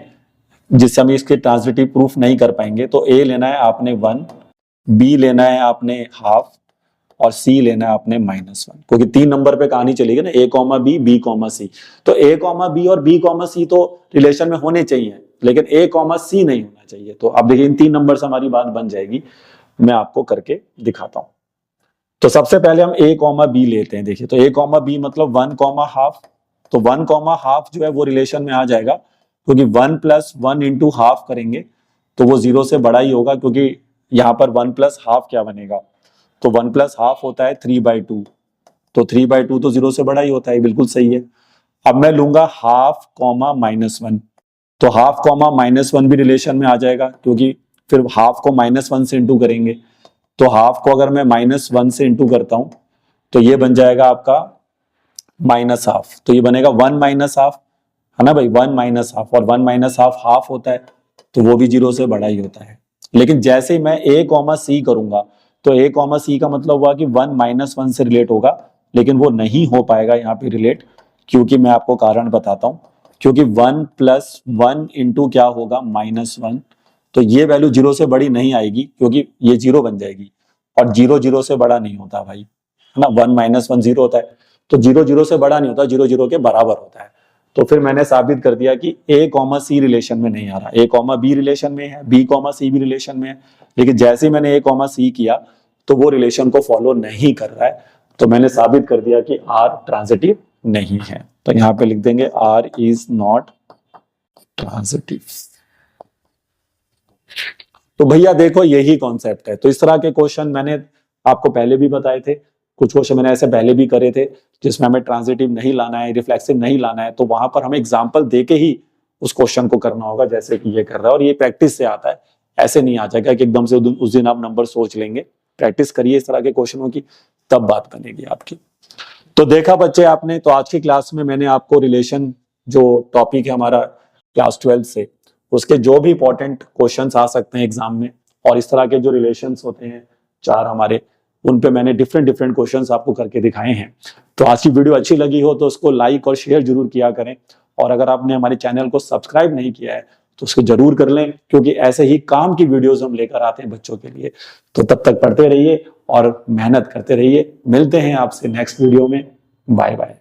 जिससे हम इसके ट्रांजिटिव प्रूफ नहीं कर पाएंगे। तो ए लेना है आपने 1, बी लेना है आपने हाफ, और सी लेना है आपने -1, क्योंकि 3 नंबर पे कहानी चलेगी ना, ए कॉमा बी, बी कॉमा सी। तो ए कॉमा बी और बी कॉमा सी तो रिलेशन में होने चाहिए, लेकिन ए कॉमा सी नहीं होना चाहिए। तो अब देखिए इन 3 नंबर से हमारी बात बन जाएगी, मैं आपको करके दिखाता हूं। तो सबसे पहले हम ए कॉमा बी लेते हैं। देखिए तो ए कॉमा बी मतलब 1 कॉमा हाफ, तो 1 कॉमा हाफ जो है वो रिलेशन में आ जाएगा, क्योंकि 1 प्लस 1 इंटू हाफ करेंगे तो वो 0 से बड़ा ही होगा, क्योंकि यहाँ पर 1 प्लस हाफ क्या बनेगा, तो 1 प्लस हाफ होता है 3/2, तो 3/2 तो 0 से बड़ा ही होता है, बिल्कुल सही है। अब मैं लूंगा हाफ कॉमा -1, तो हाफ कॉमा -1 भी रिलेशन में आ जाएगा, क्योंकि फिर हाफ को -1 से इंटू करेंगे। तो हाफ को अगर मैं -1 से इंटू करता हूं तो ये बन जाएगा आपका -हाफ, तो ये बनेगा 1 - हाफ, है ना भाई, 1 - हाफ, और 1 - हाफ हाफ होता है, तो वो भी 0 से बड़ा ही होता है। लेकिन जैसे ही मैं a कॉमा सी करूंगा तो a कॉमा सी का मतलब हुआ कि 1 - 1 से रिलेट होगा, लेकिन वो नहीं हो पाएगा यहाँ पे रिलेट, क्योंकि मैं आपको कारण बताता हूँ। क्योंकि 1 प्लस 1 इंटू क्या होगा, -1, तो ये वैल्यू 0 से बड़ी नहीं आएगी, क्योंकि ये 0 बन जाएगी, और 0 0 से बड़ा नहीं होता भाई, है ना। 1 - 1 0 होता है, तो 0 0 से बड़ा नहीं होता, 0 0 के बराबर होता है। तो फिर मैंने साबित कर दिया कि a कॉमा सी रिलेशन में नहीं आ रहा, a कॉमा बी रिलेशन में है, b कॉमा सी भी रिलेशन में है, लेकिन जैसे ही मैंने a कॉमा सी किया तो वो रिलेशन को फॉलो नहीं कर रहा है। तो मैंने साबित कर दिया कि r ट्रांजिटिव नहीं है। तो यहाँ पे लिख देंगे r इज नॉट ट्रांजिटिव। तो भैया देखो यही कॉन्सेप्ट है। तो इस तरह के क्वेश्चन मैंने आपको पहले भी बताए थे, कुछ क्वेश्चन मैंने ऐसे पहले भी करे थे जिसमें हमें ट्रांजिटिव नहीं लाना है, रिफ्लेक्सिव नहीं लाना है, तो वहां पर हमें एग्जांपल देके ही उस क्वेश्चन को करना होगा, जैसे कि ये कर रहा है। और ये प्रैक्टिस से आता है, ऐसे नहीं आ जाएगा कि एकदम से उस दिन आप नंबर सोच लेंगे। प्रैक्टिस करिए इस तरह के क्वेश्चनों की, तब बात बनेगी आपकी। तो देखा बच्चे आपने, तो आज की क्लास में मैंने आपको रिलेशन जो टॉपिक है हमारा क्लास 12 से, उसके जो भी इंपॉर्टेंट क्वेश्चंस आ सकते हैं एग्जाम में, और इस तरह के जो रिलेशंस होते हैं 4 हमारे, उन पे मैंने डिफरेंट क्वेश्चंस आपको करके दिखाए हैं। तो आज की वीडियो अच्छी लगी हो तो उसको लाइक और शेयर जरूर किया करें, और अगर आपने हमारे चैनल को सब्सक्राइब नहीं किया है तो उसको जरूर कर लें, क्योंकि ऐसे ही काम की वीडियोस हम लेकर आते हैं बच्चों के लिए। तो तब तक पढ़ते रहिए और मेहनत करते रहिए। मिलते हैं आपसे नेक्स्ट वीडियो में। Bye bye.